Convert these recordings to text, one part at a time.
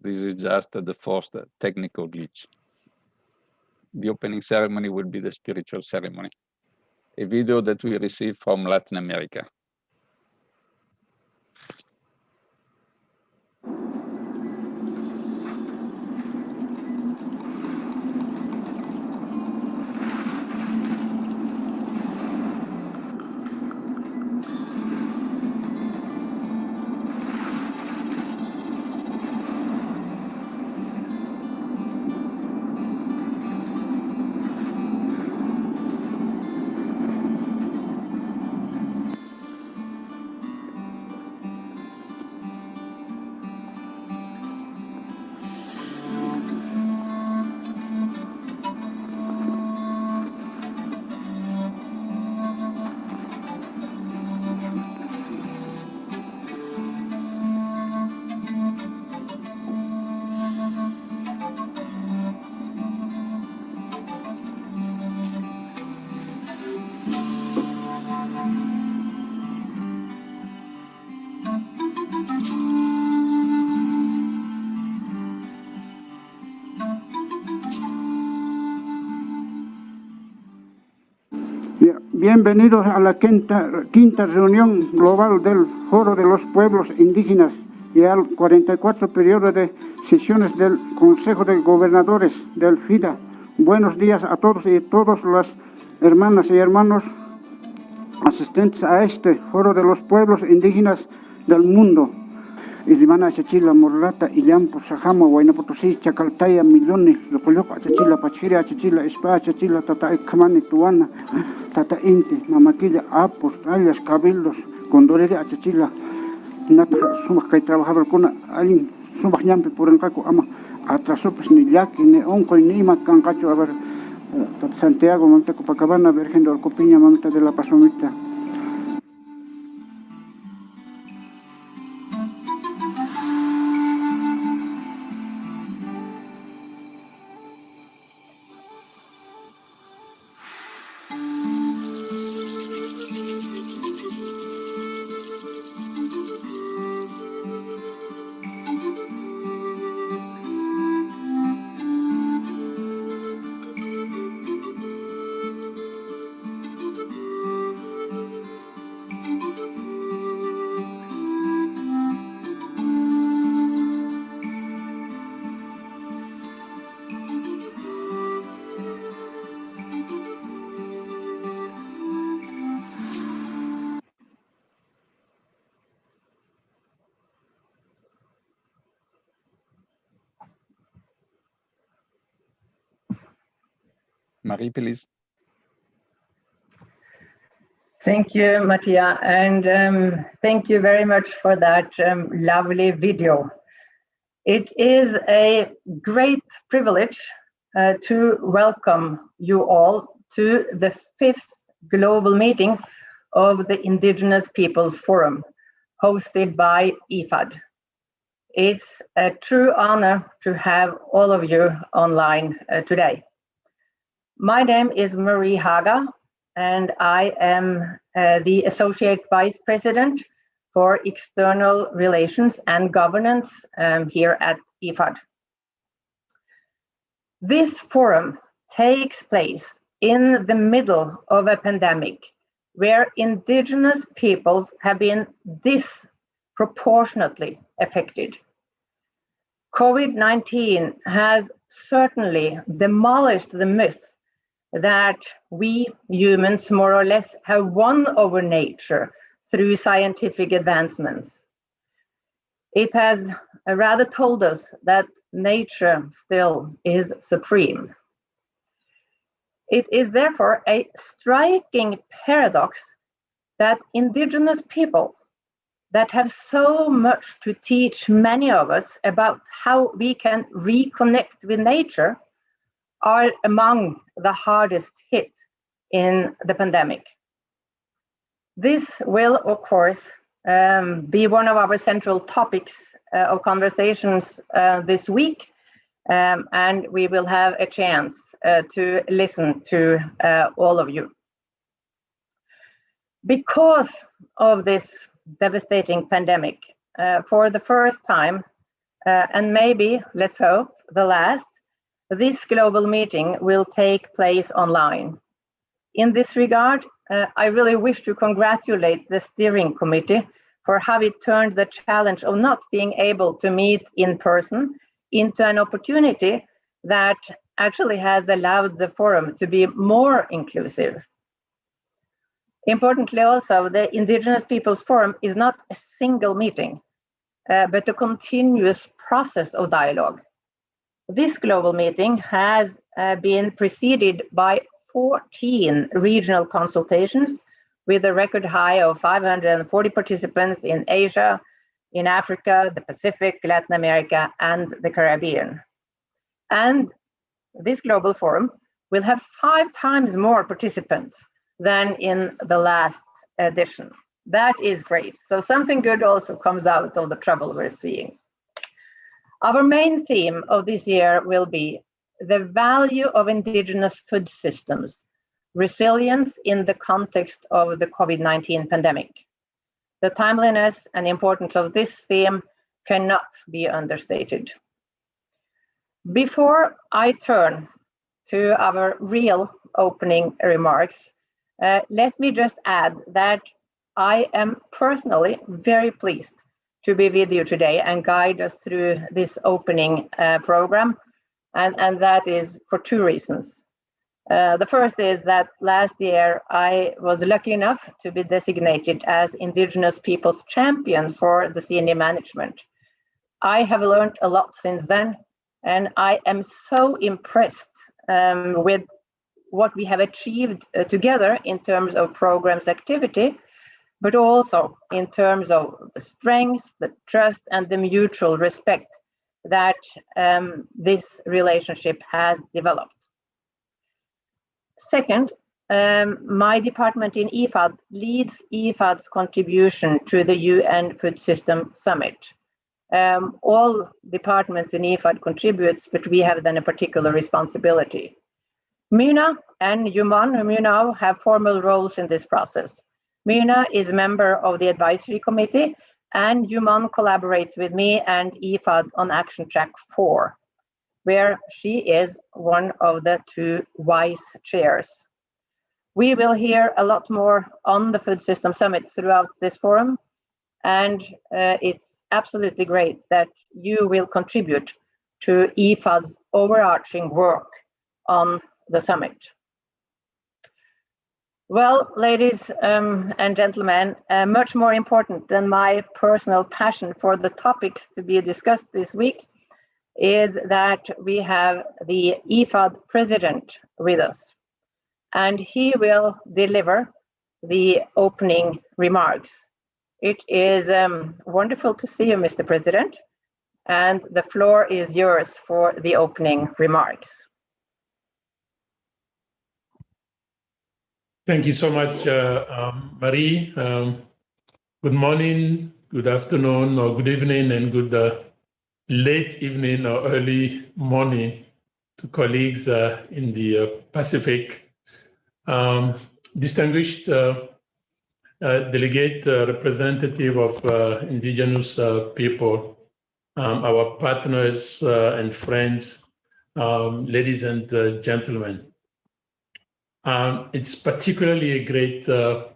This is just the first technical glitch. The opening ceremony will be the spiritual ceremony, a video that we received from Latin America. Bienvenidos a la quinta reunión global del Foro de los Pueblos Indígenas y al 44 periodo de sesiones del Consejo de Gobernadores del FIDA. Buenos días a todos y todas las hermanas y hermanos asistentes a este Foro de los Pueblos Indígenas del mundo. Irimana Chachila Morrata y Yampo Sajamo Huayna Potosí Chacaltaya Millones Locoyoca Chachila Pachira Chachila Espa Chachila Tata Kamani Tuana Tata Inti Mamaquilla Apos Alias Cabildos Condorere Chachila Nata Sumas que trabajaba con alguien Sumas Yampe por en Caco Ama Atrasopes ni Yaki ni Onco ni Ima Cancacho a ver Santiago Mamita Copacabana Virgen de Orcopiña Mamita de la Paz Mamita. Marie, please. Thank you, Mattia, and thank you very much for that lovely video. It is a great privilege to welcome you all to the 5th global meeting of the Indigenous Peoples Forum, hosted by IFAD. It's a true honor to have all of you online today. My name is Marie Haga, and I am the Associate Vice President for External Relations and Governance here at IFAD. This forum takes place in the middle of a pandemic where Indigenous peoples have been disproportionately affected. COVID-19 has certainly demolished the myth that we humans more or less have won over nature through scientific advancements. It has rather told us that nature still is supreme. It is therefore a striking paradox that Indigenous people that have so much to teach many of us about how we can reconnect with nature are among the hardest hit in the pandemic. This will, of course, be one of our central topics of conversations this week, and we will have a chance to listen to all of you. Because of this devastating pandemic, for the first time, and maybe, let's hope, the last, this global meeting will take place online. In this regard, I really wish to congratulate the steering committee for how it turned the challenge of not being able to meet in person into an opportunity that actually has allowed the forum to be more inclusive. Importantly also, the Indigenous Peoples Forum is not a single meeting, but a continuous process of dialogue. This global meeting has been preceded by 14 regional consultations with a record high of 540 participants in Asia, in Africa, the Pacific, Latin America, and the Caribbean. And this global forum will have 5 times more participants than in the last edition. That is great. So something good also comes out of the trouble we're seeing. Our main theme of this year will be the value of indigenous food systems, resilience in the context of the COVID-19 pandemic. The timeliness and importance of this theme cannot be understated. Before I turn to our real opening remarks, let me just add that I am personally very pleased to be with you today and guide us through this opening program, and that is for 2 reasons. The first is that last year I was lucky enough to be designated as Indigenous Peoples Champion for the senior management. I have learned a lot since then, and I am so impressed with what we have achieved together in terms of programs activity, but also in terms of the strengths, the trust, and the mutual respect that this relationship has developed. Second, my department in IFAD leads IFAD's contribution to the UN Food System Summit. All departments in IFAD contributes, but we have then a particular responsibility. Mina and Yuman, whom you know, have formal roles in this process. Mina is a member of the advisory committee, and Yuman collaborates with me and IFAD on Action Track 4, where she is one of the 2 vice chairs. We will hear a lot more on the Food System Summit throughout this forum, and it's absolutely great that you will contribute to IFAD's overarching work on the summit. Well, ladies and gentlemen, much more important than my personal passion for the topics to be discussed this week is that we have the IFAD president with us, and he will deliver the opening remarks. It is wonderful to see you, Mr. President, and the floor is yours for the opening remarks. Thank you so much, Marie. Good morning, good afternoon, or good evening, and good late evening or early morning to colleagues in the Pacific. Distinguished delegate representative of Indigenous people, our partners and friends, ladies and gentlemen. It's particularly a great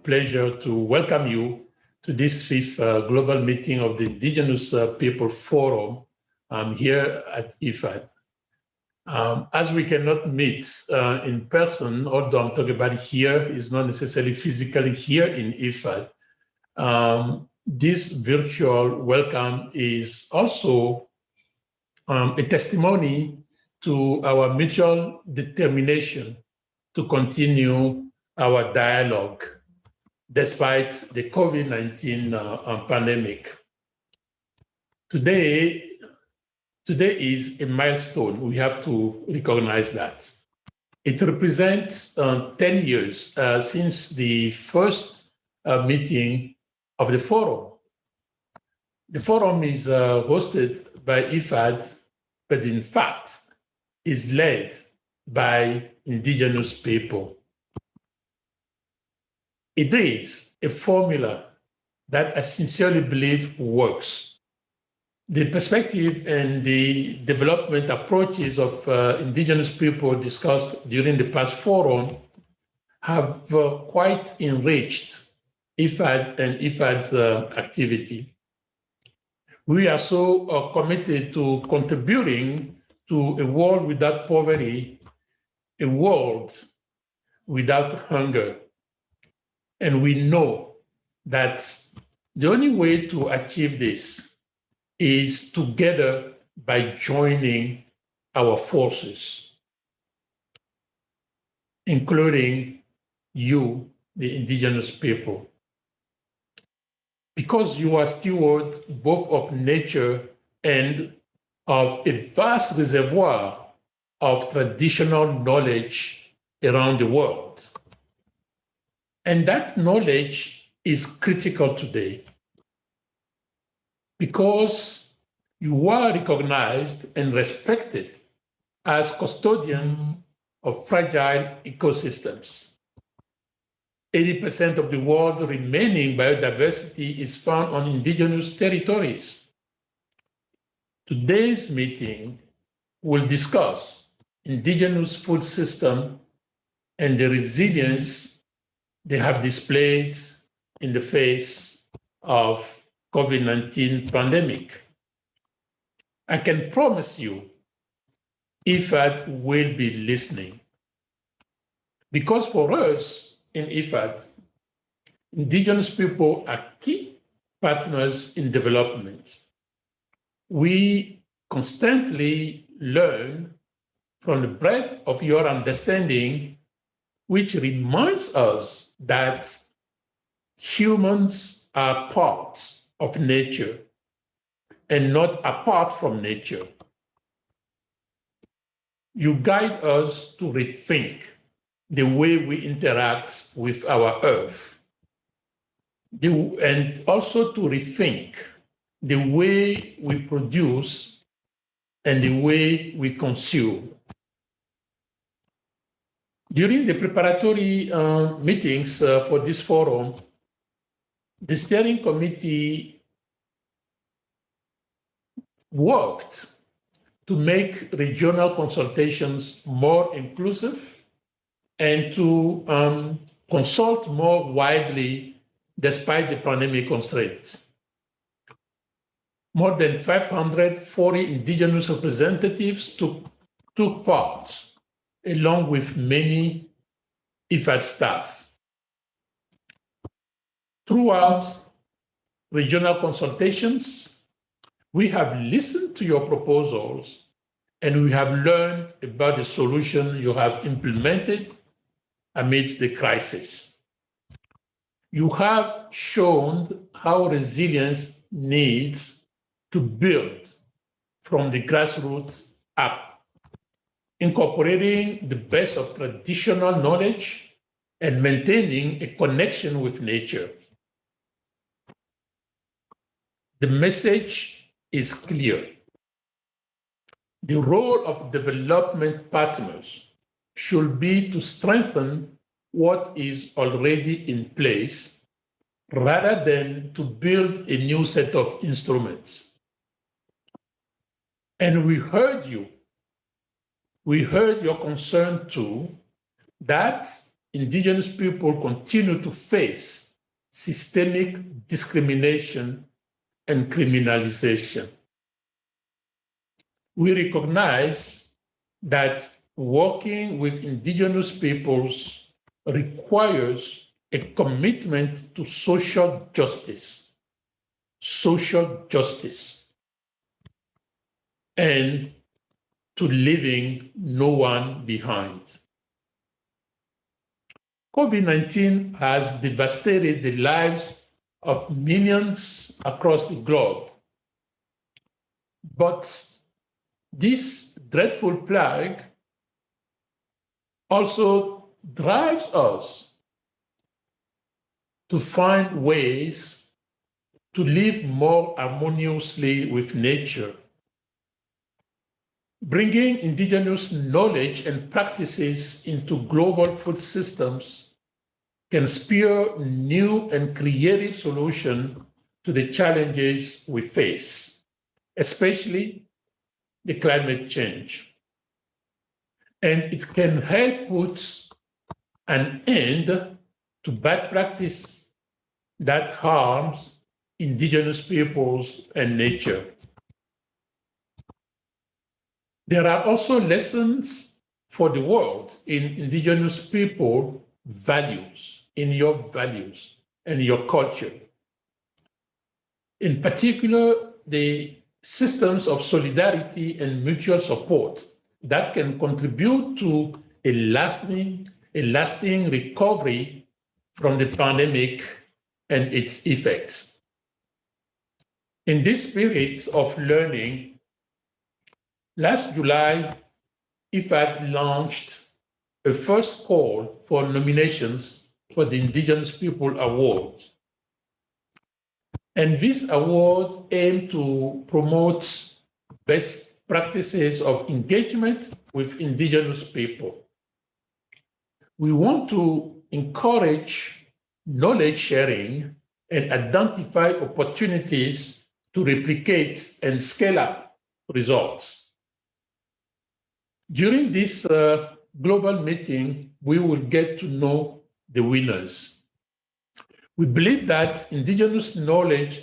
pleasure to welcome you to this 5th global meeting of the Indigenous Peoples Forum here at IFAD. As we cannot meet in person, although I'm talking about here, is not necessarily physically here in IFAD, this virtual welcome is also a testimony to our mutual determination to continue our dialogue despite the COVID-19 pandemic. Today is a milestone. We have to recognize that. It represents 10 years since the first meeting of the forum. The forum is hosted by IFAD, but in fact is led by Indigenous people. It is a formula that I sincerely believe works. The perspective and the development approaches of indigenous people discussed during the past forum have quite enriched IFAD and IFAD's activity. We are so committed to contributing to a world without poverty, a world without hunger. And we know that the only way to achieve this is together by joining our forces, including you, the indigenous people. Because you are stewards both of nature and of a vast reservoir of traditional knowledge around the world. And that knowledge is critical today because you are recognized and respected as custodians of fragile ecosystems. 80% of the world's remaining biodiversity is found on indigenous territories. Today's meeting will discuss indigenous food system and the resilience they have displayed in the face of COVID-19 pandemic. I can promise you, IFAD will be listening. Because for us in IFAD, indigenous people are key partners in development. We constantly learn from the breadth of your understanding, which reminds us that humans are parts of nature and not apart from nature. You guide us to rethink the way we interact with our earth, and also to rethink the way we produce and the way we consume. During the preparatory meetings for this forum, the steering committee worked to make regional consultations more inclusive and to consult more widely despite the pandemic constraints. More than 540 indigenous representatives took part, along with many IFAD staff. Throughout regional consultations, we have listened to your proposals and we have learned about the solution you have implemented amidst the crisis. You have shown how resilience needs to build from the grassroots up, incorporating the best of traditional knowledge and maintaining a connection with nature. The message is clear. The role of development partners should be to strengthen what is already in place rather than to build a new set of instruments. And we heard you. We heard your concern too that indigenous people continue to face systemic discrimination and criminalization. We recognize that working with indigenous peoples requires a commitment to social justice, and to leaving no one behind. COVID-19 has devastated the lives of millions across the globe. But this dreadful plague also drives us to find ways to live more harmoniously with nature. Bringing indigenous knowledge and practices into global food systems can spur new and creative solutions to the challenges we face. especially the climate change. And it can help put an end to bad practice that harms indigenous peoples and nature. There are also lessons for the world in indigenous people values, in your values and your culture. In particular, the systems of solidarity and mutual support that can contribute to a lasting recovery from the pandemic and its effects. In this spirit of learning, last July, IFAD launched a first call for nominations for the Indigenous People Awards. And this award aimed to promote best practices of engagement with indigenous people. We want to encourage knowledge sharing and identify opportunities to replicate and scale up results. During this global meeting, we will get to know the winners. We believe that indigenous knowledge,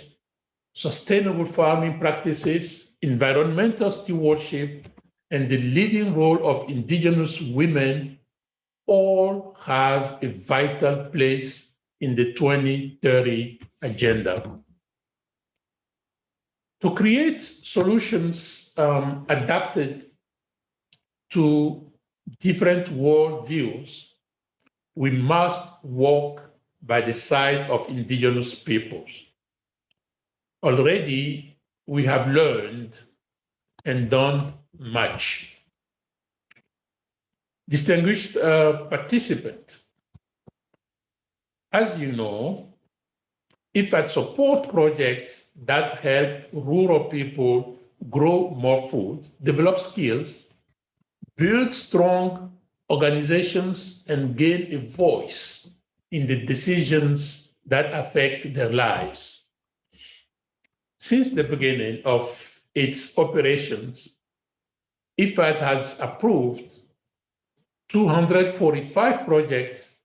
sustainable farming practices, environmental stewardship, and the leading role of indigenous women all have a vital place in the 2030 agenda. To create solutions adapted to different worldviews, we must walk by the side of indigenous peoples. Already, we have learned and done much. Distinguished participant, as you know, IFAD support projects that help rural people grow more food, develop skills, build strong organizations, and gain a voice in the decisions that affect their lives. Since the beginning of its operations, IFAD has approved 245 projects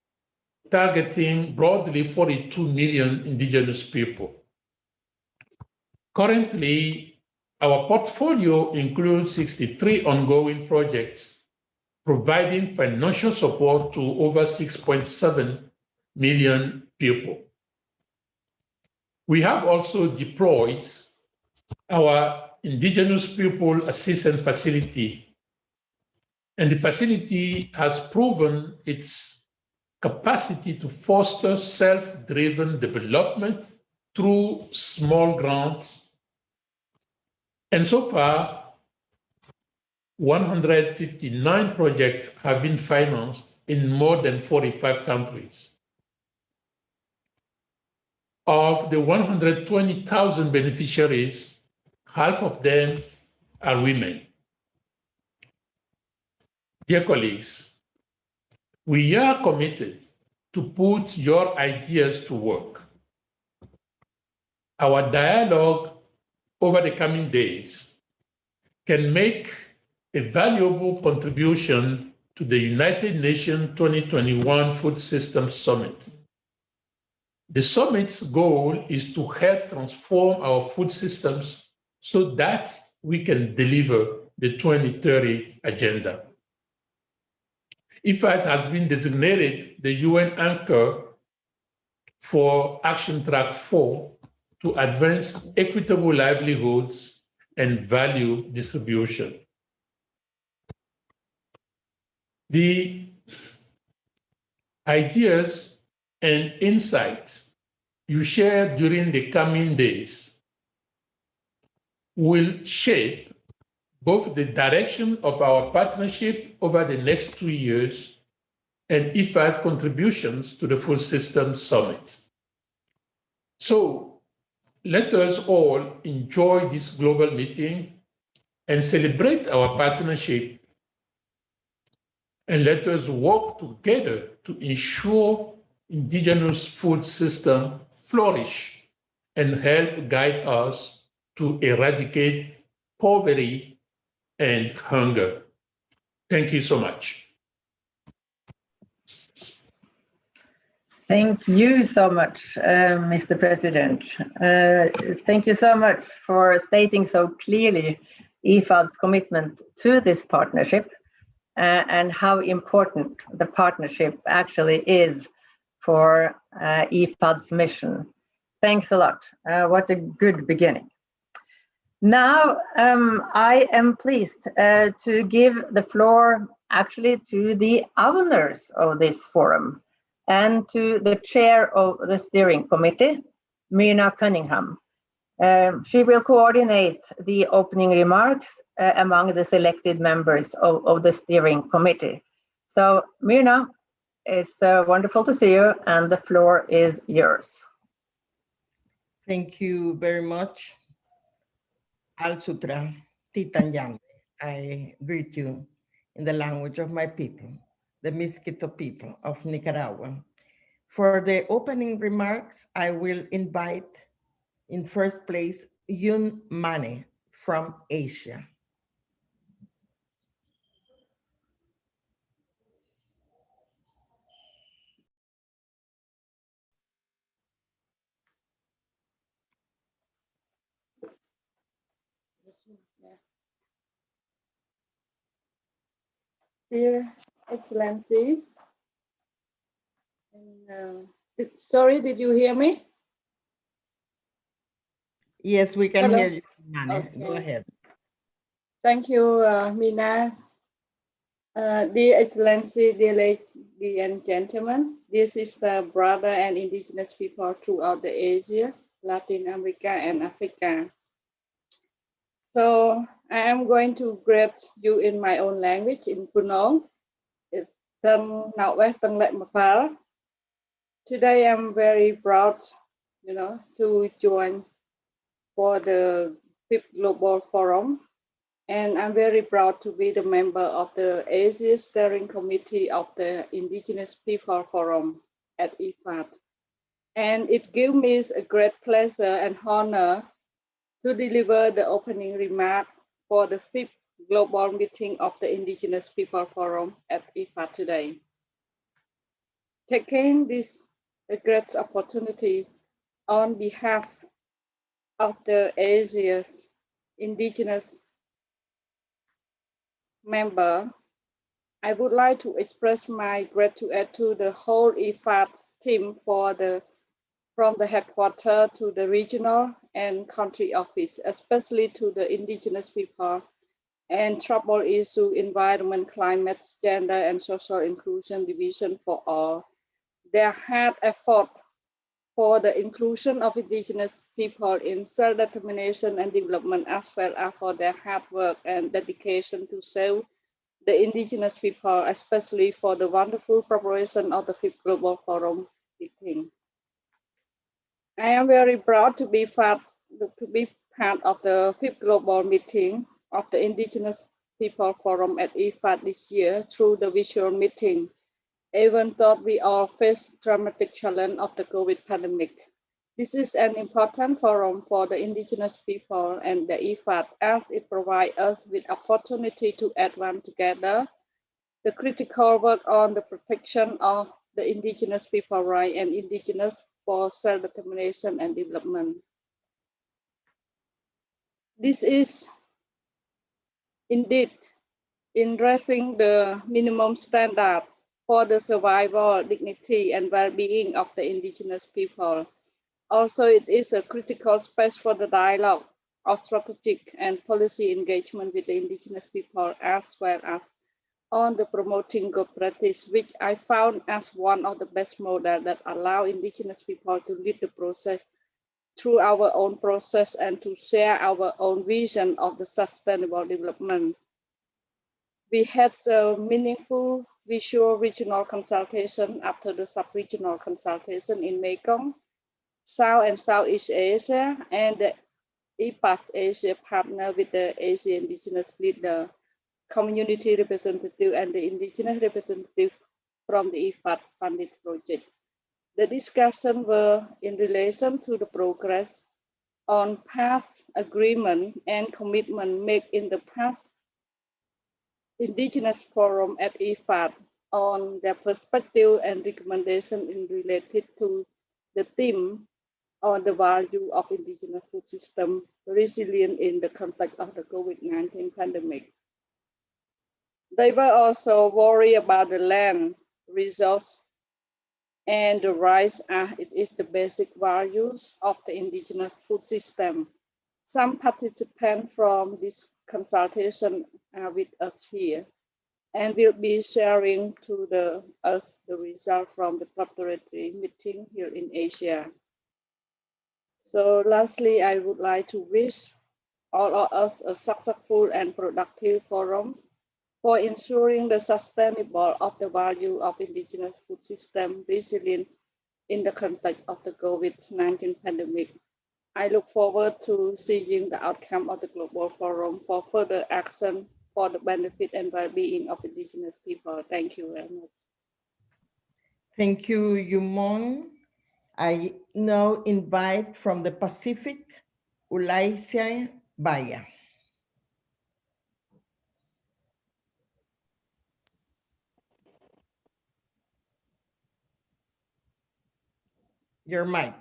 targeting broadly 42 million indigenous people. Currently, our portfolio includes 63 ongoing projects, providing financial support to over 6.7 million people. We have also deployed our Indigenous People Assistance Facility, and the facility has proven its capacity to foster self-driven development through small grants. And so far, 159 projects have been financed in more than 45 countries. Of the 120,000 beneficiaries, half of them are women. Dear colleagues, we are committed to put your ideas to work. Our dialogue over the coming days can make a valuable contribution to the United Nations 2021 Food Systems Summit. The summit's goal is to help transform our food systems so that we can deliver the 2030 agenda. IFAD has been designated the UN anchor for Action Track 4 to advance equitable livelihoods and value distribution. The ideas and insights you share during the coming days will shape both the direction of our partnership over the next 2 years and IFAD contributions to the Food Systems Summit. So let us all enjoy this global meeting and celebrate our partnership, and let us work together to ensure indigenous food systems flourish and help guide us to eradicate poverty and hunger. Thank you so much. Thank you so much, Mr. President. Thank you so much for stating so clearly IFAD's commitment to this partnership and how important the partnership actually is for IFAD's mission. Thanks a lot. What a good beginning. Now, I am pleased to give the floor actually to the owners of this forum and to the chair of the steering committee, Myrna Cunningham. She will coordinate the opening remarks among the selected members of the steering committee. So Myrna, it's wonderful to see you, and the floor is yours. Thank you very much. Al Sutra, Titanyam. I greet you in the language of my people, the Miskito people of Nicaragua. For the opening remarks, I will invite, in first place, Yun Mane from Asia. Dear Excellency, sorry, did you hear me? Yes, we can Hello. hear you, Mane. Okay. Go ahead. Thank you, Mina. Dear Excellency, dear ladies and gentlemen, this is the brother and indigenous people throughout the Asia, Latin America, and Africa. So I am going to greet you in my own language, in Punong. It's Today I'm very proud, to join for the 5th Global Forum. And I'm very proud to be the member of the Asia Steering Committee of the Indigenous Peoples Forum at IFAD. And it gives me a great pleasure and honor to deliver the opening remark for the 5th Global Meeting of the Indigenous Peoples Forum at IFAD today. Taking this great opportunity on behalf of the Asia's indigenous member, I would like to express my gratitude to the whole IFAD team from the headquarters to the regional and country office, especially to the indigenous people and trouble issue, environment, climate, gender, and social inclusion division for all. Their hard effort for the inclusion of indigenous people in self-determination and development, as well as for their hard work and dedication to save the indigenous people, especially for the wonderful preparation of the 5th Global Forum meeting. I am very proud to be part of the 5th Global Meeting of the Indigenous Peoples Forum at IFAD this year through the visual meeting, even though we all face dramatic challenge of the COVID pandemic. This is an important forum for the indigenous people and the IFAD, as it provides us with opportunity to advance together the critical work on the protection of the indigenous people rights and indigenous for self-determination and development. This is indeed in raising the minimum standard for the survival, dignity, and well-being of the indigenous people. Also, it is a critical space for the dialogue of strategic and policy engagement with the indigenous people, as well as on the promoting good practice, which I found as one of the best models that allow indigenous people to lead the process through our own process and to share our own vision of the sustainable development. We had a meaningful visual regional consultation after the sub-regional consultation in Mekong, South and Southeast Asia, and the IPAS Asia partner with the Asia indigenous leader, community representative, and the indigenous representative from the IFAD funded project. The discussion were in relation to the progress on past agreement and commitment made in the past Indigenous Forum at IFAD on their perspective and recommendation in related to the theme on the value of indigenous food system resilient in the context of the COVID-19 pandemic. They were also worried about the land, resource, and the rights as it is the basic values of the indigenous food system. Some participants from this consultation are with us here and will be sharing to us the result from the preparatory meeting here in Asia. So lastly, I would like to wish all of us a successful and productive forum for ensuring the sustainable of the value of indigenous food system resilient in the context of the COVID-19 pandemic. I look forward to seeing the outcome of the Global Forum for further action for the benefit and well-being of indigenous people. Thank you very much. Thank you, Yumon. I now invite from the Pacific, Ulaisia Baya. Your mic.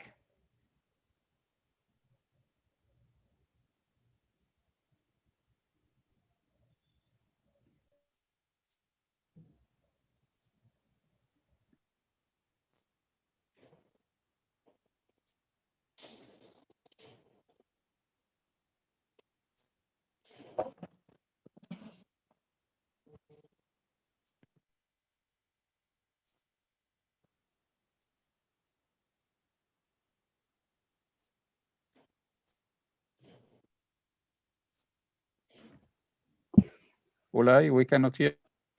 Ulay, we cannot hear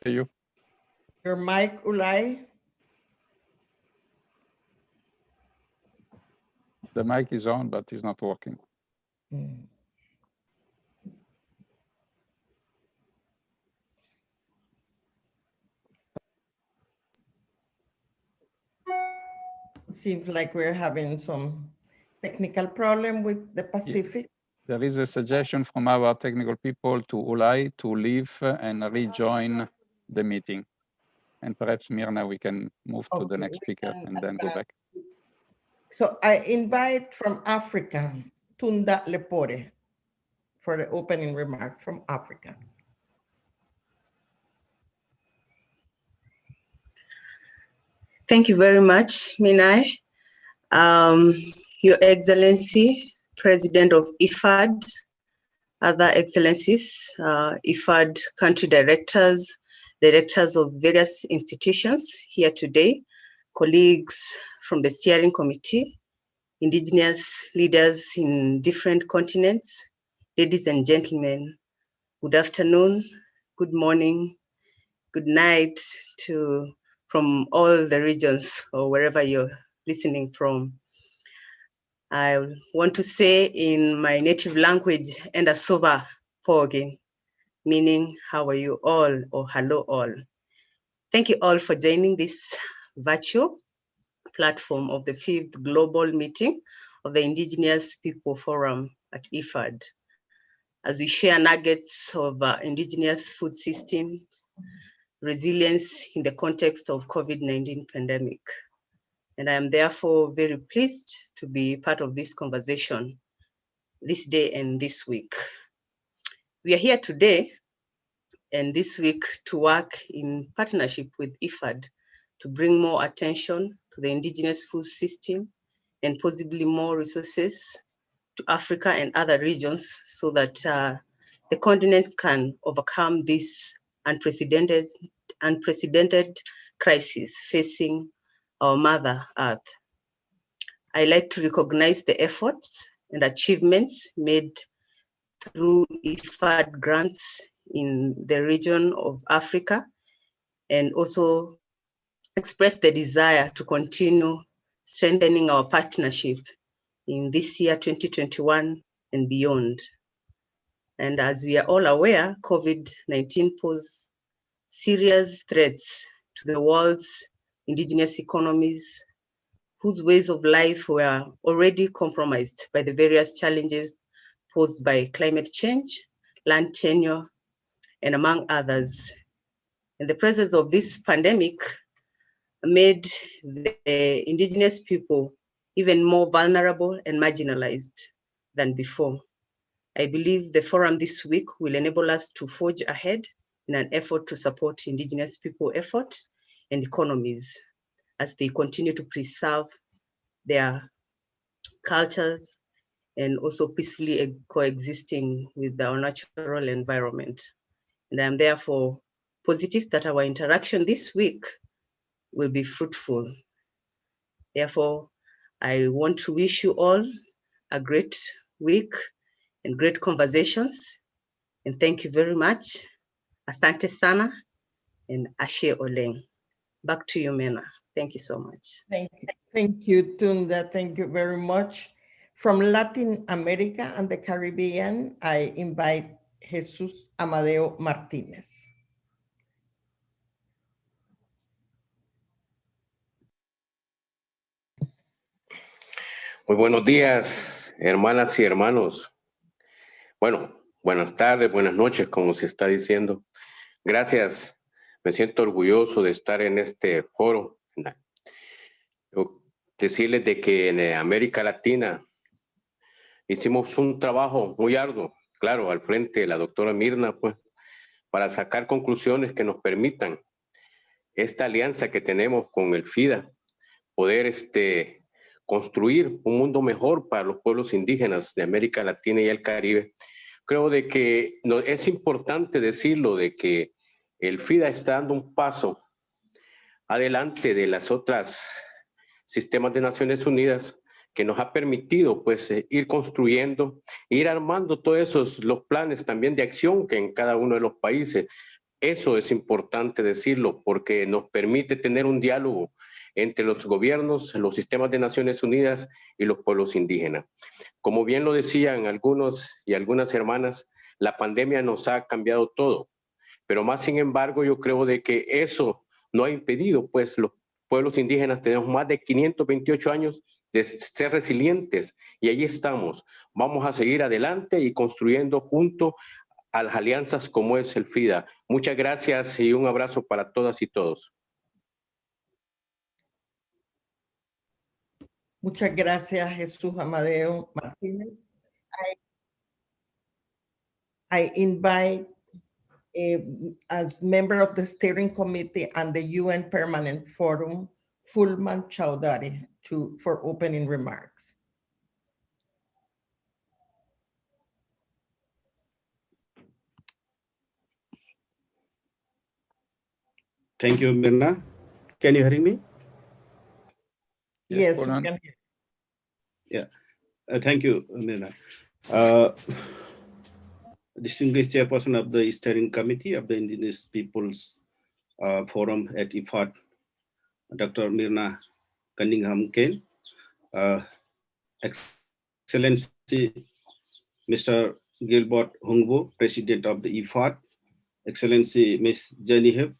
you. Your mic, Ulay. The mic is on, but it's not working. Seems like we're having some technical problem with the Pacific. There is a suggestion from our technical people to Ulay to leave and rejoin the meeting. And perhaps, Mirna, we can move to the next speaker and then go back. So I invite from Africa, Tunda Lepore, for the opening remark from Africa. Thank you very much, Minai. Your Excellency, President of IFAD, other excellencies, IFAD country directors, directors of various institutions here today, colleagues from the steering committee, indigenous leaders in different continents, ladies and gentlemen, good afternoon, good morning, good night from all the regions or wherever you're listening from. I want to say in my native language, Endasoba Poge, meaning how are you all or hello all. Thank you all for joining this virtual platform of the 5th Global Meeting of the Indigenous Peoples Forum at IFAD, as we share nuggets of indigenous food systems, resilience in the context of COVID-19 pandemic. And I am therefore very pleased to be part of this conversation this day and this week. We are here today and this week to work in partnership with IFAD to bring more attention to the indigenous food system and possibly more resources to Africa and other regions so that the continents can overcome this unprecedented crisis facing our Mother Earth. I like to recognize the efforts and achievements made through IFAD grants in the region of Africa, and also express the desire to continue strengthening our partnership in this year 2021 and beyond. And as we are all aware, COVID-19 poses serious threats to the world's indigenous economies, whose ways of life were already compromised by the various challenges posed by climate change, land tenure, and among others. And the presence of this pandemic made the indigenous people even more vulnerable and marginalized than before. I believe the forum this week will enable us to forge ahead in an effort to support indigenous people efforts and economies as they continue to preserve their cultures and also peacefully coexisting with our natural environment. And I'm therefore positive that our interaction this week will be fruitful. Therefore, I want to wish you all a great week and great conversations. And thank you very much. Asante sana and Ashe Oleng. Back to you, Mena. Thank you so much. Thank you, Tunda. Thank you very much. From Latin America and the Caribbean, I invite Jesus Amadeo Martinez. Muy buenos días, hermanas y hermanos. Bueno, buenas tardes, buenas noches, como se está diciendo. Gracias, me siento orgulloso de estar en este foro. Decirles de que en América Latina hicimos un trabajo muy arduo, claro, al frente de la doctora Mirna, pues, para sacar conclusiones que nos permitan esta alianza que tenemos con el FIDA, poder construir un mundo mejor para los pueblos indígenas de América Latina y el Caribe. Creo de que es importante decirlo, de que el FIDA está dando un paso adelante de las otras sistemas de Naciones Unidas que nos ha permitido pues ir construyendo, ir armando todos esos los planes también de acción que en cada uno de los países. Eso es importante decirlo porque nos permite tener un diálogo entre los gobiernos, los sistemas de Naciones Unidas y los pueblos indígenas. Como bien lo decían algunos y algunas hermanas, la pandemia nos ha cambiado todo, pero más sin embargo yo creo de que eso no ha impedido, pues los pueblos indígenas tenemos más de 528 años de ser resilientes y ahí estamos. Vamos a seguir adelante y construyendo junto a las alianzas como es el FIDA. Muchas gracias y un abrazo para todas y todos. Muchas gracias, Jesús Amadeo Martínez. I invite, as member of the steering committee and the UN Permanent Forum, Fulman Chowdhury for opening remarks. Thank you, Mirna. Can you hear me? Yes, we can. Yeah, thank you, Mirna. Distinguished Chairperson of the Steering Committee of the Indigenous Peoples Forum at IFAD, Dr. Mirna Cunningham-Kane, Excellency Mr. Gilbert Hungbo, President of the IFAD, Excellency Ms. Jenny Hebb,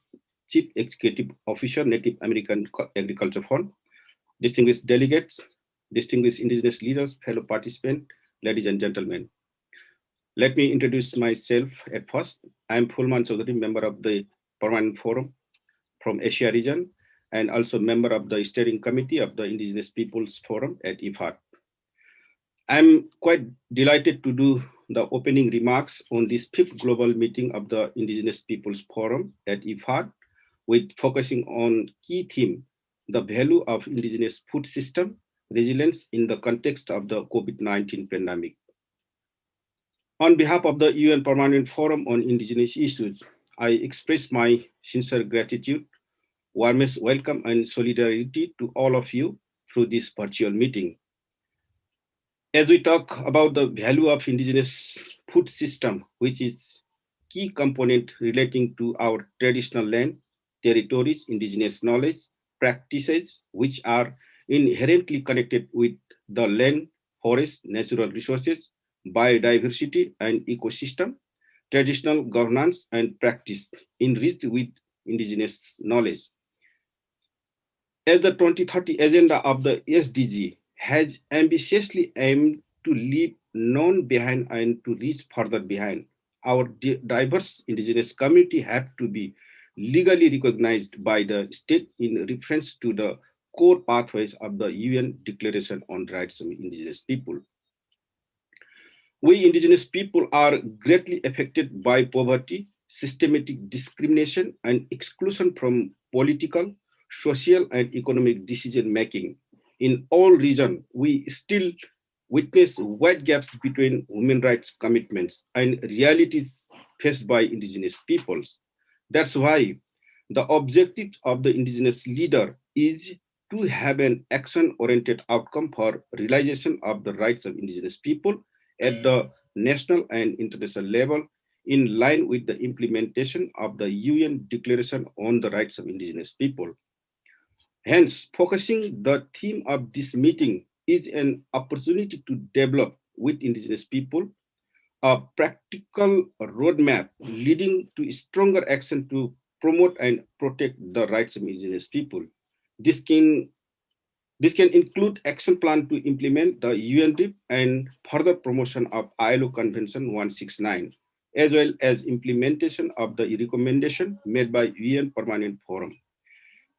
Chief Executive Officer, Native American Agriculture Fund, distinguished delegates, distinguished indigenous leaders, fellow participants, ladies and gentlemen. Let me introduce myself at first. I am Fulman Chowdhury, member of the Permanent Forum from Asia region, and also member of the Steering Committee of the Indigenous Peoples Forum at IFAD. I'm quite delighted to do the opening remarks on this 5th global meeting of the Indigenous Peoples Forum at IFAD, with focusing on key theme, the value of indigenous food system resilience in the context of the COVID-19 pandemic. On behalf of the UN Permanent Forum on Indigenous Issues, I express my sincere gratitude, warmest welcome and solidarity to all of you through this virtual meeting. As we talk about the value of indigenous food system, which is key component relating to our traditional land, territories, indigenous knowledge, practices, which are inherently connected with the land, forest, natural resources, biodiversity and ecosystem, traditional governance and practice enriched with indigenous knowledge. As the 2030 agenda of the SDG has ambitiously aimed to leave none behind and to reach further behind, our diverse indigenous community have to be legally recognized by the state in reference to the core pathways of the UN Declaration on the Rights of Indigenous People. We indigenous people are greatly affected by poverty, systematic discrimination, and exclusion from political, social, and economic decision-making. In all regions, we still witness wide gaps between human rights commitments and realities faced by indigenous peoples. That's why the objective of the indigenous leader is to have an action-oriented outcome for realization of the rights of indigenous people at the national and international level, in line with the implementation of the UN Declaration on the Rights of Indigenous People. Hence, focusing the theme of this meeting is an opportunity to develop with indigenous people a practical roadmap leading to stronger action to promote and protect the rights of indigenous people. This can include action plan to implement the UNDP and further promotion of ILO Convention 169, as well as implementation of the recommendation made by UN Permanent Forum.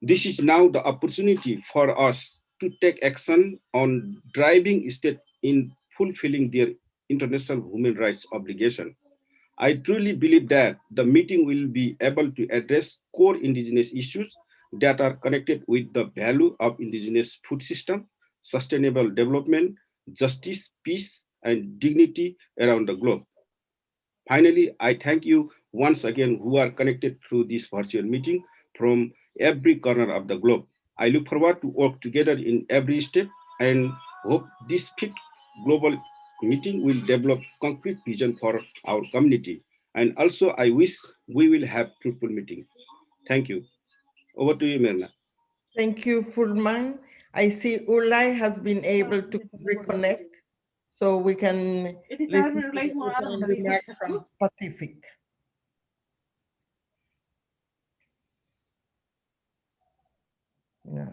This is now the opportunity for us to take action on driving state in fulfilling their international human rights obligation. I truly believe that the meeting will be able to address core indigenous issues that are connected with the value of indigenous food system, sustainable development, justice, peace, and dignity around the globe. Finally, I thank you once again who are connected through this virtual meeting from every corner of the globe. I look forward to work together in every step and hope this fifth global meeting will develop concrete vision for our community. And also, I wish we will have fruitful meeting. Thank you. Over to you, Myrna. Thank you, Fulman. I see Ulay has been able to reconnect, so we can listen to the opening remarks from Pacific. No.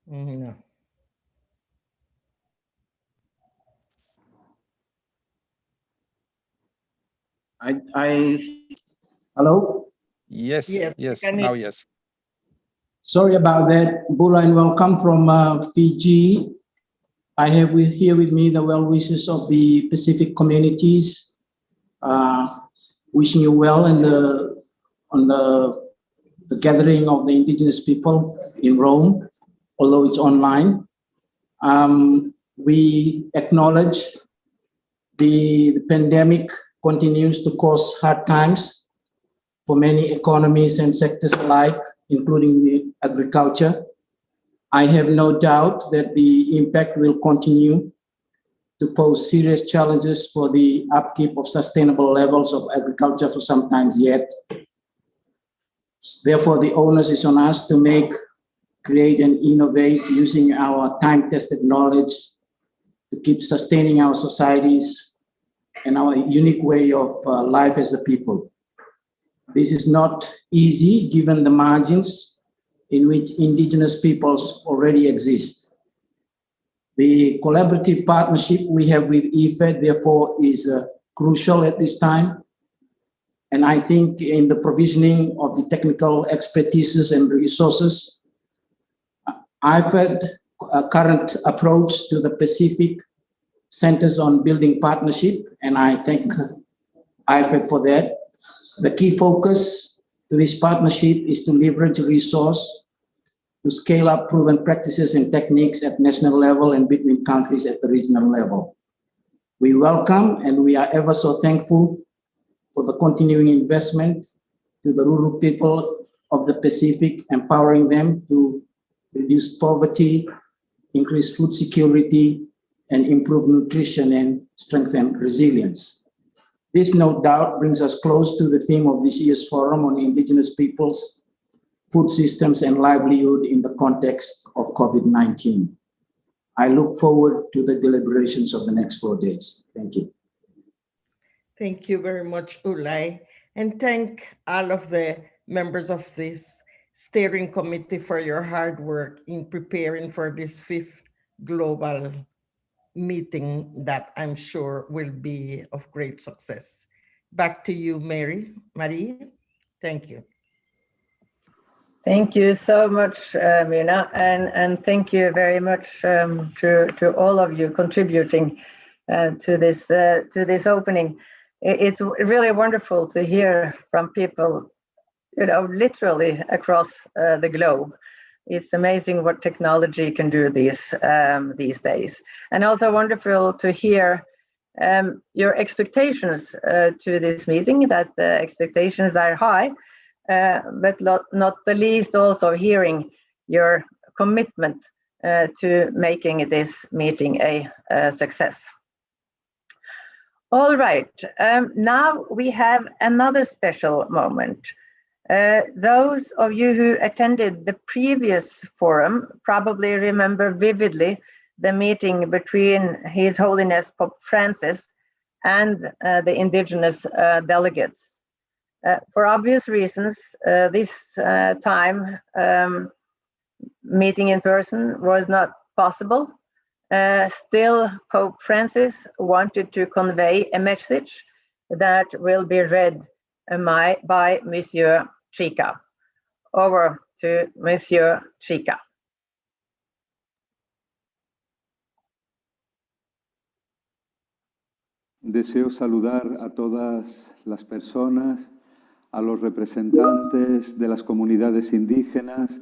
No. Hello? Yes, now yes. Sorry about that, Bula, and welcome from Fiji. I have here with me the well wishes of the Pacific communities. Wishing you well in on the gathering of the indigenous people in Rome, although it's online. We acknowledge the pandemic continues to cause hard times for many economies and sectors alike, including the agriculture. I have no doubt that the impact will continue to pose serious challenges for the upkeep of sustainable levels of agriculture for some time yet. Therefore, the onus is on us to create and innovate using our time-tested knowledge to keep sustaining our societies and our unique way of life as a people. This is not easy given the margins in which indigenous peoples already exist. The collaborative partnership we have with IFAD, therefore, is crucial at this time. And I think in the provisioning of the technical expertises and resources, IFAD current approach to the Pacific centers on building partnership, and I thank IFAD for that. The key focus to this partnership is to leverage resource to scale up proven practices and techniques at national level and between countries at the regional level. We welcome and we are ever so thankful for the continuing investment to the rural people of the Pacific, empowering them to reduce poverty, increase food security, and improve nutrition and strengthen resilience. This, no doubt, brings us close to the theme of this year's forum on Indigenous peoples, food systems, and livelihood in the context of COVID-19. I look forward to the deliberations of the next 4 days. Thank you. Thank you very much, Ulay. And thank all of the members of this steering committee for your hard work in preparing for this 5th global meeting that I'm sure will be of great success. Back to you, Marie. Thank you. Thank you so much, Mina, and thank you very much to all of you contributing to this opening. It's really wonderful to hear from people, literally across the globe. It's amazing what technology can do these days, and also wonderful to hear your expectations to this meeting. That the expectations are high. But not the least also hearing your commitment to making this meeting a success. All right, now we have another special moment. Those of you who attended the previous forum probably remember vividly the meeting between His Holiness Pope Francis and the indigenous delegates. For obvious reasons, this time meeting in person was not possible. Still, Pope Francis wanted to convey a message that will be read by Monsieur Chica. Over to Monsieur Chica. Deseo saludar a todas las personas, a los representantes de las comunidades indígenas,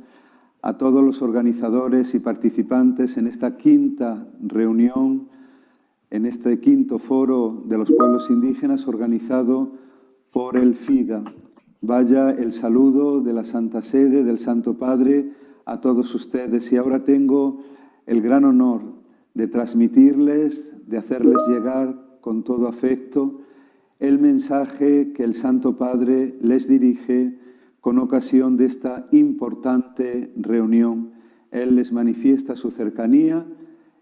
a todos los organizadores y participantes en esta 5ª reunión, en este 5º foro de los pueblos indígenas organizado por el FIDA. Vaya el saludo de la Santa Sede, del Santo Padre, a todos ustedes. Y ahora tengo el gran honor de transmitirles, de hacerles llegar con todo afecto el mensaje que el Santo Padre les dirige con ocasión de esta importante reunión. Él les manifiesta su cercanía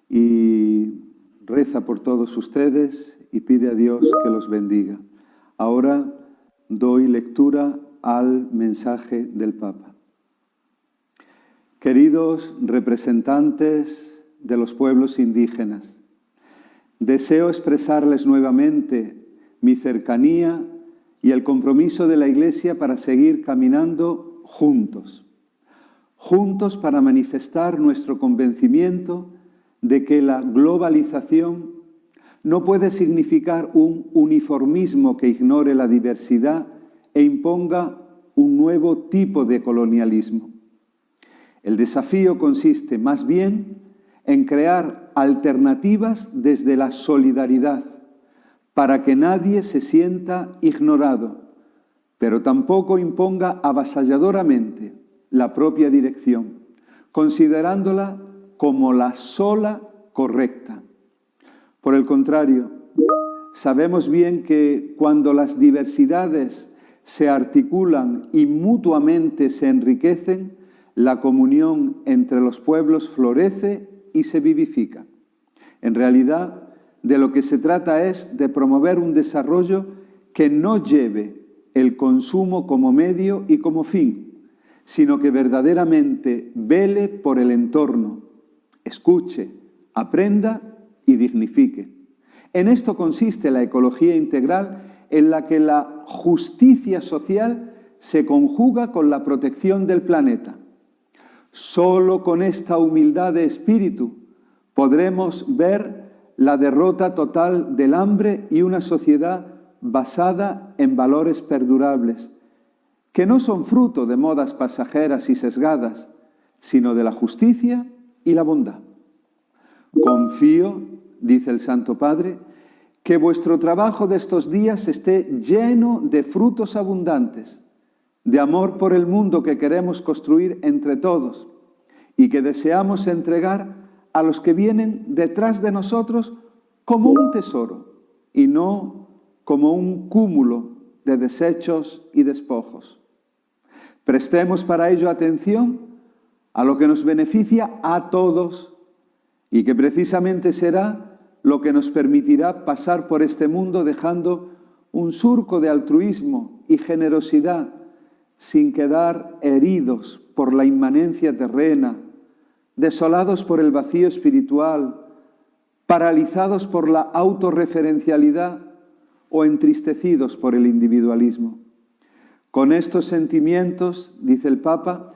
y reza por todos ustedes y pide a Dios que los bendiga. Ahora doy lectura al mensaje del Papa. Queridos representantes de los pueblos indígenas, deseo expresarles nuevamente mi cercanía y el compromiso de la Iglesia para seguir caminando juntos. Juntos para manifestar nuestro convencimiento de que la globalización no puede significar un uniformismo que ignore la diversidad e imponga un nuevo tipo de colonialismo. El desafío consiste más bien en crear alternativas desde la solidaridad, para que nadie se sienta ignorado, pero tampoco imponga avasalladoramente la propia dirección, considerándola como la sola correcta. Por el contrario, sabemos bien que cuando las diversidades se articulan y mutuamente se enriquecen, la comunión entre los pueblos florece y se vivifica. En realidad, de lo que se trata es de promover un desarrollo que no lleve el consumo como medio y como fin, sino que verdaderamente vele por el entorno, escuche, aprenda y dignifique. En esto consiste la ecología integral, en la que la justicia social se conjuga con la protección del planeta. Solo con esta humildad de espíritu podremos ver la derrota total del hambre y una sociedad basada en valores perdurables, que no son fruto de modas pasajeras y sesgadas, sino de la justicia y la bondad. Confío, dice el Santo Padre, que vuestro trabajo de estos días esté lleno de frutos abundantes, de amor por el mundo que queremos construir entre todos y que deseamos entregar a los que vienen detrás de nosotros como un tesoro y no como un cúmulo de desechos y despojos. Prestemos para ello atención a lo que nos beneficia a todos y que precisamente será lo que nos permitirá pasar por este mundo dejando un surco de altruismo y generosidad sin quedar heridos por la inmanencia terrena, desolados por el vacío espiritual, paralizados por la autorreferencialidad o entristecidos por el individualismo. Con estos sentimientos, dice el Papa,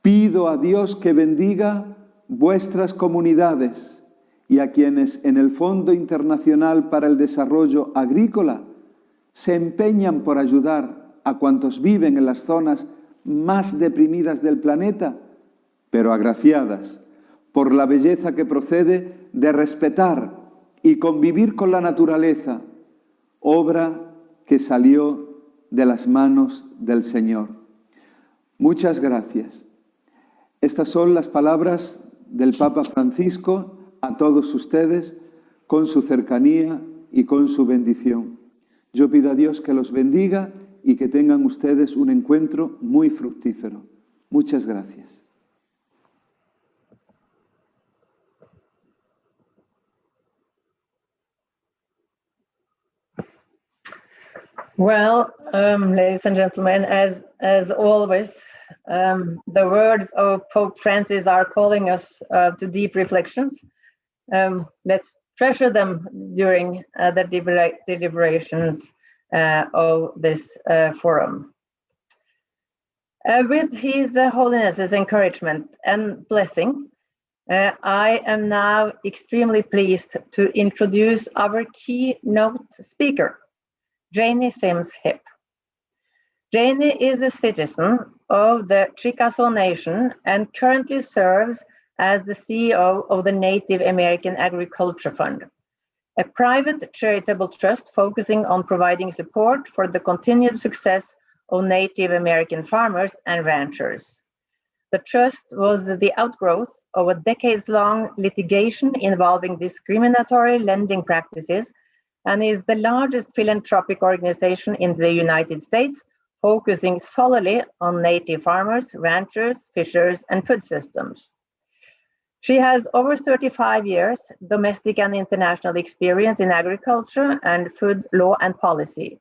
pido a Dios que bendiga vuestras comunidades y a quienes en el Fondo Internacional para el Desarrollo Agrícola se empeñan por ayudar a cuantos viven en las zonas más deprimidas del planeta, pero agraciadas por la belleza que procede de respetar y convivir con la naturaleza, obra que salió de las manos del Señor. Muchas gracias. Estas son las palabras del Papa Francisco a todos ustedes, con su cercanía y con su bendición. Yo pido a Dios que los bendiga y que tengan ustedes un encuentro muy fructífero. Muchas gracias. Well, ladies and gentlemen, as always, the words of Pope Francis are calling us to deep reflections. Let's treasure them during the deliberations of this forum. With His Holiness's encouragement and blessing, I am now extremely pleased to introduce our keynote speaker, Janie Sims Hipp. Janie is a citizen of the Chickasaw Nation and currently serves as the CEO of the Native American Agriculture Fund, a private charitable trust focusing on providing support for the continued success of Native American farmers and ranchers. The trust was the outgrowth of a decades-long litigation involving discriminatory lending practices and is the largest philanthropic organization in the United States, focusing solely on native farmers, ranchers, fishers, and food systems. She has over 35 years domestic and international experience in agriculture and food law and policy.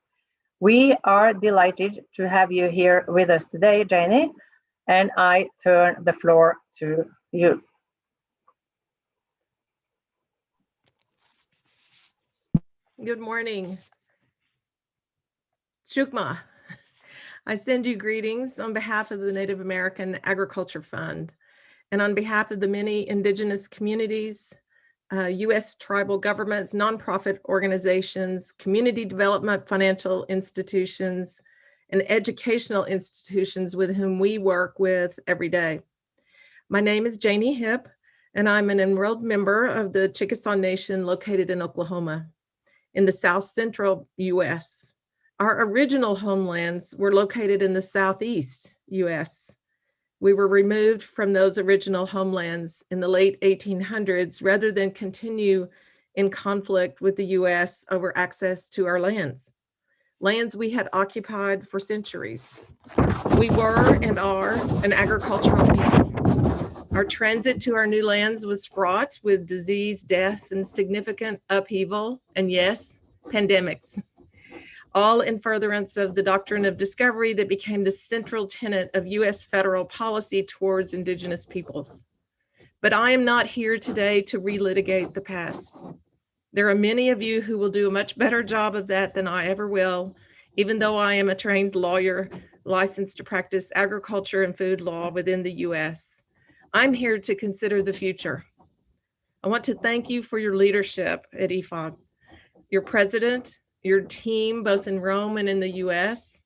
We are delighted to have you here with us today, Janie, and I turn the floor to you. Good morning. Chukma. I send you greetings on behalf of the Native American Agriculture Fund and on behalf of the many indigenous communities, U.S. tribal governments, nonprofit organizations, community development financial institutions, and educational institutions with whom we work with every day. My name is Janie Hipp, and I'm an enrolled member of the Chickasaw Nation located in Oklahoma, in the South Central U.S. Our original homelands were located in the Southeast U.S. We were removed from those original homelands in the late 1800s rather than continue in conflict with the U.S. over access to our lands we had occupied for centuries. We were and are an agricultural people. Our transit to our new lands was fraught with disease, death, and significant upheaval, and yes, pandemics, all in furtherance of the doctrine of discovery that became the central tenet of U.S. federal policy towards indigenous peoples. But I am not here today to relitigate the past. There are many of you who will do a much better job of that than I ever will, even though I am a trained lawyer licensed to practice agriculture and food law within the U.S. I'm here to consider the future. I want to thank you for your leadership at IFAD, your president, your team, both in Rome and in the U.S.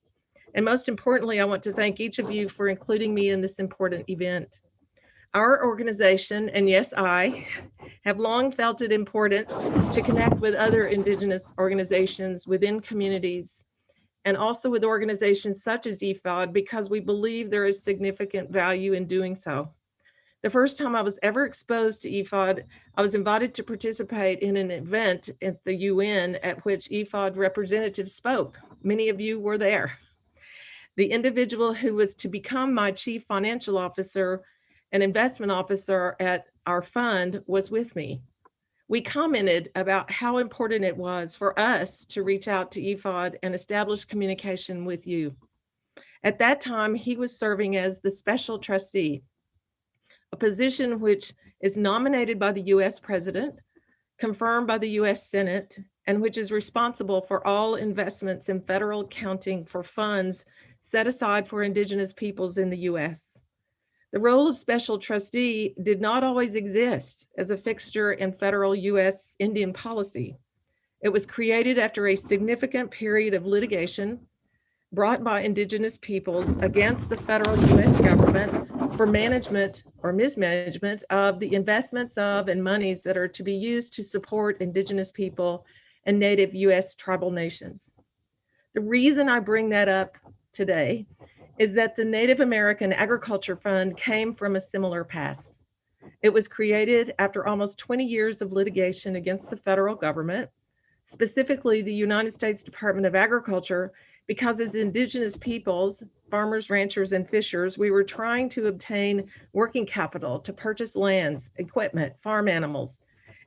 And most importantly, I want to thank each of you for including me in this important event. Our organization, and yes, I, have long felt it important to connect with other indigenous organizations within communities and also with organizations such as IFAD because we believe there is significant value in doing so. The first time I was ever exposed to IFAD, I was invited to participate in an event at the UN at which IFAD representatives spoke. Many of you were there. The individual who was to become my chief financial officer and investment officer at our fund, was with me. We commented about how important it was for us to reach out to IFAD and establish communication with you. At that time, he was serving as the special trustee, a position which is nominated by the US President, confirmed by the US Senate, and which is responsible for all investments in federal accounting for funds set aside for Indigenous peoples in the US. The role of special trustee did not always exist as a fixture in federal US Indian policy. It was created after a significant period of litigation brought by Indigenous peoples against the federal US government for management or mismanagement of the investments of and monies that are to be used to support Indigenous people and Native US tribal nations. The reason I bring that up today is that the Native American Agriculture Fund came from a similar past. It was created after almost 20 years of litigation against the federal government, specifically the United States Department of Agriculture, because as Indigenous peoples, farmers, ranchers, and fishers, we were trying to obtain working capital to purchase lands, equipment, farm animals,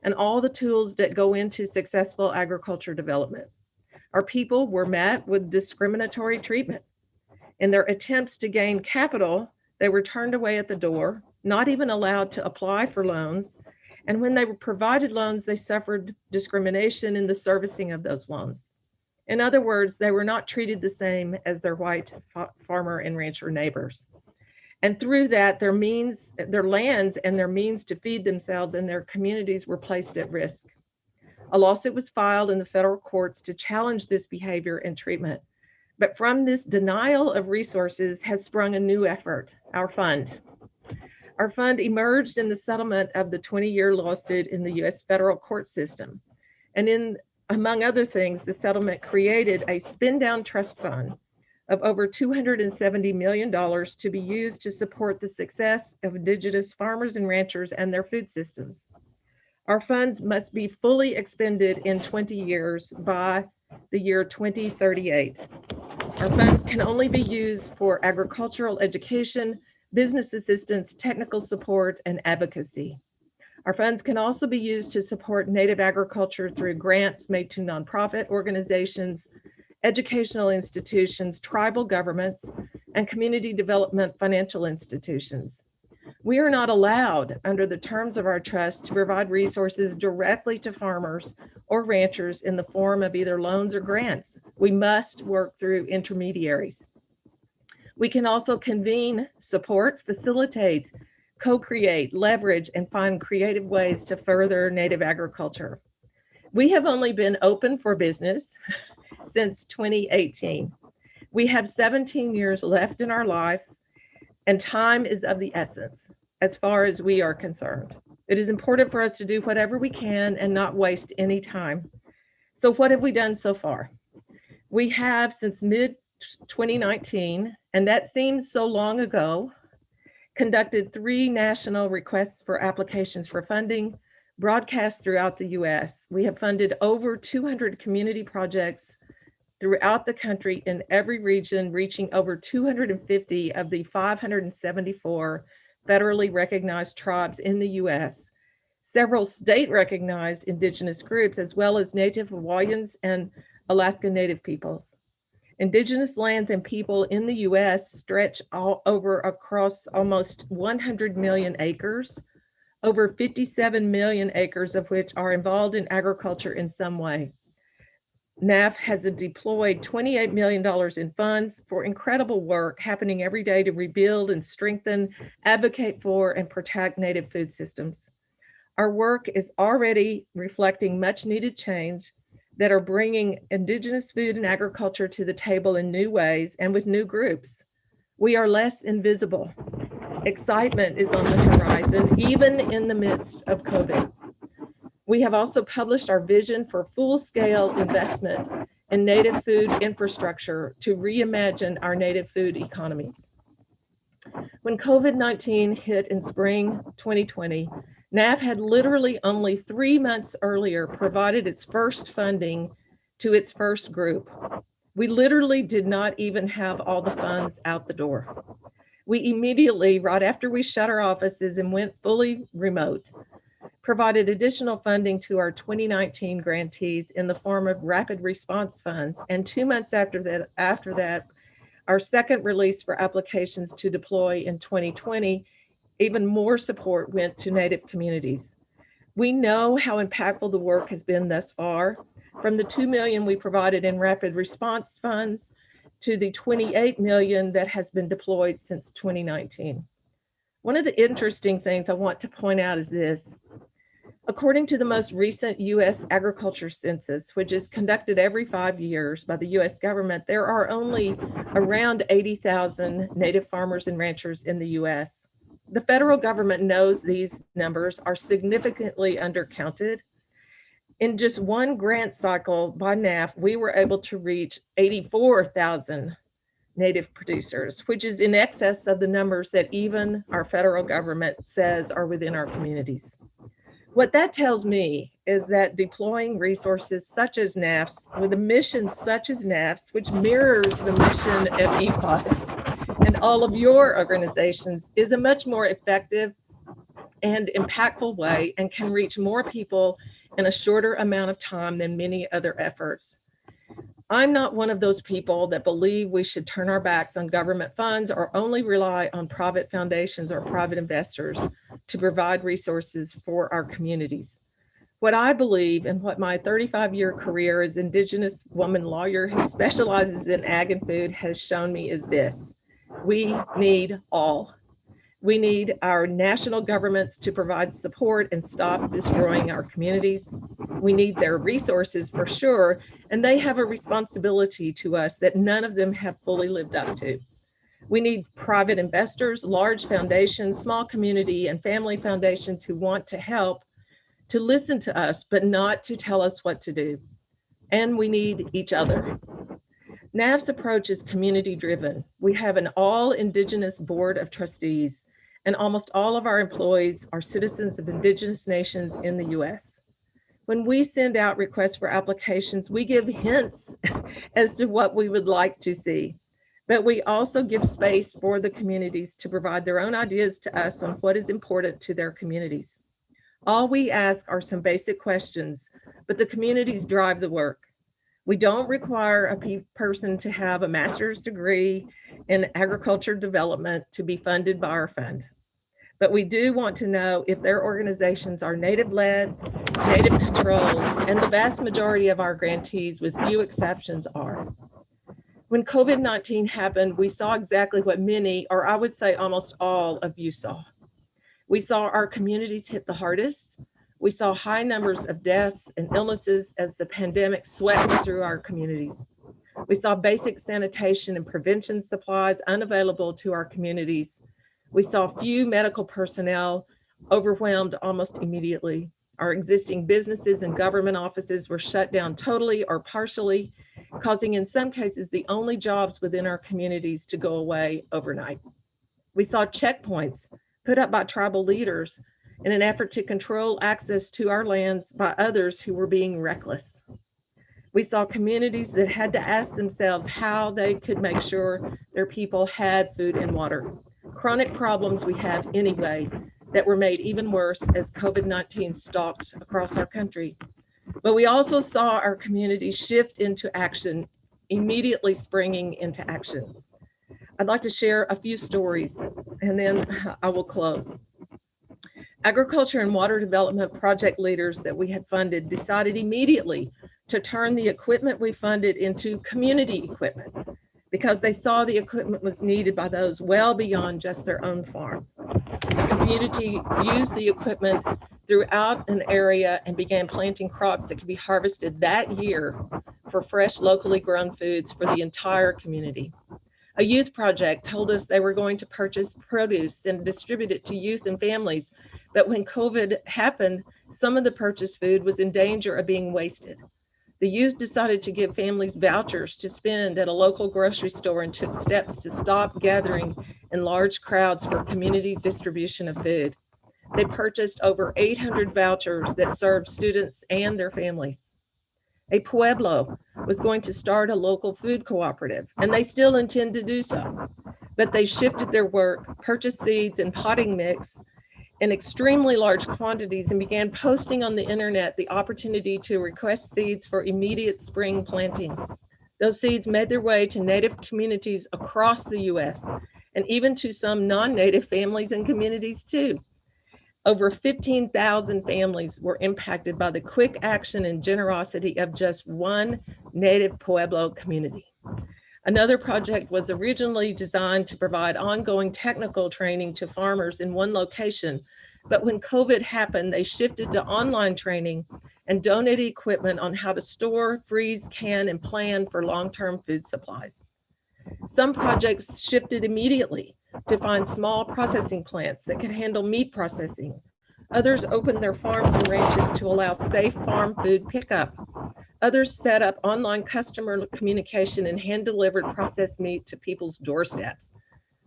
and all the tools that go into successful agriculture development. Our people were met with discriminatory treatment. In their attempts to gain capital, they were turned away at the door, not even allowed to apply for loans. And when they were provided loans, they suffered discrimination in the servicing of those loans. In other words, they were not treated the same as their white farmer and rancher neighbors. And through that, their lands and their means to feed themselves and their communities were placed at risk. A lawsuit was filed in the federal courts to challenge this behavior and treatment. But from this denial of resources has sprung a new effort, our fund. Our fund emerged in the settlement of the 20-year lawsuit in the US federal court system. And among other things, the settlement created a spin-down trust fund of over $270 million to be used to support the success of Indigenous farmers and ranchers and their food systems. Our funds must be fully expended in 20 years by the year 2038. Our funds can only be used for agricultural education, business assistance, technical support, and advocacy. Our funds can also be used to support Native agriculture through grants made to nonprofit organizations, educational institutions, tribal governments, and community development financial institutions. We are not allowed, under the terms of our trust, to provide resources directly to farmers or ranchers in the form of either loans or grants. We must work through intermediaries. We can also convene, support, facilitate, co-create, leverage, and find creative ways to further Native agriculture. We have only been open for business since 2018. We have 17 years left in our life, and time is of the essence as far as we are concerned. It is important for us to do whatever we can and not waste any time. So what have we done so far? We have, since mid-2019, and that seems so long ago, conducted 3 national requests for applications for funding, broadcast throughout the US. We have funded over 200 community projects throughout the country in every region, reaching over 250 of the 574 federally recognized tribes in the US, several state recognized Indigenous groups, as well as Native Hawaiians and Alaska Native peoples. Indigenous lands and people in the US stretch across almost 100 million acres, over 57 million acres of which are involved in agriculture in some way. NAF has deployed $28 million in funds for incredible work happening every day to rebuild and strengthen, advocate for, and protect Native food systems. Our work is already reflecting much needed change that are bringing Indigenous food and agriculture to the table in new ways and with new groups. We are less invisible. Excitement is on the horizon, even in the midst of COVID. We have also published our vision for full-scale investment in Native food infrastructure to reimagine our Native food economies. When COVID-19 hit in spring 2020, NAF had literally only 3 months earlier provided its first funding to its first group. We literally did not even have all the funds out the door. We immediately, right after we shut our offices and went fully remote, provided additional funding to our 2019 grantees in the form of rapid response funds. And 2 months after that, our second release for applications to deploy in 2020, even more support went to Native communities. We know how impactful the work has been thus far, from the $2 million we provided in rapid response funds to the $28 million that has been deployed since 2019. One of the interesting things I want to point out is this. According to the most recent US agriculture census, which is conducted every 5 years by the US government, there are only around 80,000 Native farmers and ranchers in the US. The federal government knows these numbers are significantly undercounted. In just one grant cycle by NAF, we were able to reach 84,000 Native producers, which is in excess of the numbers that even our federal government says are within our communities. What that tells me is that deploying resources such as NAF's with a mission such as NAF's, which mirrors the mission of IFAD and all of your organizations, is a much more effective and impactful way and can reach more people in a shorter amount of time than many other efforts. I'm not one of those people that believe we should turn our backs on government funds or only rely on private foundations or private investors to provide resources for our communities. What I believe and what my 35-year career as Indigenous woman lawyer who specializes in ag and food has shown me is this: we need all. We need our national governments to provide support and stop destroying our communities. We need their resources for sure, and they have a responsibility to us that none of them have fully lived up to. We need private investors, large foundations, small community and family foundations who want to help, to listen to us, but not to tell us what to do. And we need each other. NAF's approach is community driven. We have an all Indigenous board of trustees, and almost all of our employees are citizens of Indigenous nations in the US. When we send out requests for applications, we give hints as to what we would like to see, but we also give space for the communities to provide their own ideas to us on what is important to their communities. All we ask are some basic questions, but the communities drive the work. We don't require a person to have a master's degree in agriculture development to be funded by our fund. But we do want to know if their organizations are Native-led, Native-controlled, and the vast majority of our grantees, with few exceptions, are. When COVID-19 happened, we saw exactly what many, or I would say almost all of you saw. We saw our communities hit the hardest. We saw high numbers of deaths and illnesses as the pandemic swept through our communities. We saw basic sanitation and prevention supplies unavailable to our communities. We saw few medical personnel overwhelmed almost immediately. Our existing businesses and government offices were shut down totally or partially, causing in some cases the only jobs within our communities to go away overnight. We saw checkpoints put up by tribal leaders in an effort to control access to our lands by others who were being reckless. We saw communities that had to ask themselves how they could make sure their people had food and water. Chronic problems we have anyway that were made even worse as COVID-19 stalked across our country. But we also saw our communities shift into action, immediately springing into action. I'd like to share a few stories and then I will close. Agriculture and water development project leaders that we had funded decided immediately to turn the equipment we funded into community equipment because they saw the equipment was needed by those well beyond just their own farm. The community used the equipment throughout an area and began planting crops that could be harvested that year for fresh, locally grown foods for the entire community. A youth project told us they were going to purchase produce and distribute it to youth and families, but when COVID happened, some of the purchased food was in danger of being wasted. The youth decided to give families vouchers to spend at a local grocery store and took steps to stop gathering in large crowds for community distribution of food. They purchased over 800 vouchers that served students and their families. A pueblo was going to start a local food cooperative, and they still intend to do so. but they shifted their work, purchased seeds and potting mix in extremely large quantities and began posting on the internet the opportunity to request seeds for immediate spring planting. Those seeds made their way to Native communities across the US and even to some non-Native families and communities too. Over 15,000 families were impacted by the quick action and generosity of just one Native Pueblo community. Another project was originally designed to provide ongoing technical training to farmers in one location, but when COVID happened, they shifted to online training and donated equipment on how to store, freeze, can, and plan for long-term food supplies. Some projects shifted immediately to find small processing plants that could handle meat processing. Others opened their farms and ranches to allow safe farm food pickup. Others set up online customer communication and hand-delivered processed meat to people's doorsteps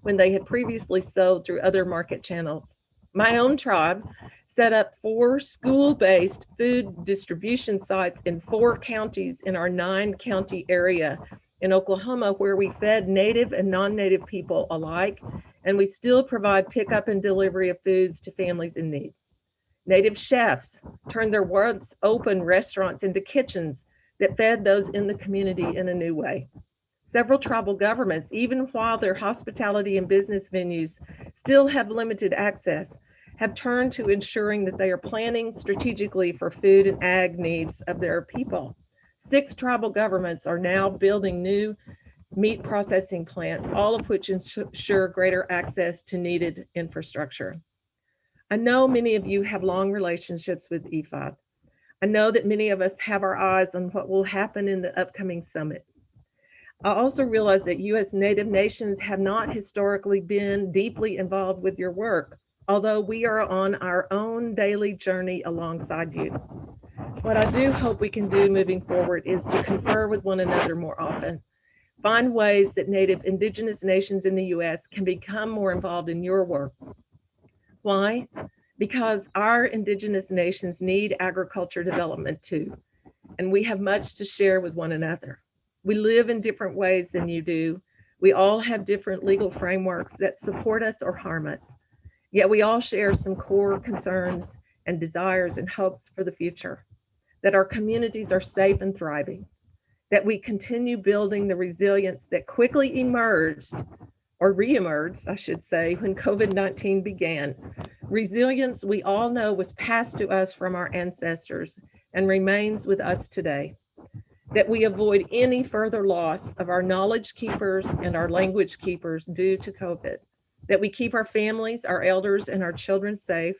when they had previously sold through other market channels. My own tribe set up 4 school-based food distribution sites in 4 counties in our 9-county area in Oklahoma, where we fed Native and non-Native people alike, and we still provide pickup and delivery of foods to families in need. Native chefs turned their once open restaurants into kitchens that fed those in the community in a new way. Several tribal governments, even while their hospitality and business venues still have limited access, have turned to ensuring that they are planning strategically for food and ag needs of their people. 6 tribal governments are now building new meat processing plants, all of which ensure greater access to needed infrastructure. I know many of you have long relationships with IFAD. I know that many of us have our eyes on what will happen in the upcoming summit. I also realize that US Native nations have not historically been deeply involved with your work, although we are on our own daily journey alongside you. What I do hope we can do moving forward is to confer with one another more often, find ways that Native Indigenous nations in the US can become more involved in your work. Why? Because our Indigenous nations need agriculture development too, and we have much to share with one another. We live in different ways than you do. We all have different legal frameworks that support us or harm us, yet we all share some core concerns and desires and hopes for the future, that our communities are safe and thriving, that we continue building the resilience that quickly emerged, or re-emerged, I should say, when COVID-19 began. Resilience we all know was passed to us from our ancestors and remains with us today. That we avoid any further loss of our knowledge keepers and our language keepers due to COVID. That we keep our families, our elders, and our children safe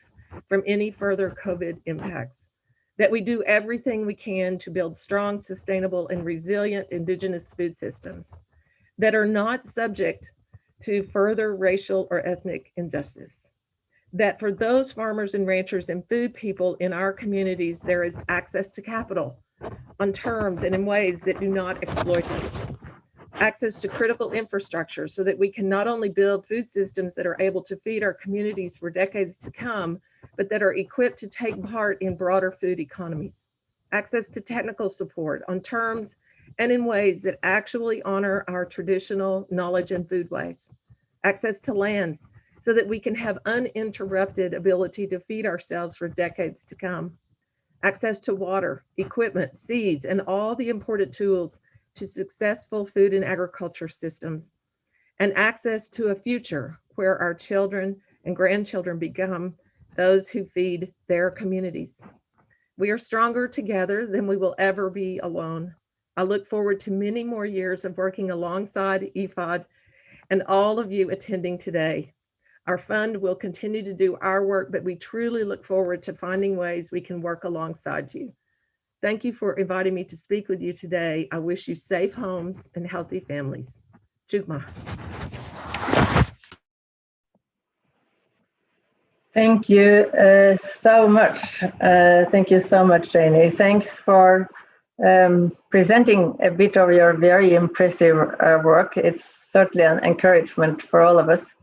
from any further COVID impacts. That we do everything we can to build strong, sustainable, and resilient Indigenous food systems that are not subject to further racial or ethnic injustice. That for those farmers and ranchers and food people in our communities, there is access to capital on terms and in ways that do not exploit us. Access to critical infrastructure so that we can not only build food systems that are able to feed our communities for decades to come, but that are equipped to take part in broader food economies. Access to technical support on terms and in ways that actually honor our traditional knowledge and foodways. Access to lands so that we can have uninterrupted ability to feed ourselves for decades to come. Access to water, equipment, seeds, and all the important tools to successful food and agriculture systems. And access to a future where our children and grandchildren become those who feed their communities. We are stronger together than we will ever be alone. I look forward to many more years of working alongside IFAD and all of you attending today. Our fund will continue to do our work, but we truly look forward to finding ways we can work alongside you. Thank you for inviting me to speak with you today. I wish you safe homes and healthy families. Chukma. Thank you so much. Thank you so much, Janie. Thanks for presenting a bit of your very impressive work. It's certainly an encouragement for all of us.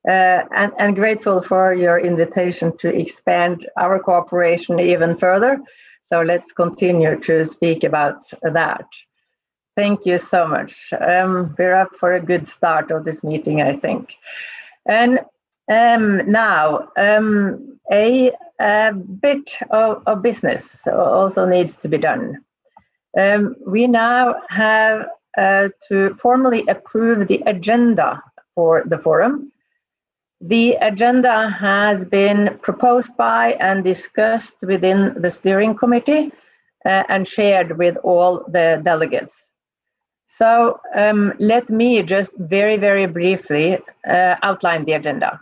And grateful for your invitation to expand our cooperation even further. So let's continue to speak about that. Thank you so much. We're up for a good start of this meeting, I think. And now, a bit of business also needs to be done. We now have to formally approve the agenda for the forum. The agenda has been proposed by and discussed within the steering committee and shared with all the delegates. So let me just very, very briefly outline the agenda.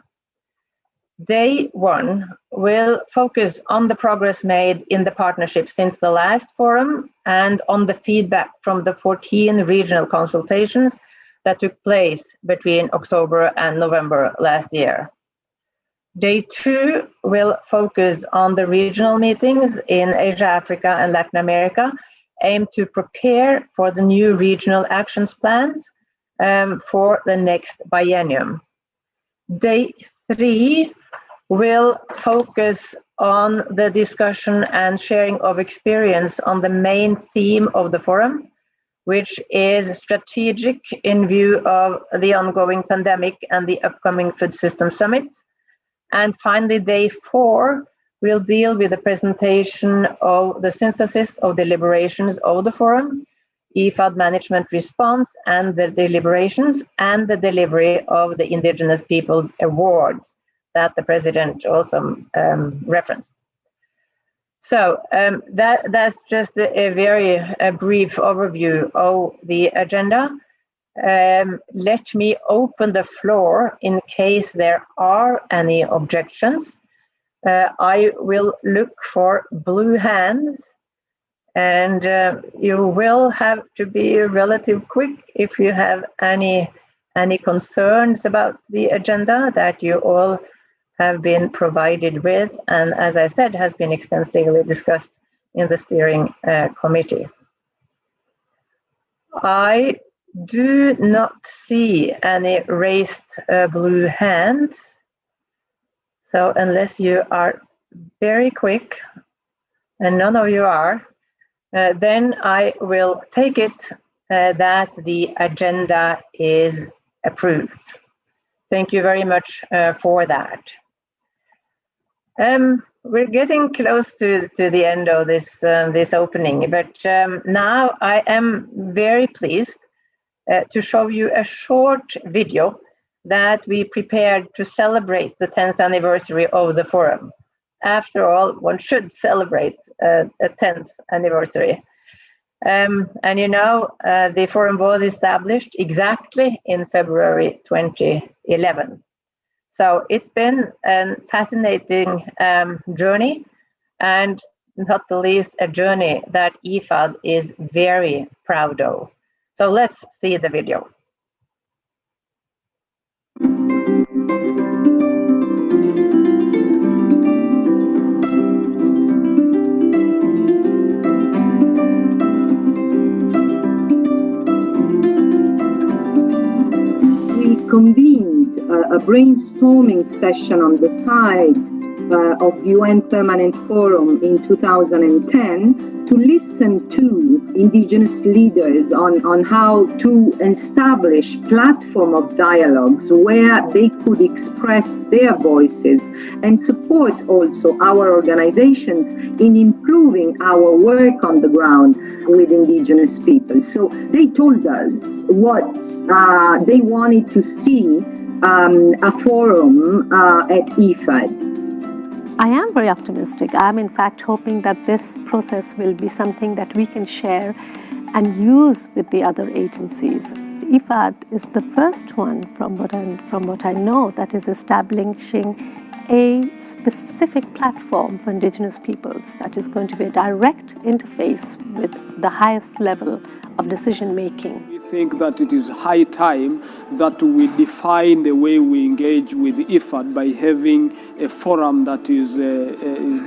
Day 1 will focus on the progress made in the partnership since the last forum and on the feedback from the 14 regional consultations that took place between October and November last year. Day 2 will focus on the regional meetings in Asia, Africa, and Latin America, aimed to prepare for the new regional actions plans for the next biennium. Day 3 will focus on the discussion and sharing of experience on the main theme of the forum, which is strategic in view of the ongoing pandemic and the upcoming Food System Summit. And finally, day 4 will deal with the presentation of the synthesis of deliberations of the forum, IFAD management response and the deliberations, and the delivery of the Indigenous Peoples Awards that the President also referenced. So that's just a very brief overview of the agenda. Let me open the floor in case there are any objections. I will look for blue hands, and you will have to be relatively quick if you have any concerns about the agenda that you all have been provided with, and as I said, has been extensively discussed in the steering committee. I do not see any raised blue hands. So unless you are very quick, and none of you are, then I will take it that the agenda is approved. Thank you very much for that. We're getting close to the end of this opening, but now I am very pleased to show you a short video that we prepared to celebrate the 10th anniversary of the forum. After all, one should celebrate a 10th anniversary. And you know, the forum was established exactly in February 2011. So it's been a fascinating journey, and not the least a journey that IFAD is very proud of. So let's see the video. We convened a brainstorming session on the side of UN Permanent Forum in 2010 to listen to indigenous leaders on how to establish platform of dialogues where they could express their voices and support also our organizations in improving our work on the ground with indigenous people. So they told us what they wanted to see a forum at IFAD. I am very optimistic. I'm in fact hoping that this process will be something that we can share and use with the other agencies. IFAD is the first one from what I know that is establishing a specific platform for indigenous peoples that is going to be a direct interface with the highest level of decision making. We think that it is high time that we define the way we engage with IFAD by having a forum that is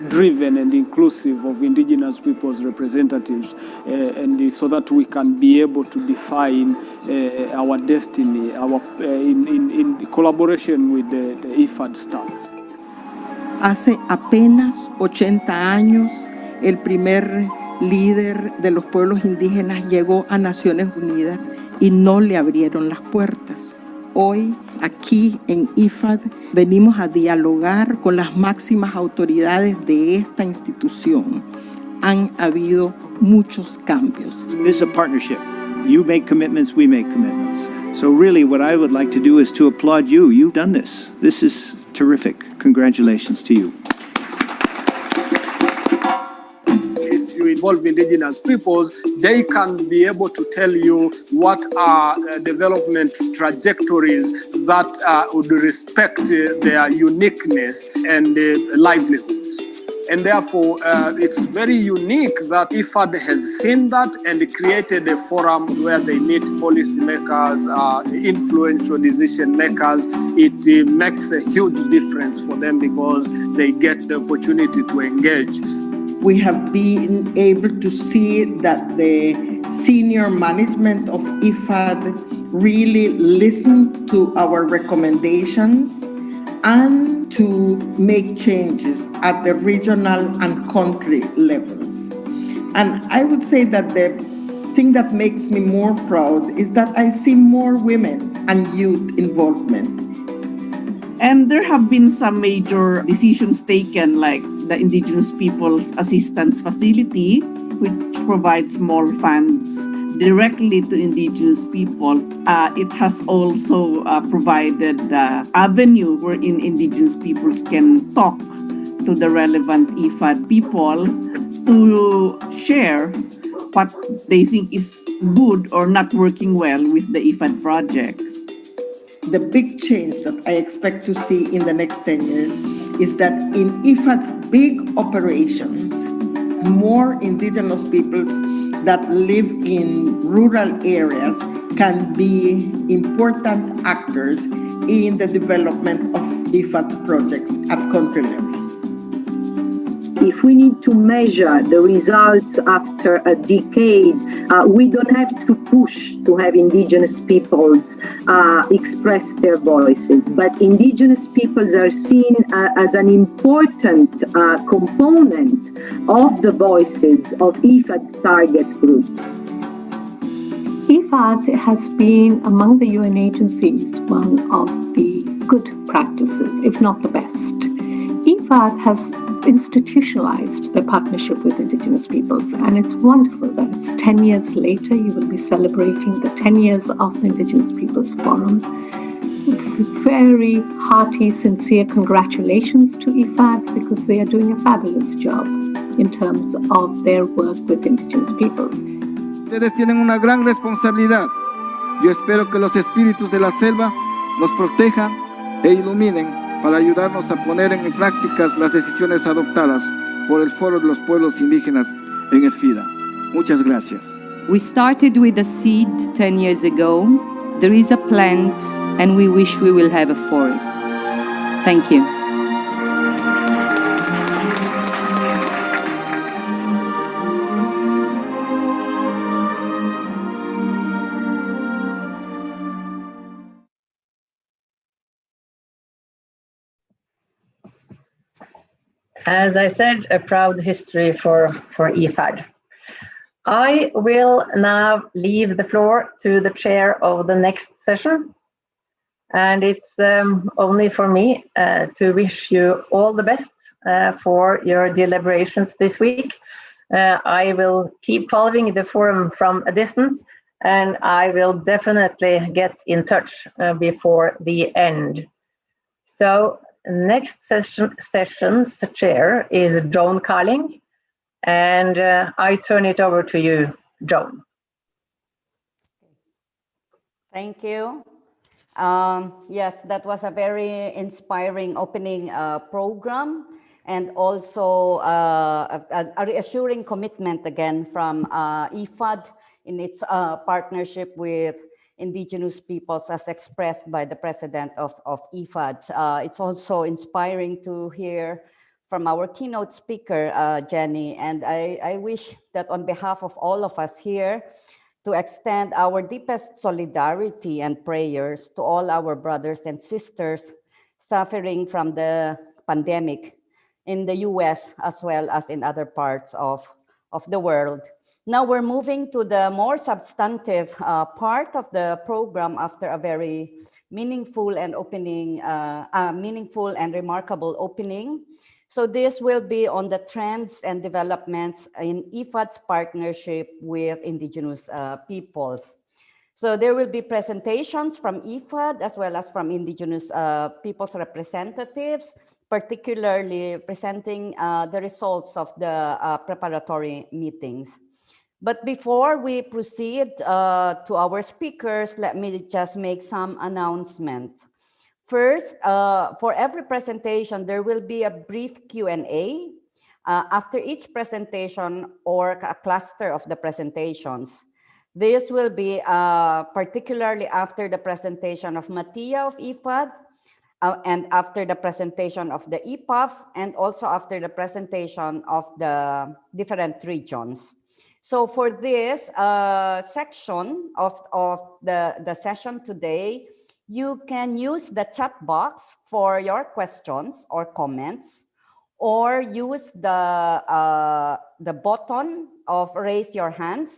driven and inclusive of indigenous people's representatives, and so that we can be able to define our destiny in collaboration with the IFAD staff. Hace apenas 80 años, el primer líder de los pueblos indígenas, llegó a Naciones Unidas y no le abrieron las puertas. Hoy, aquí en IFAD, venimos a dialogar con las máximas autoridades de esta institución. Han habido muchos cambios. This is a partnership. You make commitments, we make commitments. So really what I would like to do is to applaud you. You've done this. This is terrific. Congratulations to you. If you involve indigenous peoples, they can be able to tell you what are development trajectories that would respect their uniqueness and livelihoods. And therefore, it's very unique that IFAD has seen that and created a forum where they meet policymakers, influential decision makers. It makes a huge difference for them because they get the opportunity to engage. We have been able to see that the senior management of IFAD really listened to our recommendations and to make changes at the regional and country levels. And I would say that the thing that makes me more proud is that I see more women and youth involvement. And there have been some major decisions taken, like the Indigenous Peoples Assistance Facility, which provides more funds directly to Indigenous people. It has also provided the avenue wherein Indigenous peoples can talk to the relevant IFAD people to share what they think is good or not working well with the IFAD projects. The big change that I expect to see in the next 10 years is that in IFAD's big operations, more indigenous peoples that live in rural areas can be important actors in the development of IFAD projects at country level. If we need to measure the results after a decade, we don't have to push to have indigenous peoples express their voices, but indigenous peoples are seen as an important component of the voices of IFAD's target groups. IFAD has been among the UN agencies one of the good practices, if not the best. IFAD has institutionalized the partnership with Indigenous peoples, and it's wonderful that it's 10 years later. You will be celebrating the 10 years of the Indigenous Peoples Forums. Very hearty, sincere congratulations to IFAD because they are doing a fabulous job in terms of their work with Indigenous peoples. Ustedes tienen una gran responsabilidad. Yo espero que los espíritus de la selva nos protejan e iluminen para ayudarnos a poner en prácticas las decisiones adoptadas por el Foro de los Pueblos Indígenas en el FIDA. Muchas gracias. We started with a seed 10 years ago. There is a plant, and we wish we will have a forest. Thank you. As I said, a proud history for IFAD. I will now leave the floor to the chair of the next session. And it's only for me to wish you all the best for your deliberations this week. I will keep following the forum from a distance, and I will definitely get in touch before the end. So next session's chair is Joan Carling, and I turn it over to you, Joan. Thank you. Yes, that was a very inspiring opening program, and also a reassuring commitment again from IFAD in its partnership with Indigenous peoples as expressed by the president of IFAD. It's also inspiring to hear from our keynote speaker, Jenny, and I wish that on behalf of all of us here, to extend our deepest solidarity and prayers to all our brothers and sisters suffering from the pandemic in the US as well as in other parts of the world. Now we're moving to the more substantive part of the program after a very meaningful and remarkable opening. So this will be on the trends and developments in IFAD's partnership with Indigenous peoples. So there will be presentations from IFAD as well as from Indigenous peoples representatives, particularly presenting the results of the preparatory meetings. But before we proceed to our speakers, let me just make some announcements. First, for every presentation, there will be a brief Q&A after each presentation or a cluster of the presentations. This will be particularly after the presentation of Mattia of IFAD, and after the presentation of the EPAF, and also after the presentation of the different regions. So for this section of the session today, you can use the chat box for your questions or comments, or use the button of raise your hands,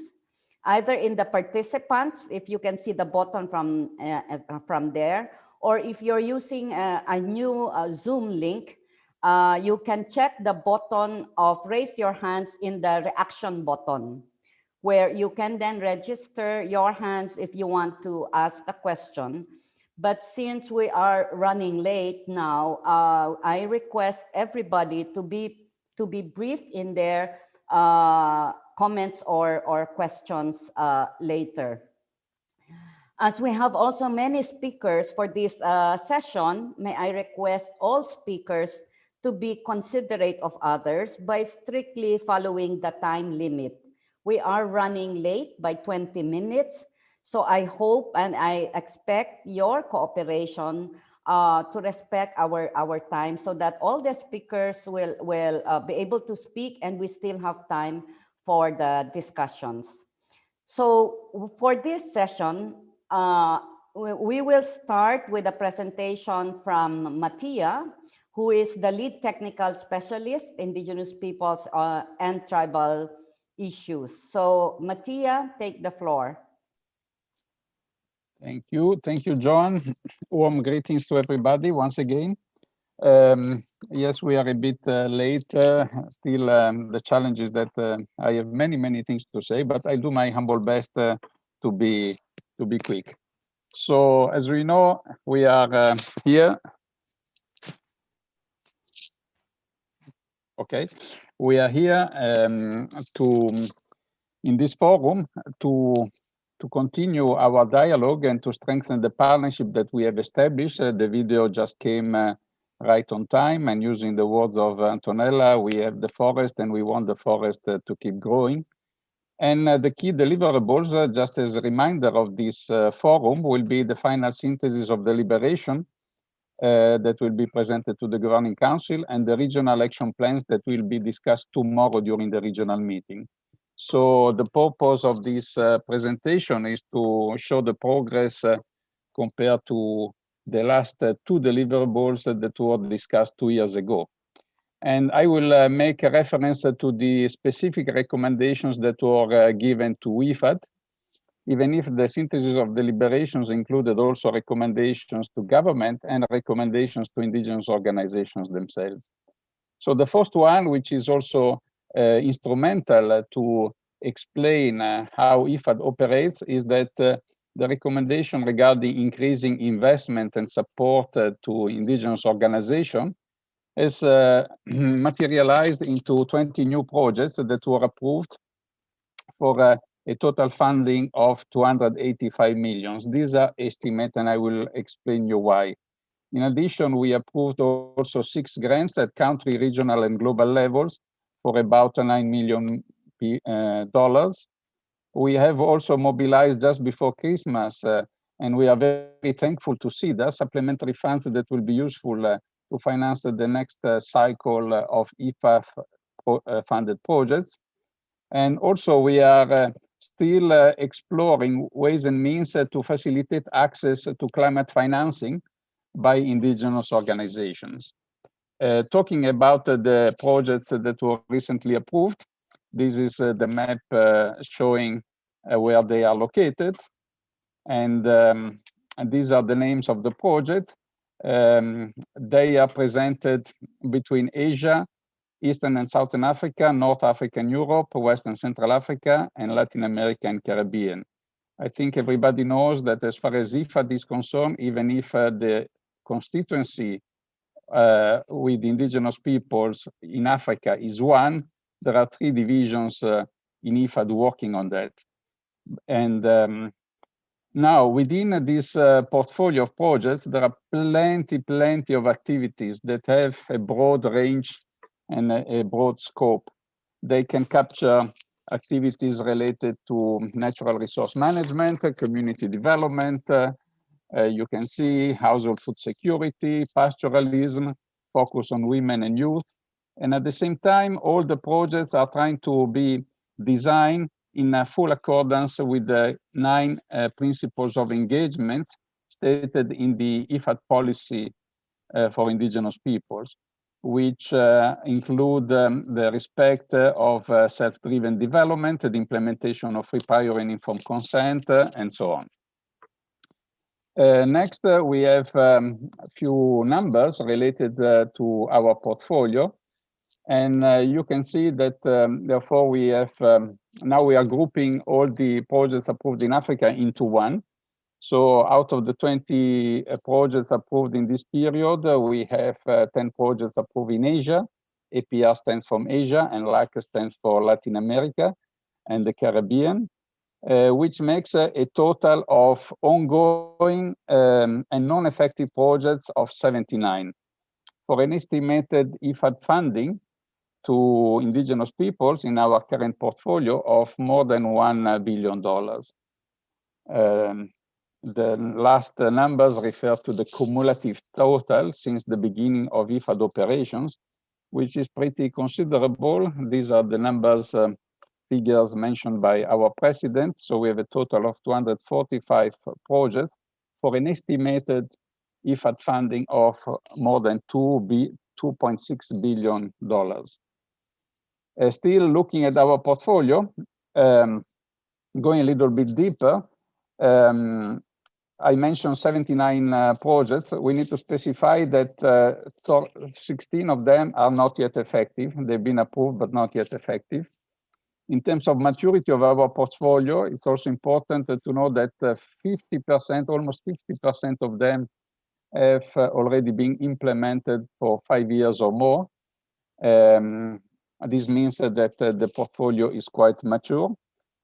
either in the participants, if you can see the button from there, or if you're using a new Zoom link, you can check the button of raise your hands in the reaction button, where you can then register your hands if you want to ask a question. But since we are running late now, I request everybody to be brief in their comments or questions later. As we have also many speakers for this session, may I request all speakers to be considerate of others by strictly following the time limit. We are running late by 20 minutes. So I hope and I expect your cooperation to respect our time, so that all the speakers will be able to speak and we still have time for the discussions. So for this session, we will start with a presentation from Mattia, who is the lead technical specialist, Indigenous peoples and tribal issues. So Mattia, take the floor. Thank you, John. Warm greetings to everybody once again. Yes, we are a bit late. Still, the challenge is that I have many things to say, but I'll do my humble best to be quick. So, as we know, we are here. Okay, we are here in this forum to continue our dialogue and to strengthen the partnership that we have established. The video just came right on time, and using the words of Antonella, we have the forest and we want the forest to keep growing. And the key deliverables, just as a reminder of this forum, will be the final synthesis of deliberation that will be presented to the Governing Council, and the regional action plans that will be discussed tomorrow during the regional meeting. So the purpose of this presentation is to show the progress compared to the last two deliverables that were discussed 2 years ago. And I will make a reference to the specific recommendations that were given to IFAD, even if the synthesis of deliberations included also recommendations to government and recommendations to indigenous organizations themselves. So the first one, which is also instrumental to explain how IFAD operates, is that the recommendation regarding increasing investment and support to indigenous organizations has materialized into 20 new projects that were approved for a total funding of 285 million. These are estimates, and I will explain you why. In addition, we approved also 6 grants at country, regional, and global levels for about $9 million. We have also mobilized just before Christmas, and we are very thankful to see the supplementary funds that will be useful to finance the next cycle of IFAD funded projects. And also we are still exploring ways and means to facilitate access to climate financing by indigenous organizations. Talking about the projects that were recently approved, This is the map showing where they are located. And these are the names of the project. They are presented between Asia, Eastern and Southern Africa, North Africa and Europe, West and Central Africa, and Latin America and Caribbean. I think everybody knows that as far as IFAD is concerned, even if the constituency with indigenous peoples in Africa is one, there are 3 divisions in IFAD working on that. And now within this portfolio of projects, there are plenty of activities that have a broad range and a broad scope. They can capture activities related to natural resource management, community development, you can see household food security, pastoralism, focus on women and youth. And at the same time, all the projects are trying to be designed in full accordance with the 9 principles of engagement stated in the IFAD policy for indigenous peoples, which include the respect of self-driven development, the implementation of free, prior, and informed consent, and so on. Next, we have a few numbers related to our portfolio. And you can see that, therefore, we have, now we are grouping all the projects approved in Africa into one. So out of the 20 projects approved in this period, we have 10 projects approved in Asia. APR stands for Asia, and LAC stands for Latin America and the Caribbean, which makes a total of ongoing and non-effective projects of 79. For an estimated IFAD funding to indigenous peoples in our current portfolio of more than $1 billion. The last numbers refer to the cumulative total since the beginning of IFAD operations, which is pretty considerable. These are the numbers, figures mentioned by our president. So we have a total of 245 projects for an estimated IFAD funding of more than $2.6 billion. Still looking at our portfolio, going a little bit deeper, I mentioned 79 projects. We need to specify that 16 of them are not yet effective. They've been approved, but not yet effective. In terms of maturity of our portfolio, it's also important to know that 50%, almost 50% of them have already been implemented for 5 years or more. This means that the portfolio is quite mature.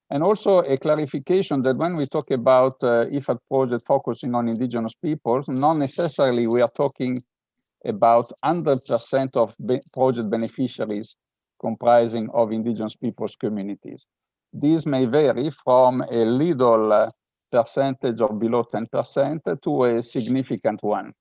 And also a clarification that when we talk about IFAD project focusing on indigenous peoples, not necessarily we are talking about 100% of project beneficiaries comprising of indigenous peoples communities. These may vary from a little percentage of below 10% to a significant one.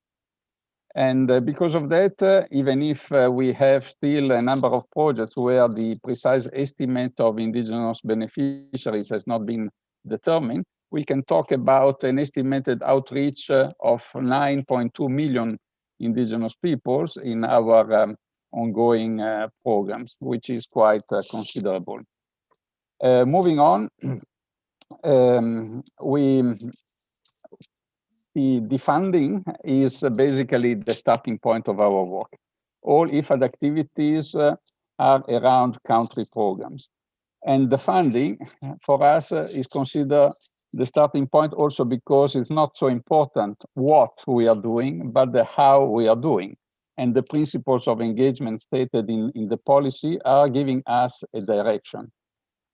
And because of that, even if we have still a number of projects where the precise estimate of indigenous beneficiaries has not been determined, we can talk about an estimated outreach of 9.2 million indigenous peoples in our ongoing programs, which is quite considerable. Moving on, the funding is basically the starting point of our work. All IFAD activities are around country programs. And the funding for us is considered the starting point also because it's not so important what we are doing, but the how we are doing. And the principles of engagement stated in the policy are giving us a direction.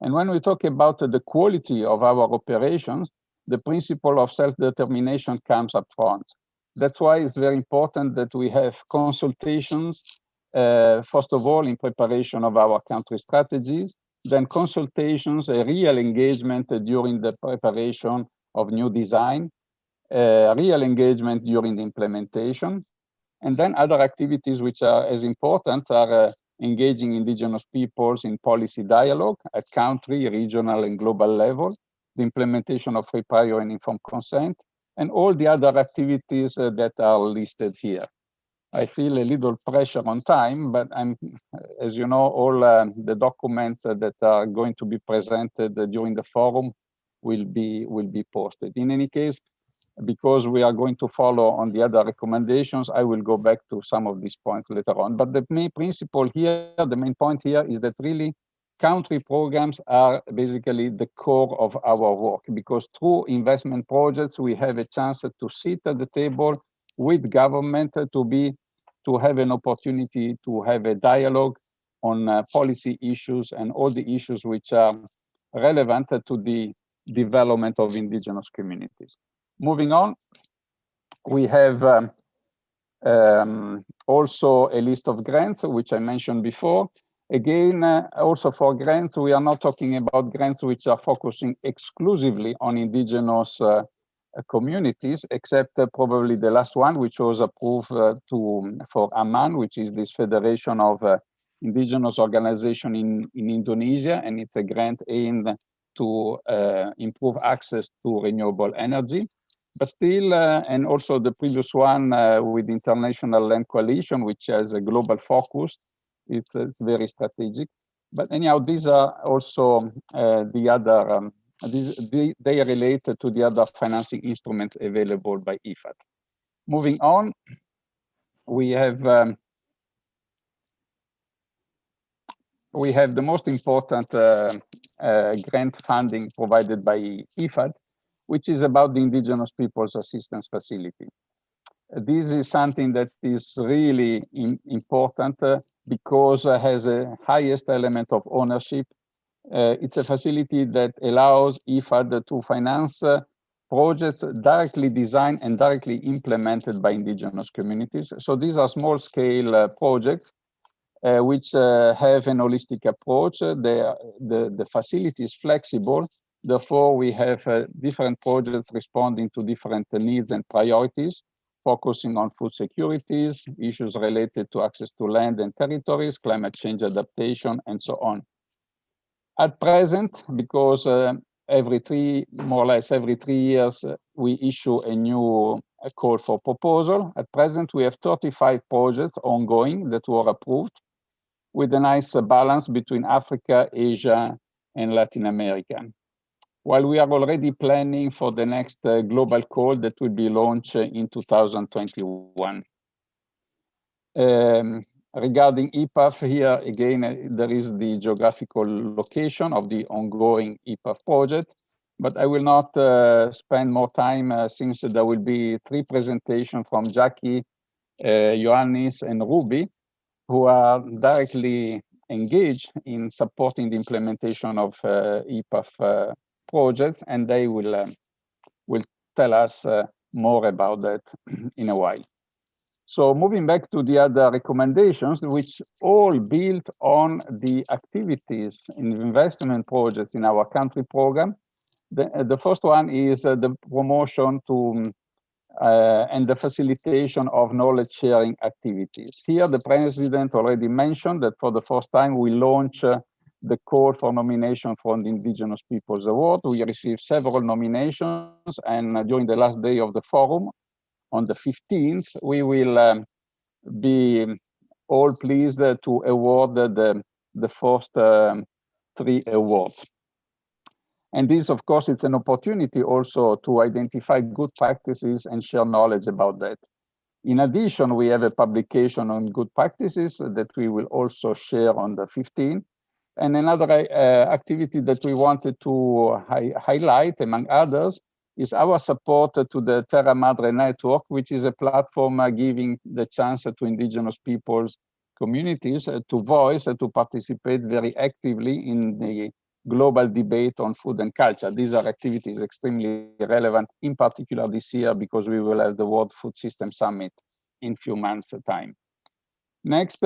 And when we talk about the quality of our operations, the principle of self-determination comes up front. That's why it's very important that we have consultations, first of all, in preparation of our country strategies, then consultations, a real engagement during the preparation of new design, real engagement during the implementation, and then other activities which are as important are engaging indigenous peoples in policy dialogue at country, regional, and global level, the implementation of free, prior, and informed consent, and all the other activities that are listed here. I feel a little pressure on time, but as you know, all the documents that are going to be presented during the forum will be posted. In any case, because we are going to follow on the other recommendations, I will go back to some of these points later on. But the main principle here, the main point here is that really country programs are basically the core of our work, because through investment projects, we have a chance to sit at the table with government to have an opportunity to have a dialogue on policy issues and all the issues which are relevant to the development of indigenous communities. Moving on, we have also a list of grants, which I mentioned before. Again, also for grants, we are not talking about grants which are focusing exclusively on indigenous communities, except probably the last one, which was approved for AMAN, which is this Federation of Indigenous Organization in Indonesia, and it's a grant aimed to improve access to renewable energy. But still, and also the previous one with International Land Coalition, which has a global focus, it's very strategic. But anyhow, these are also the other, they are related to the other financing instruments available by IFAD. Moving on, we have the most important grant funding provided by IFAD, which is about the Indigenous Peoples Assistance Facility. This is something that is really important because it has a highest element of ownership. It's a facility that allows IFAD to finance projects directly designed and directly implemented by indigenous communities. So these are small-scale projects which have an holistic approach. The facility is flexible. Therefore, we have different projects responding to different needs and priorities, focusing on food securities, issues related to access to land and territories, climate change adaptation, and so on. At present, because more or less every 3 years, we issue a new call for proposal. At present, we have 35 projects ongoing that were approved, with a nice balance between Africa, Asia, and Latin America. While we are already planning for the next global call that will be launched in 2021. Regarding EPAF, here again, there is the geographical location of the ongoing EPAF project, but I will not spend more time since there will be 3 presentations from Jackie, Ioannis, and Ruby, who are directly engaged in supporting the implementation of EPAF projects, and they will tell us more about that in a while. So moving back to the other recommendations, which all build on the activities in investment projects in our country program. The first one is the promotion to and the facilitation of knowledge sharing activities. Here, the President already mentioned that for the first time, we launch the call for nomination for the Indigenous Peoples Award. We received several nominations, and during the last day of the forum, on the 15th, we will be all pleased to award the first 3 awards. And this, of course, it's an opportunity also to identify good practices and share knowledge about that. In addition, we have a publication on good practices that we will also share on the 15th. And another activity that we wanted to highlight, among others, is our support to the Terra Madre Network, which is a platform giving the chance to indigenous peoples communities to voice, to participate very actively in the global debate on food and culture. These are activities extremely relevant, in particular this year, because we will have the World Food System Summit in a few months' time. Next,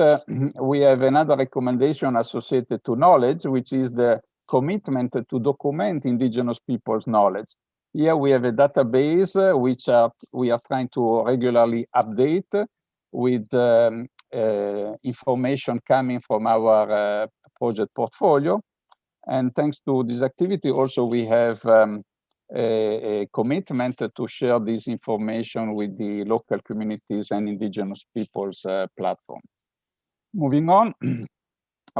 we have another recommendation associated to knowledge, which is the commitment to document indigenous people's knowledge. Here we have a database which we are trying to regularly update with information coming from our project portfolio. And thanks to this activity, also we have a commitment to share this information with the local communities and indigenous peoples platform. Moving on,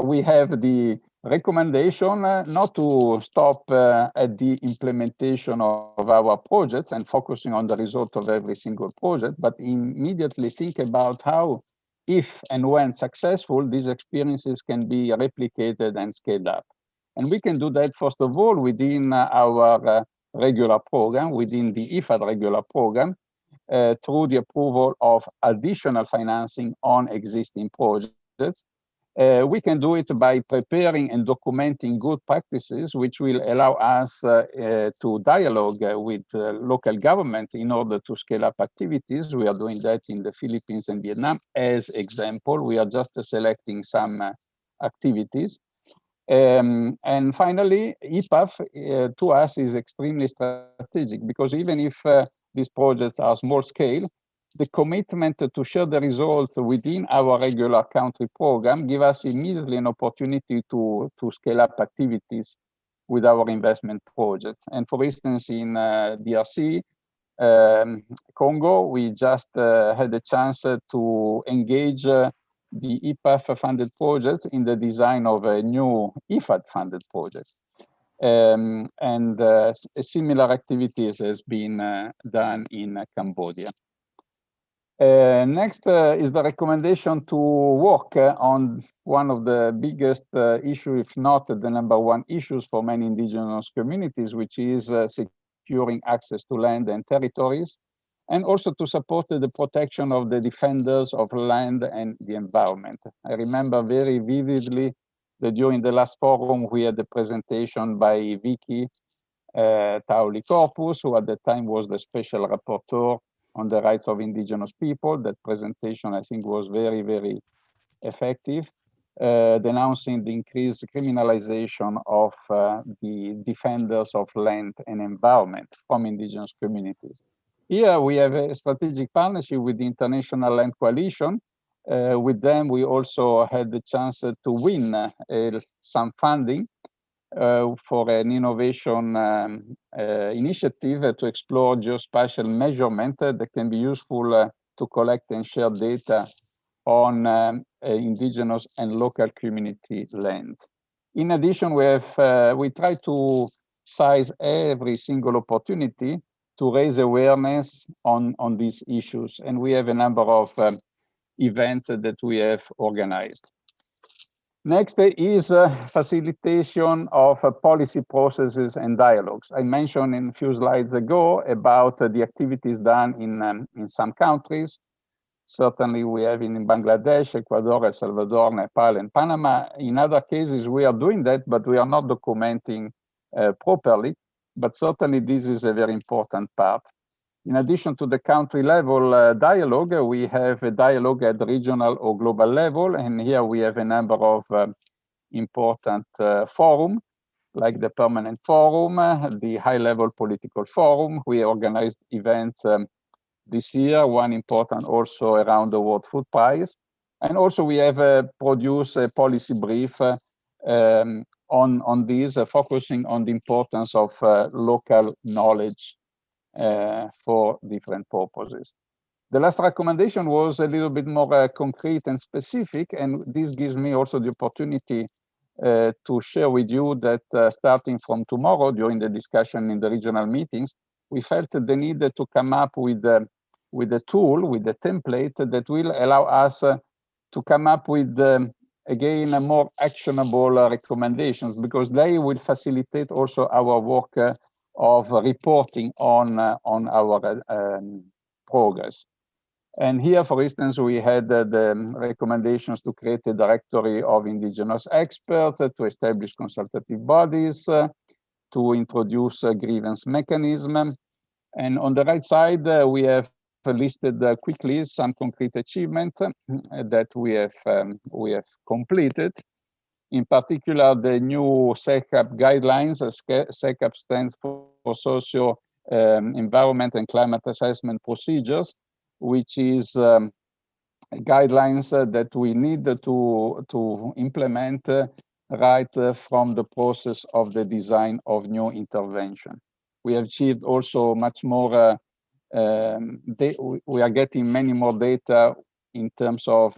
we have the recommendation not to stop at the implementation of our projects and focusing on the result of every single project, but immediately think about how, if and when successful, these experiences can be replicated and scaled up. And we can do that, first of all, within our regular program, within the IFAD regular program, through the approval of additional financing on existing projects. We can do it by preparing and documenting good practices, which will allow us to dialogue with local government in order to scale up activities. We are doing that in the Philippines and Vietnam as example. We are just selecting some activities. And finally, IPAF to us is extremely strategic, because even if these projects are small scale, the commitment to share the results within our regular country program give us immediately an opportunity to scale up activities with our investment projects. And for instance, in DRC, Congo, we just had a chance to engage the IPAF-funded projects in the design of a new IFAD-funded project. And similar activities has been done in Cambodia. Next is the recommendation to work on one of the biggest issues, if not the #1 issues for many indigenous communities, which is securing access to land and territories, and also to support the protection of the defenders of land and the environment. I remember very vividly that during the last forum, we had a presentation by Vicky Tauli Corpus, who at the time was the special rapporteur on the rights of indigenous people. That presentation, I think, was very, very effective, denouncing the increased criminalization of the defenders of land and environment from indigenous communities. Here we have a strategic partnership with the International Land Coalition. With them, we also had the chance to win some funding for an innovation initiative to explore geospatial measurement that can be useful to collect and share data on indigenous and local community lands. In addition, we try to size every single opportunity to raise awareness on these issues, and we have a number of events that we have organized. Next is facilitation of policy processes and dialogues. I mentioned in a few slides ago about the activities done in some countries. Certainly we have in Bangladesh, Ecuador, El Salvador, Nepal, and Panama. In other cases, we are doing that, but we are not documenting properly. But certainly this is a very important part. In addition to the country level dialogue, we have a dialogue at the regional or global level. And here we have a number of important forums, like the Permanent Forum, the High Level Political Forum. We organized events this year, one important also around the World Food Prize. And also we have produced a policy brief on this, focusing on the importance of local knowledge for different purposes. The last recommendation was a little bit more concrete and specific, and this gives me also the opportunity to share with you that starting from tomorrow, during the discussion in the regional meetings, we felt the need to come up with a tool, with a template that will allow us to come up with, again, a more actionable recommendations, because they will facilitate also our work of reporting on our progress. And here, for instance, we had the recommendations to create a directory of indigenous experts, to establish consultative bodies, to introduce a grievance mechanism. And on the right side, we have listed quickly some concrete achievements that we have completed. In particular, the new SECAP guidelines. SECAP stands for Socio Environment and Climate Assessment Procedures, which is guidelines that we need to implement right from the process of the design of new intervention. We have achieved also much more, we are getting many more data in terms of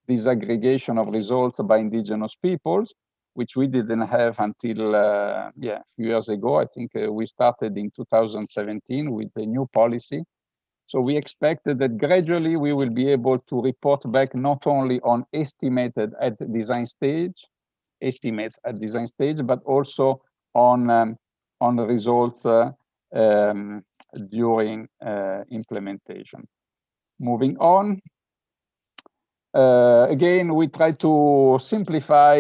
disaggregation of results by indigenous peoples, which we didn't have until a few years ago. I think we started in 2017 with the new policy. So we expected that gradually we will be able to report back not only on estimates at design stage, but also on the results during implementation. Moving on. Again, we try to simplify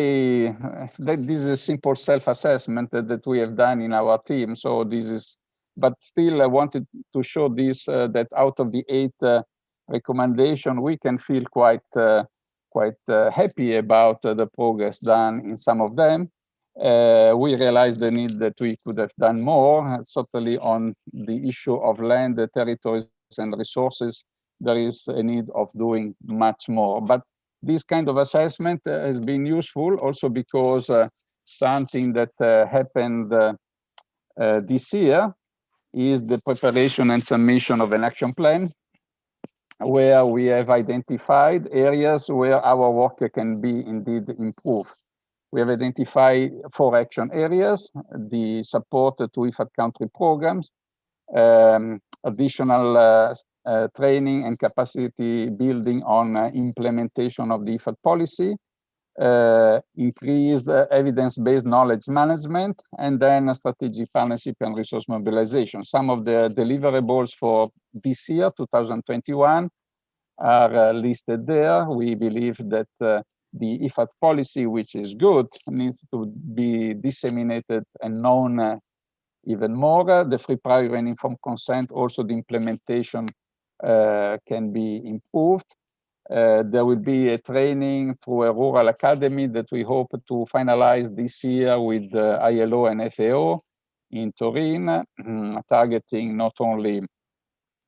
that this is a simple self-assessment that we have done in our team. So this is, but still I wanted to show this, that out of the 8 recommendations, we can feel quite happy about the progress done in some of them. We realized the need that we could have done more, certainly on the issue of land, the territories and resources. There is a need of doing much more. But this kind of assessment has been useful also because something that happened this year is the preparation and submission of an action plan, where we have identified areas where our work can be indeed improved. We have identified 4 action areas: the support to IFAD country programs, additional training and capacity building on implementation of the IFAD policy, increased evidence-based knowledge management, and then a strategic partnership and resource mobilization. Some of the deliverables for this year, 2021, are listed there. We believe that the IFAD policy, which is good, needs to be disseminated and known even more. The free, prior, and informed consent, also the implementation can be improved. There will be a training through a rural academy that we hope to finalize this year with ILO and FAO in Turin, targeting not only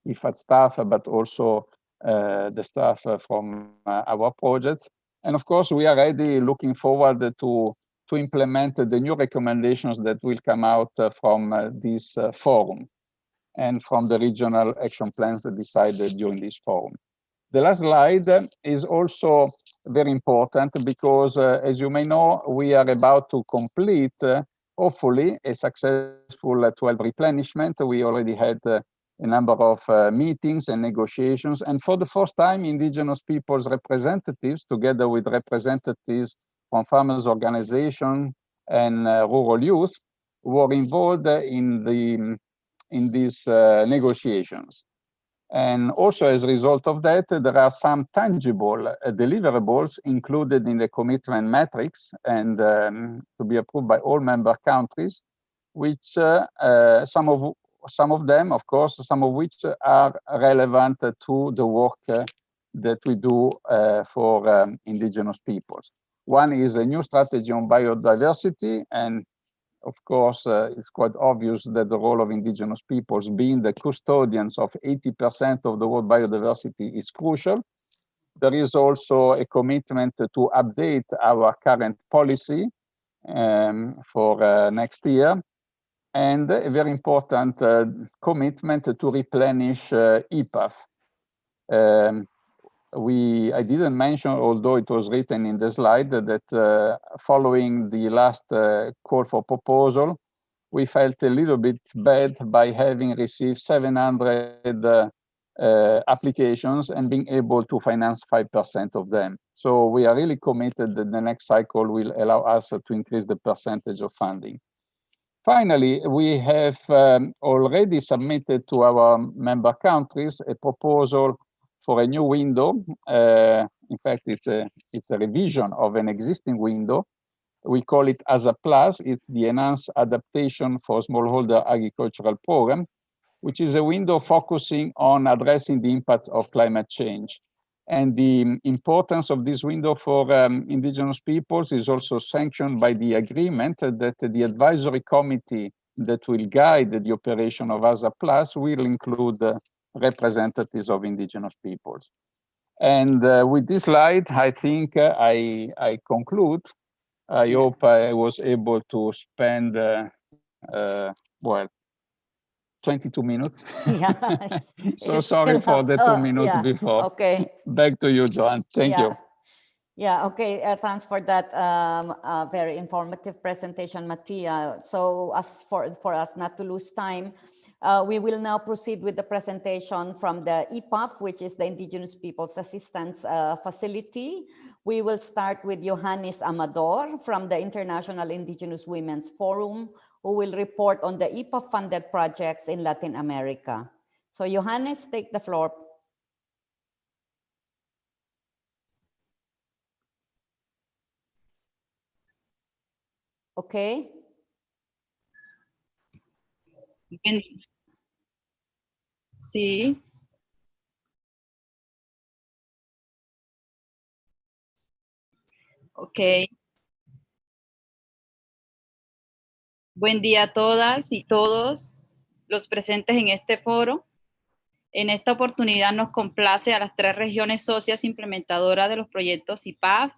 IFAD staff, but also the staff from our projects. And of course, we are already looking forward to implement the new recommendations that will come out from this forum and from the regional action plans decided during this forum. The last slide is also very important because, as you may know, we are about to complete, hopefully, a successful 12 replenishment. We already had a number of meetings and negotiations. And for the first time, indigenous peoples representatives, together with representatives from farmers' organizations and rural youth, were involved in these negotiations. And also as a result of that, there are some tangible deliverables included in the commitment metrics and to be approved by all member countries, which some of them, of course, some of which are relevant to the work that we do for indigenous peoples. One is a new strategy on biodiversity, and of course, it's quite obvious that the role of indigenous peoples, being the custodians of 80% of the world biodiversity, is crucial. There is also a commitment to update our current policy for next year, and a very important commitment to replenish IPAF. I didn't mention, although it was written in the slide, that following the last call for proposal, we felt a little bit bad by having received 700 applications and being able to finance 5% of them. So we are really committed that the next cycle will allow us to increase the percentage of funding. Finally, we have already submitted to our member countries a proposal for a new window. In fact, it's a revision of an existing window. We call it ASA Plus. It's the Enhanced Adaptation for Smallholder Agricultural Program, which is a window focusing on addressing the impacts of climate change. And the importance of this window for indigenous peoples is also sanctioned by the agreement that the advisory committee that will guide the operation of ASA Plus will include representatives of indigenous peoples. And with this slide, I think I conclude. I hope I was able to spend, well, 22 minutes. Yeah. So sorry for the 2 minutes yeah. before. Okay. Back to you, Joanne. Thank you. Yeah, okay, thanks for that very informative presentation, Mattia. So as for us not to lose time, we will now proceed with the presentation from the IPAF, which is the Indigenous Peoples Assistance Facility. We will start with Johannes Amador from the International Indigenous Women's Forum, who will report on the IPAF-funded projects in Latin America. So Johannes, take the floor. Okay. Bien. Sí. Ok. Buen día a todas y todos los presentes en este foro. En esta oportunidad nos complace a las 3 regiones socias implementadoras de los proyectos IPAF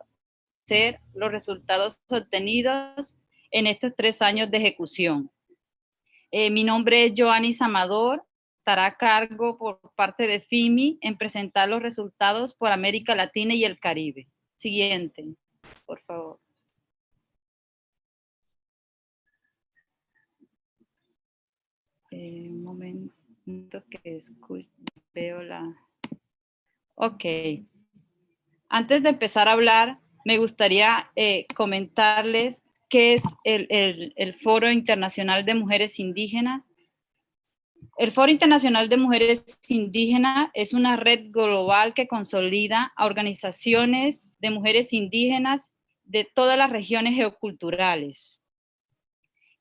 conocer los resultados obtenidos en estos 3 años de ejecución. Mi nombre es Joannis Amador, estará a cargo por parte de FIMI en presentar los resultados por América Latina y el Caribe. Siguiente, por favor. Un momento que veo la... Ok. Antes de empezar a hablar, me gustaría comentarles qué es el Foro Internacional de Mujeres Indígenas. El Foro Internacional de Mujeres Indígenas es una red global que consolida a organizaciones de mujeres indígenas de todas las regiones geoculturales,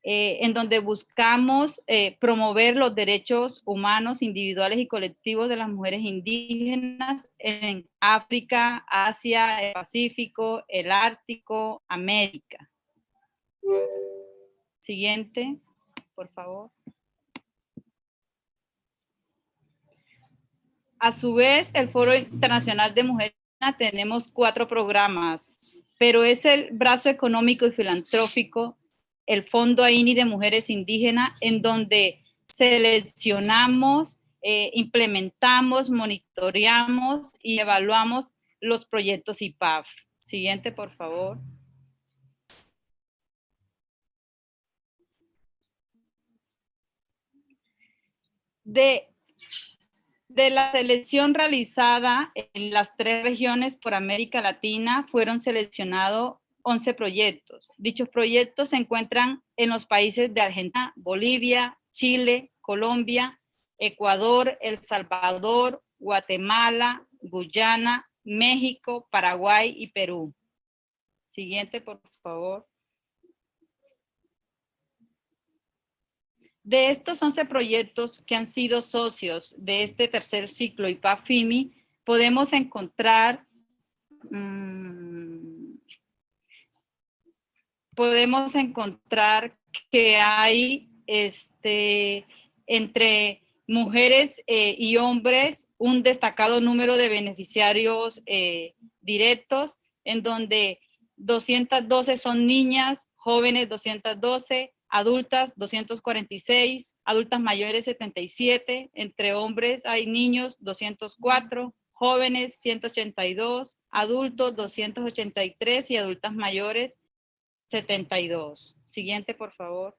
en donde buscamos promover los derechos humanos individuales y colectivos de las mujeres indígenas en África, Asia, el Pacífico, el Ártico, América. Siguiente, por favor. A su vez, el Foro Internacional de Mujeres tenemos 4 programas, pero es el brazo económico y filantrópico, el Fondo AINI de Mujeres Indígenas, en donde seleccionamos, implementamos, monitoreamos y evaluamos los proyectos IPAF. Siguiente, por favor. De la selección realizada en las 3 regiones por América Latina, fueron seleccionados 11 proyectos. Dichos proyectos se encuentran en los países de Argentina, Bolivia, Chile, Colombia, Ecuador, El Salvador, Guatemala, Guyana, México, Paraguay y Perú. Siguiente, por favor. De estos 11 proyectos que han sido socios de este tercer ciclo IPAF-FIMI, podemos encontrar que hay entre mujeres y hombres un destacado número de beneficiarios directos, en donde 212 son niñas, jóvenes 212, adultas 246, adultas mayores 77, entre hombres hay niños 204, jóvenes 182, adultos 283 y adultas mayores 72. Siguiente, por favor.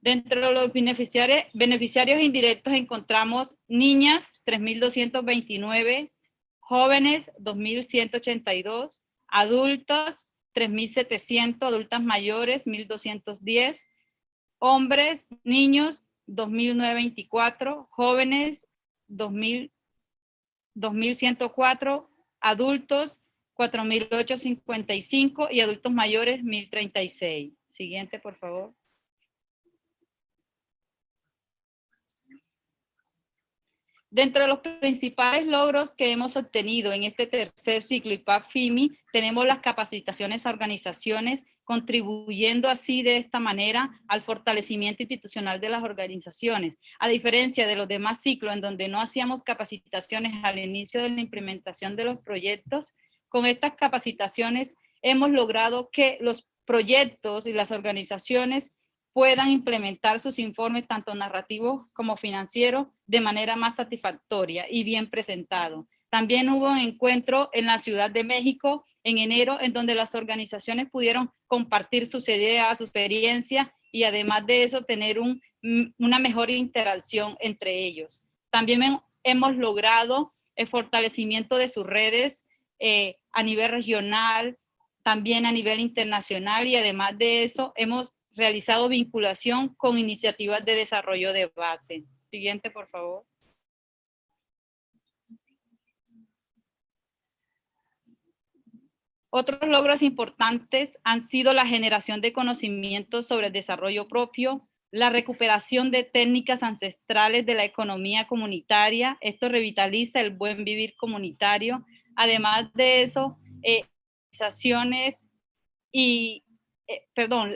Dentro de los beneficiarios indirectos encontramos niñas 3.229, jóvenes 2.182, adultos 3.700, adultas mayores 1.210, hombres, niños 2.924, jóvenes 2.104, adultos 4.855 y adultos mayores 1.036. Siguiente, por favor. Dentro de los principales logros que hemos obtenido en este tercer ciclo IPAF-FIMI, tenemos las capacitaciones a organizaciones, contribuyendo así de esta manera al fortalecimiento institucional de las organizaciones. A diferencia de los demás ciclos en donde no hacíamos capacitaciones al inicio de la implementación de los proyectos, con estas capacitaciones hemos logrado que los proyectos y las organizaciones puedan implementar sus informes, tanto narrativos como financieros, de manera más satisfactoria y bien presentado. También hubo un encuentro en la Ciudad de México en enero, en donde las organizaciones pudieron compartir sus ideas, su experiencia, y además de eso tener una mejor interacción entre ellos. También hemos logrado el fortalecimiento de sus redes a nivel regional, también a nivel internacional, y además de eso hemos realizado vinculación con iniciativas de desarrollo de base. Siguiente, por favor. Otros logros importantes han sido la generación de conocimientos sobre el desarrollo propio, la recuperación de técnicas ancestrales de la economía comunitaria. Esto revitaliza el buen vivir comunitario. Además de eso,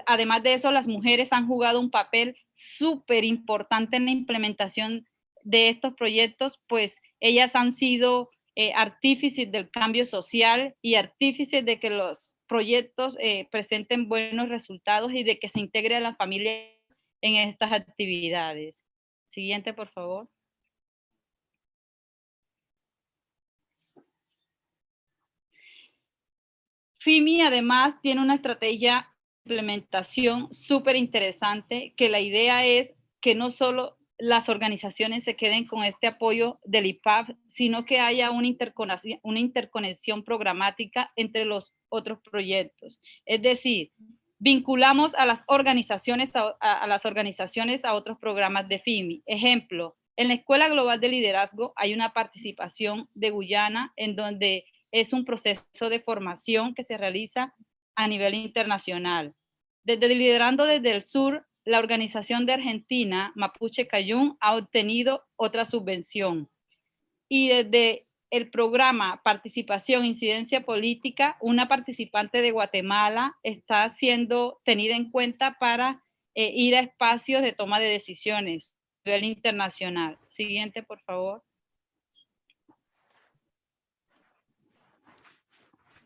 además de eso, las mujeres han jugado un papel súper importante en la implementación de estos proyectos, pues ellas han sido artífices del cambio social y artífices de que los proyectos presenten buenos resultados y de que se integre a la familia en estas actividades. Siguiente, por favor. FIMI además tiene una estrategia de implementación súper interesante, que la idea es que no solo las organizaciones se queden con este apoyo del IFAD, sino que haya una interconexión programática entre los otros proyectos. Es decir, vinculamos a las organizaciones a otros programas de FIMI. Ejemplo, en la Escuela Global de Liderazgo hay una participación de Guyana, en donde es un proceso de formación que se realiza a nivel internacional. Desde Liderando desde el Sur, la organización de Argentina, Mapuche Cayún, ha obtenido otra subvención. Y desde el programa Participación, Incidencia Política, una participante de Guatemala está siendo tenida en cuenta para ir a espacios de toma de decisiones a nivel internacional. Siguiente, por favor.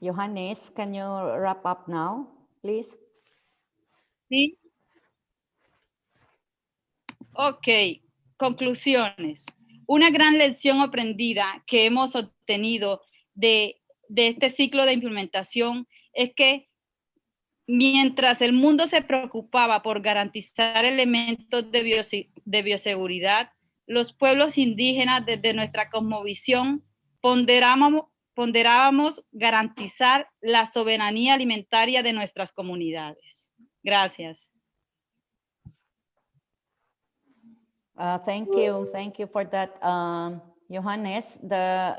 Johannes, can you wrap up now, please? Sí. Ok, conclusiones. Una gran lección aprendida que hemos obtenido de este ciclo de implementación es que mientras el mundo se preocupaba por garantizar elementos de bioseguridad, los pueblos indígenas, desde nuestra cosmovisión, ponderábamos garantizar la soberanía alimentaria de nuestras comunidades. Gracias. Thank you for that, Johannes.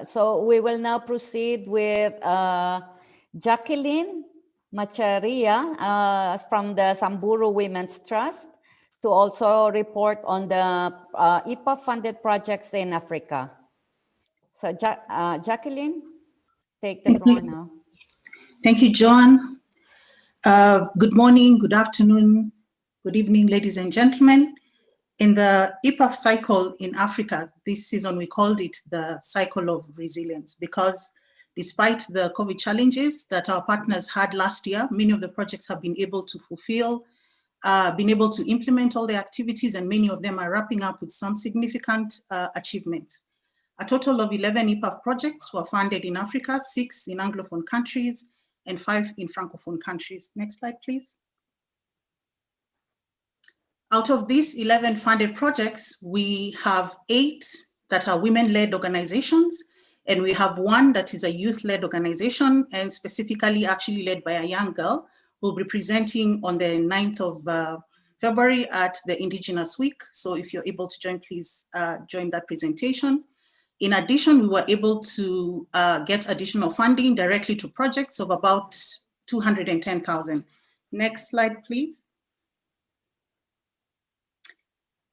So we will now proceed with Jacqueline Macharia from the Samburu Women's Trust to also report on the IPA-funded projects in Africa. So Jacqueline, take the floor now. Thank you, John. Good morning, good afternoon, good evening, ladies and gentlemen. In the IPAF cycle in Africa, this season we called it the cycle of resilience, because despite the COVID challenges that our partners had last year, many of the projects have been able to fulfill, been able to implement all the activities, and many of them are wrapping up with some significant achievements. A total of 11 IPAF projects were funded in Africa, 6 in Anglophone countries, and 5 in Francophone countries. Next slide, please. Out of these 11 funded projects, we have 8 that are women-led organizations, and we have 1 that is a youth-led organization, and specifically actually led by a young girl who will be presenting on the 9th of February at the Indigenous Week. So if you're able to join, please join that presentation. In addition, we were able to get additional funding directly to projects of about 210,000. Next slide, please.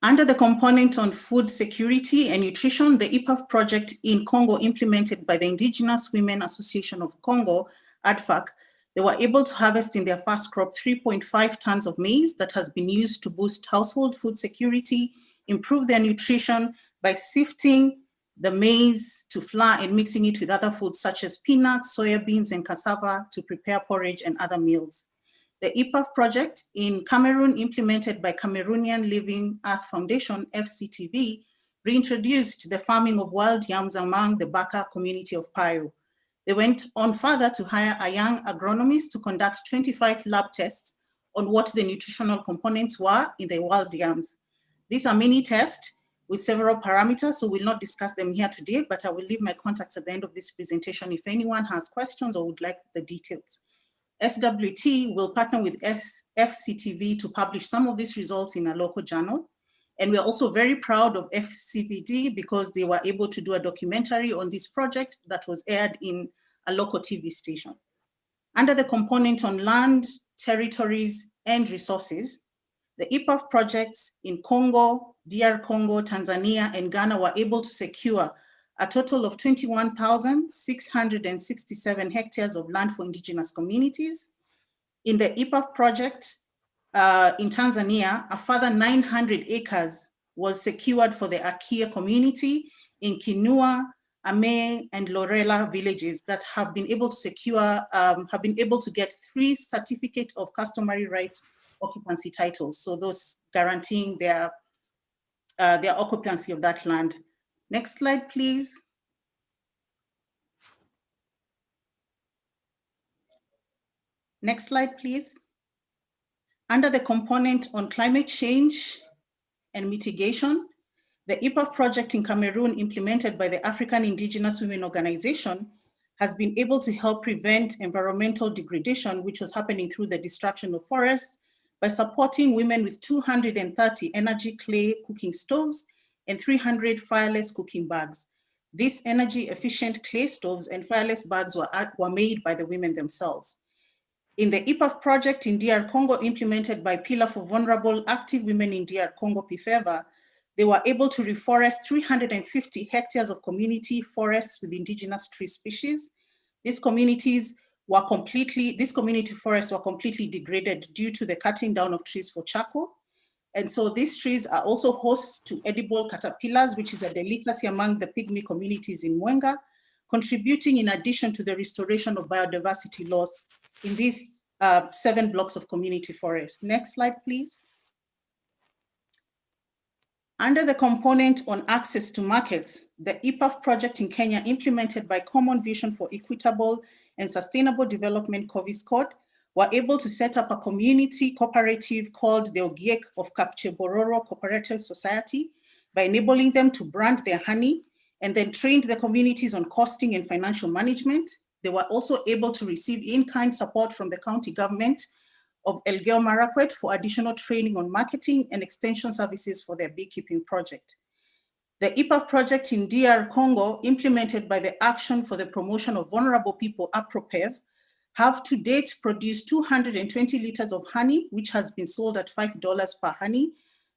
Under the component on food security and nutrition, the IPAF project in Congo implemented by the Indigenous Women Association of Congo, ADFAC, they were able to harvest in their first crop 3.5 tons of maize that has been used to boost household food security, improve their nutrition by sifting the maize to flour and mixing it with other foods such as peanuts, soya beans, and cassava to prepare porridge and other meals. The IPAF project in Cameroon, implemented by Cameroonian Living Earth Foundation, FCTV, reintroduced the farming of wild yams among the Baka community of Payo. They went on further to hire a young agronomist to conduct 25 lab tests on what the nutritional components were in the wild yams. These are mini tests with several parameters, so we'll not discuss them here today, but I will leave my contacts at the end of this presentation if anyone has questions or would like the details. SWT will partner with FCTV to publish some of these results in a local journal. And we're also very proud of FCVD because they were able to do a documentary on this project that was aired in a local TV station. Under the component on land, territories, and resources, the IPAF projects in Congo, DR Congo, Tanzania, and Ghana were able to secure a total of 21,667 hectares of land for indigenous communities. In the IPAF project in Tanzania, a further 900 acres was secured for the Akia community in Kinua, Ame, and Lorela villages that have been able to secure, have been able to get 3 certificate of customary rights occupancy titles. So those guaranteeing their occupancy of that land. Next slide, please. Next slide, please. Under the component on climate change and mitigation, the IPAF project in Cameroon, implemented by the African Indigenous Women Organization, has been able to help prevent environmental degradation, which was happening through the destruction of forests, by supporting women with 230 energy clay cooking stoves and 300 fireless cooking bags. These energy efficient clay stoves and fireless bags were made by the women themselves. In the IPAF project in DR Congo, implemented by Pillar for Vulnerable Active Women in DR Congo, PIFEVA, they were able to reforest 350 hectares of community forests with indigenous tree species. These community forests were completely degraded due to the cutting down of trees for charcoal. And so these trees are also hosts to edible caterpillars, which is a delicacy among the pygmy communities in Mwenga, contributing in addition to the restoration of biodiversity loss in these 7 blocks of community forest. Next slide, please. Under the component on access to markets, the IPAF project in Kenya, implemented by Common Vision for Equitable and Sustainable Development, COVISCOD, were able to set up a community cooperative called the Ogiek of Kapchebororo Cooperative Society by enabling them to brand their honey and then trained the communities on costing and financial management. They were also able to receive in-kind support from the county government of Elgeyo Marakwet for additional training on marketing and extension services for their beekeeping project. The IPAF project in DR Congo, implemented by the Action for the Promotion of Vulnerable People, APROPEV, have to date produced 220 liters of honey, which has been sold at $5 per honey,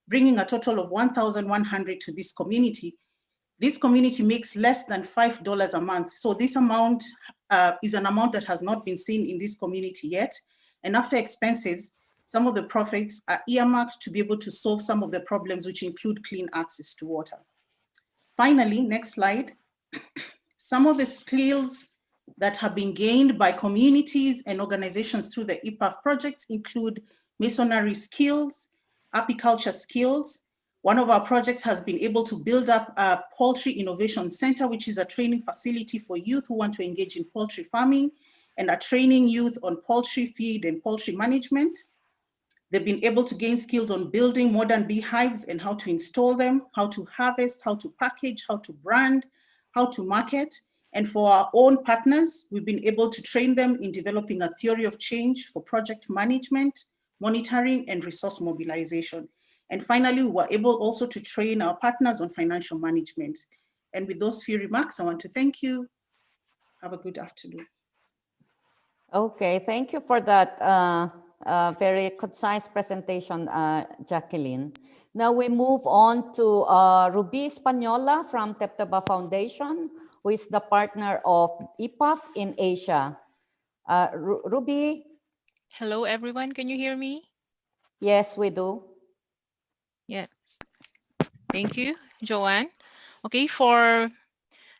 bringing a total of 1,100 to this community. This community makes less than $5 a month. So this amount is an amount that has not been seen in this community yet. And after expenses, some of the profits are earmarked to be able to solve some of the problems, which include clean access to water. Finally, next slide. Some of the skills that have been gained by communities and organizations through the IPAF projects include masonry skills, apiculture skills. One of our projects has been able to build up a poultry innovation center, which is a training facility for youth who want to engage in poultry farming and are training youth on poultry feed and poultry management. They've been able to gain skills on building modern beehives and how to install them, how to harvest, how to package, how to brand, how to market. And for our own partners, we've been able to train them in developing a theory of change for project management, monitoring, and resource mobilization. And finally, we were able also to train our partners on financial management. And with those few remarks, I want to thank you. Have a good afternoon. Okay, thank you for that very concise presentation, Jacqueline. Now we move on to Ruby Espanola from Tepteba Foundation, who is the partner of IPAF in Asia. Ruby? Hello, everyone. Can you hear me? Yes, we do. Yes. Thank you, Joanne. Okay, for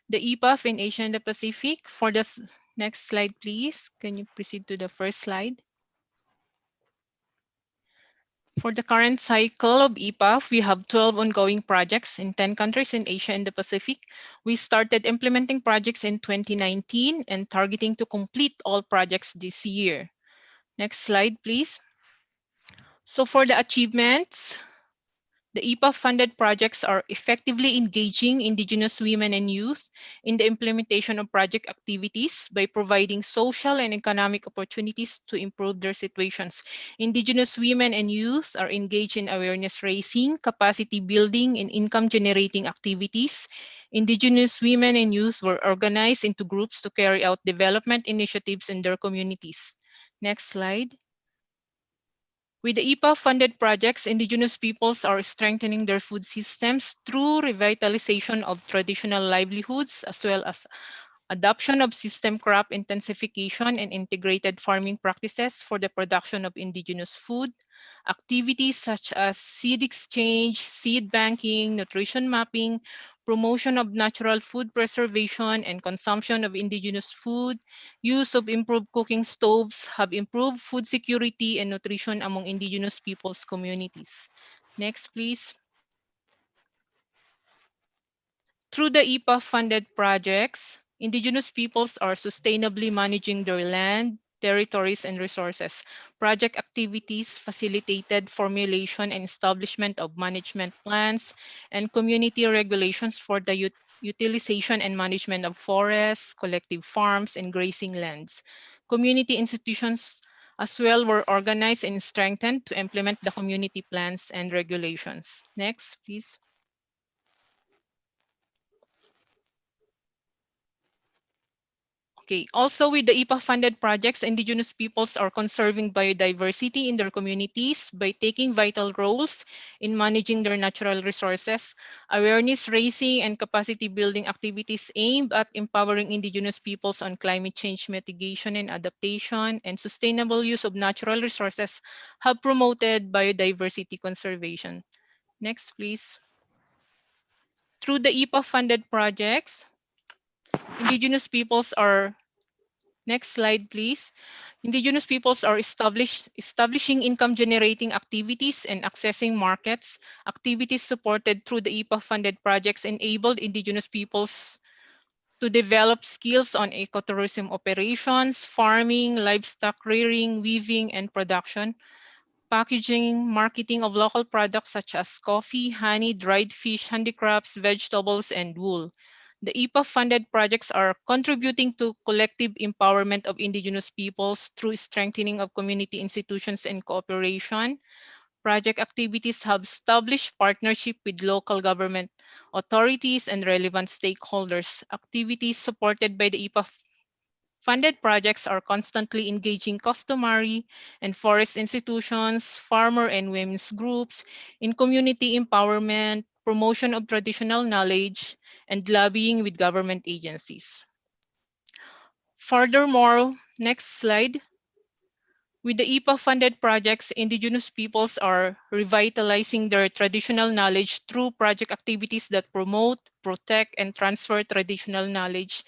the IPAF in Asia and the Pacific, for the next slide, please. Can you proceed to the first slide? For the current cycle of EPAF, we have 12 ongoing projects in 10 countries in Asia and the Pacific. We started implementing projects in 2019 and targeting to complete all projects this year. Next slide, please. So for the achievements, the EPAF-funded projects are effectively engaging Indigenous women and youth in the implementation of project activities by providing social and economic opportunities to improve their situations. Indigenous women and youth are engaged in awareness raising, capacity building, and income-generating activities. Indigenous women and youth were organized into groups to carry out development initiatives in their communities. Next slide. With the EPA-funded projects, Indigenous peoples are strengthening their food systems through revitalization of traditional livelihoods, as well as adoption of system crop intensification and integrated farming practices for the production of indigenous food, activities such as seed exchange, seed banking, nutrition mapping, promotion of natural food preservation and consumption of indigenous food, use of improved cooking stoves have improved food security and nutrition among indigenous peoples communities. Next, please. Through the EPA-funded projects, Indigenous peoples are sustainably managing their land, territories, and resources. Project activities facilitated formulation and establishment of management plans and community regulations for the utilization and management of forests, collective farms, and grazing lands. Community institutions as well were organized and strengthened to implement the community plans and regulations. Next, please. Okay. Also, with the EPA-funded projects, Indigenous peoples are conserving biodiversity in their communities by taking vital roles in managing their natural resources. Awareness raising and capacity building activities aimed at empowering Indigenous peoples on climate change mitigation and adaptation and sustainable use of natural resources have promoted biodiversity conservation. Next, please. Through the EPA-funded projects, Indigenous peoples are Next slide, please. Indigenous peoples are establishing income-generating activities and accessing markets. Activities supported through the EPA-funded projects enabled Indigenous peoples to develop skills on ecotourism operations, farming, livestock rearing, weaving, and production, packaging, marketing of local products such as coffee, honey, dried fish, handicrafts, vegetables, and wool. The EPA-funded projects are contributing to collective empowerment of Indigenous peoples through strengthening of community institutions and cooperation. Project activities have established partnership with local government authorities and relevant stakeholders. Activities supported by the EPA-funded projects are constantly engaging customary and forest institutions, farmer and women's groups in community empowerment, promotion of traditional knowledge, and lobbying with government agencies. Furthermore, next slide. With the EPA-funded projects, Indigenous peoples are revitalizing their traditional knowledge through project activities that promote, protect, and transfer traditional knowledge.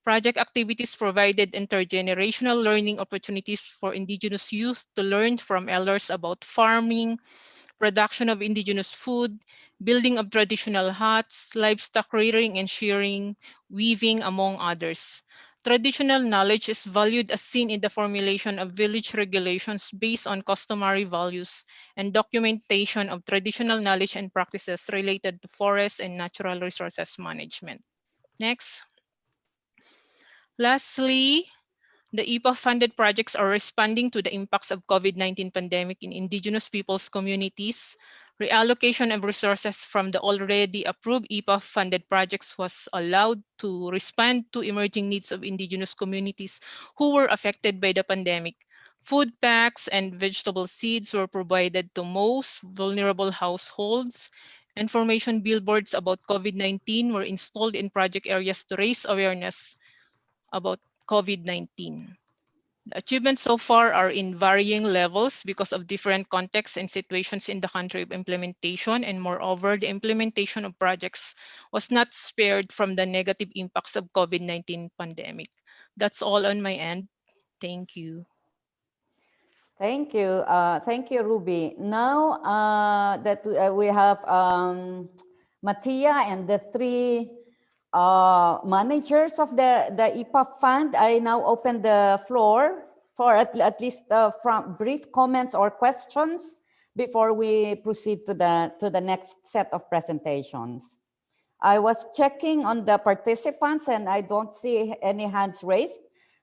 Project activities provided intergenerational learning opportunities for Indigenous youth to learn from elders about farming, production of indigenous food, building of traditional huts, livestock rearing and shearing, weaving, among others. Traditional knowledge is valued as seen in the formulation of village regulations based on customary values and documentation of traditional knowledge and practices related to forest and natural resources management. Next. Lastly, the EPA-funded projects are responding to the impacts of COVID-19 pandemic in Indigenous peoples' communities. Reallocation of resources from the already approved EPA-funded projects was allowed to respond to emerging needs of Indigenous communities who were affected by the pandemic. Food packs and vegetable seeds were provided to most vulnerable households. Information billboards about COVID-19 were installed in project areas to raise awareness about COVID-19. The achievements so far are in varying levels because of different contexts and situations in the country of implementation, and moreover, the implementation of projects was not spared from the negative impacts of COVID-19 pandemic. That's all on my end. Thank you. Thank you, Ruby. Now that we have Mattia and the three managers of the IPAF fund, I now open the floor for at least from brief comments or questions before we proceed to the next set of presentations. I was checking on the participants and I don't see any hands raised,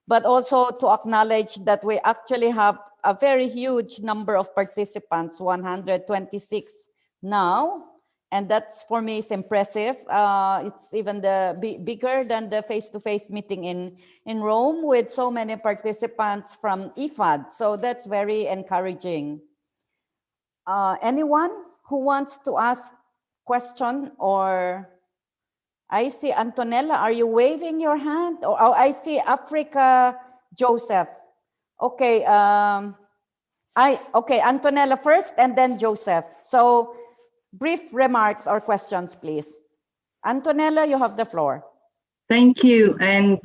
but also to acknowledge that we actually have a very huge number of participants, 126 now. And that's, for me, is impressive. It's even bigger than the face-to-face meeting in Rome with so many participants from IFAD. So that's very encouraging. Anyone who wants to ask question or... I see Antonella, are you waving your hand? Oh, I see Africa Joseph. Okay, okay, Antonella first and then Joseph. So brief remarks or questions, please. Antonella, you have the floor. Thank you, and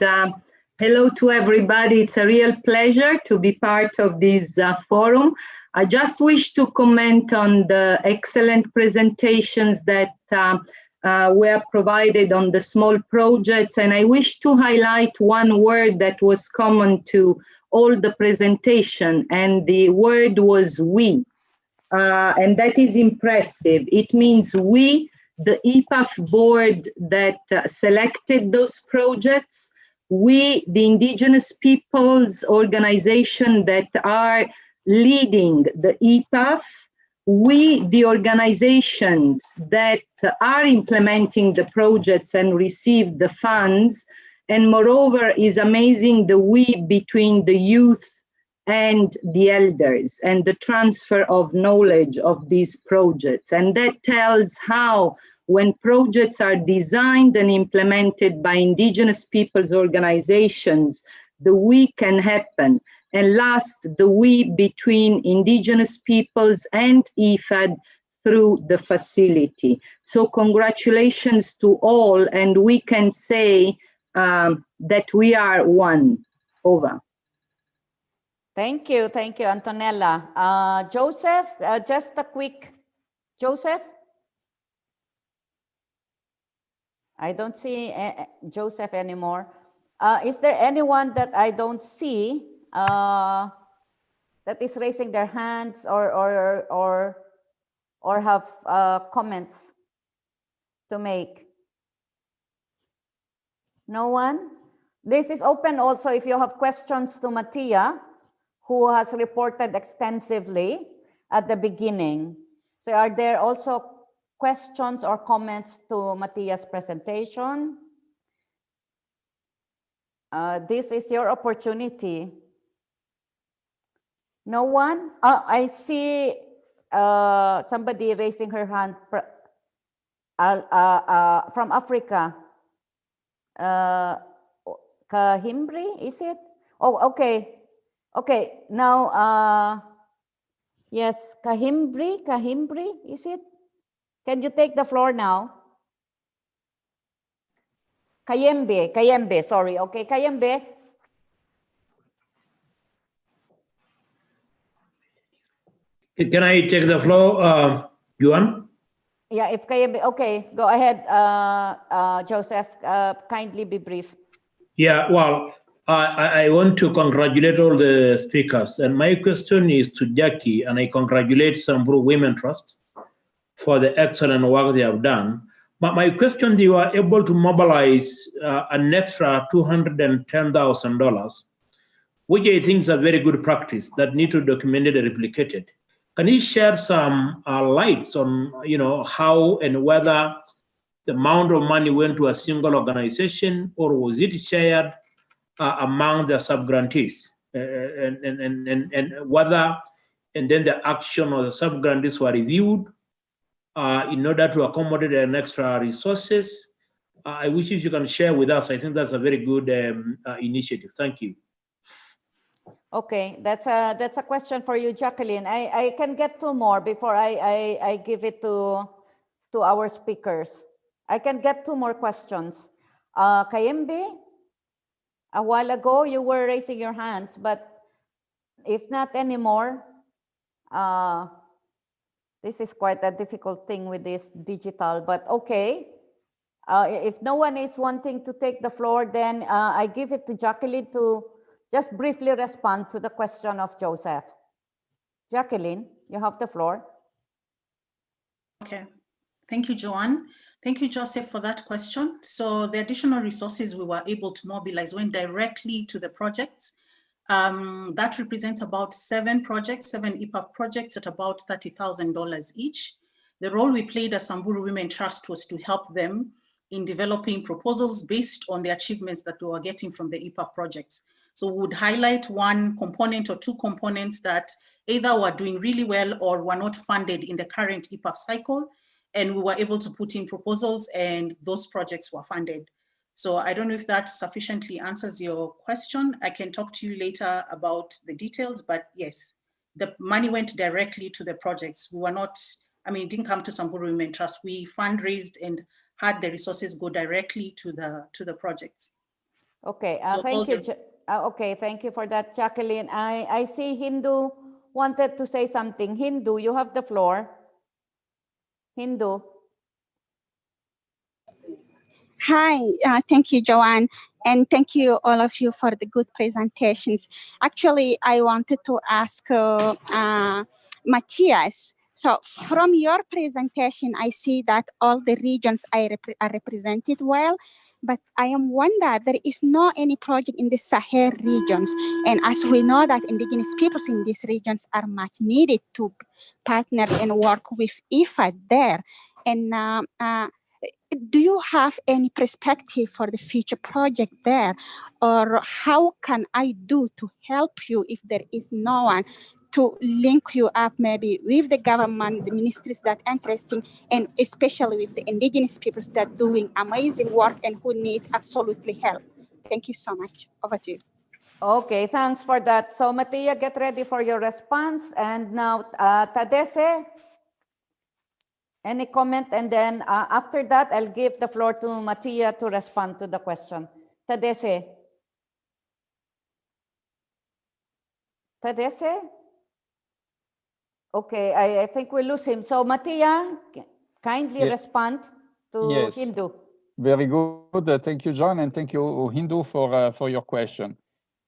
hello to everybody. It's a real pleasure to be part of this forum. I just wish to comment on the excellent presentations that were provided on the small projects, and I wish to highlight one word that was common to all the presentation, and the word was we, and that is impressive. It means we, the IPAF board that selected those projects, we, the Indigenous Peoples organization that are leading the IPAF, we, the organizations that are implementing the projects and receive the funds, and moreover is amazing the we between the youth and the elders and the transfer of knowledge of these projects. And that tells how when projects are designed and implemented by Indigenous peoples organizations, the we can happen. And last, the we between Indigenous peoples and IFAD through the facility. So congratulations to all, and we can say that we are one. Over. Thank you, Antonella. Joseph, just a quick, Joseph? I don't see Joseph anymore. Is there anyone that I don't see that is raising their hands or have comments to make? No one? This is open also if you have questions to Mattia, who has reported extensively at the beginning. So are there also questions or comments to Mattia's presentation? This is your opportunity. No one? I see somebody raising her hand from Africa. Kahimbri, is it? Oh, okay. Okay, now, yes, Kahimbri, is it? Can you take the floor now? Kayembe, sorry. Okay, Kayembe. Can I take the floor, Yuan? Yeah, if Kayembe, okay, go ahead, Joseph, kindly be brief. Yeah, well, I want to congratulate all the speakers. And my question is to Jackie, and I congratulate Samburu Women Trust for the excellent work they have done. But my question, you are able to mobilize an extra $210,000, which I think is a very good practice that need to be documented and replicated. Can you share some lights on, how and whether the amount of money went to a single organization, or was it shared among the sub-grantees, and whether, and then the action of the sub-grantees were reviewed in order to accommodate an extra resources? I wish if you can share with us. I think that's a very good initiative. Thank you. Okay, that's a question for you, Jacqueline. I can get two more before I give it to our speakers. I can get two more questions. Kayembe, a while ago you were raising your hands, but If not anymore, this is quite a difficult thing with this digital, but okay. If no one is wanting to take the floor, then I give it to Jacqueline to just briefly respond to the question of Joseph. Jacqueline, you have the floor. Okay, thank you, Joanne. Thank you, Joseph, for that question. So the additional resources we were able to mobilize went directly to the projects. That represents about 7 EPAF projects at about $30,000 each. The role we played as Samburu Women Trust was to help them in developing proposals based on the achievements that we were getting from the EPAF projects. So we would highlight one component or 2 components that either were doing really well or were not funded in the current EPAF cycle, and we were able to put in proposals and those projects were funded. So I don't know if that sufficiently answers your question. I can talk to you later about the details, but yes, the money went directly to the projects. We were not, I mean, it didn't come to Samburu Women Trust. We fundraised and had the resources go directly to the projects. Okay, So thank you. Okay, thank you for that, Jacqueline. I see Hindu wanted to say something. Hindu, you have the floor. Hindu. Hi, thank you, Joanne, and thank you all of you for the good presentations. Actually, I wanted to ask Matthias. So from your presentation, I see that all the regions are represented well, but I am wonder there is no any project in the Sahel regions. And as we know that indigenous peoples in these regions are much needed to partner and work with IFAD there. And do you have any perspective for the future project there? Or how can I do to help you if there is no one to link you up maybe with the government, the ministries that are interesting, and especially with the indigenous peoples that are doing amazing work and who need absolutely help? Thank you so much. Over to you. Okay, thanks for that. So Mattia, get ready for your response. And now Tadesse, any comment? And then after that, I'll give the floor to Mattia to respond to the question. Tadesse. Tadesse? Okay, I think we lose him. So Mattia, kindly respond to Hindu. Very good. Thank you, John, and thank you, Hindu, for your question.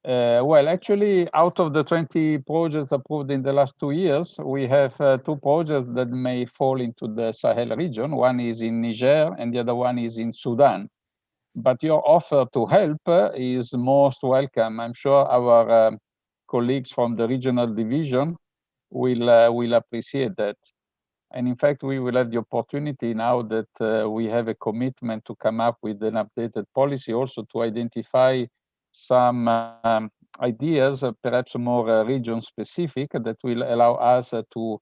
Well, actually, out of the 20 projects approved in the last 2 years, we have 2 projects that may fall into the Sahel region. One is in Niger and the other one is in Sudan. But your offer to help is most welcome. I'm sure our colleagues from the regional division will appreciate that. And in fact, we will have the opportunity now that we have a commitment to come up with an updated policy, also to identify some ideas, perhaps more region specific, that will allow us to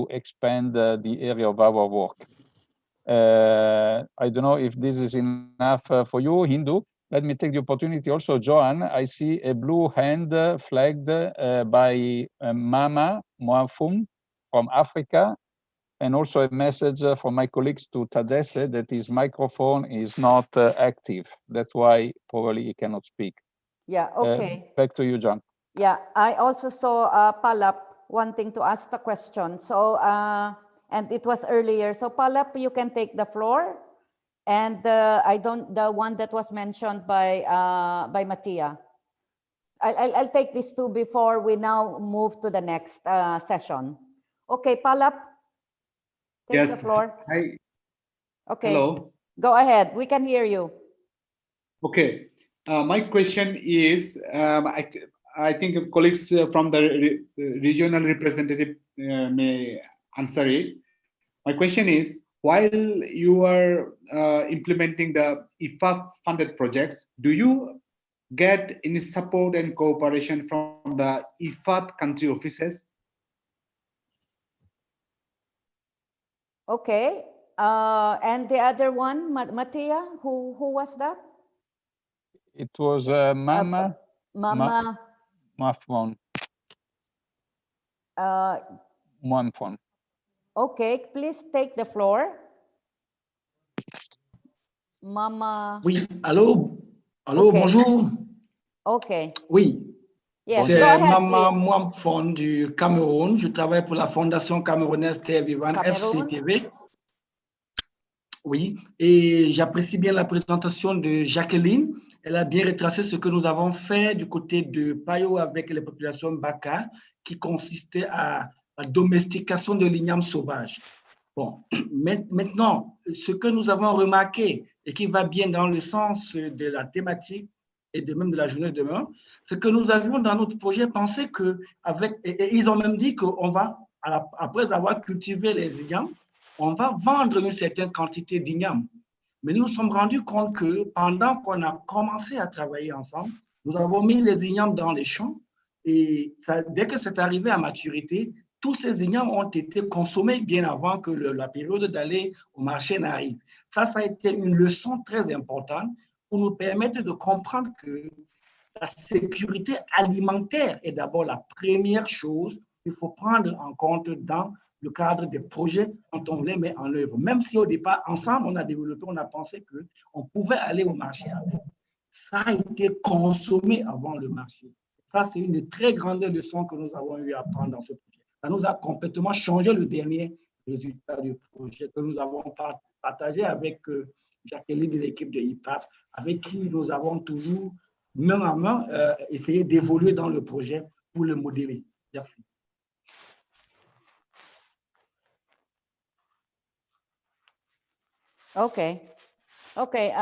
expand the area of our work. I don't know if this is enough for you, Hindu. Let me take the opportunity also, Joanne. I see a blue hand flagged by Mama Moafum from Africa, and also a message from my colleagues to Tadesse that his microphone is not active. That's why probably he cannot speak. Yeah, okay. Back to you, John. Yeah, I also saw Palap wanting to ask the question. So, and it was earlier. So Palap, you can take the floor. And the one that was mentioned by Mattia. I'll take these 2 before we now move to the next session. Okay, Palap, take the floor. Hi. Okay. Hello. Go ahead. We can hear you. Okay. My question is, I think colleagues from the regional representative may answer it. My question is, while you are implementing the IFAD funded projects, do you get any support and cooperation from the IFAD country offices? Okay. And the other one, Mattia, who was that? It was Mama Moafum. Moafum. Okay, please take the floor. Mama. Oui, allô? Allô, Okay. bonjour. Okay. Oui. Yes, C'est go ahead, Maman please. Mwamfon du Cameroun. Je travaille pour la Fondation camerounaise Terre Vivante, Cameroun. FCTV. Oui, et j'apprécie bien la présentation de Jacqueline. Elle a bien retracé ce que nous avons fait du côté de Payo avec les populations Baka, qui consistait à la domestication de l'igname sauvage. Bon, maintenant, ce que nous avons remarqué et qui va bien dans le sens de la thématique et de même de la journée de demain, c'est que nous avions dans notre projet pensé que, et ils ont même dit qu'on va, après avoir cultivé les ignames, on va vendre une certaine quantité d'ignames. Mais nous nous sommes rendus compte que pendant qu'on a commencé à travailler ensemble, nous avons mis les ignames dans les champs et dès que c'est arrivé à maturité, tous ces ignames ont été consommés bien avant que la période d'aller au marché n'arrive. Ça a été une leçon très importante pour nous permettre de comprendre que la sécurité alimentaire est d'abord la première chose qu'il faut prendre en compte dans le cadre des projets quand on les met en œuvre. Même si au départ, ensemble, on a développé, on a pensé qu'on pouvait aller au marché avec. Ça a été consommé avant le marché. Ça, c'est une des très grandes leçons que nous avons eu à apprendre dans ce projet. Ça nous a complètement changé le dernier résultat du projet que nous avons partagé avec Jacqueline de l'équipe de IFAD, avec qui nous avons toujours, main à main, essayé d'évoluer dans le projet pour le modéler. Merci. Okay. Okay.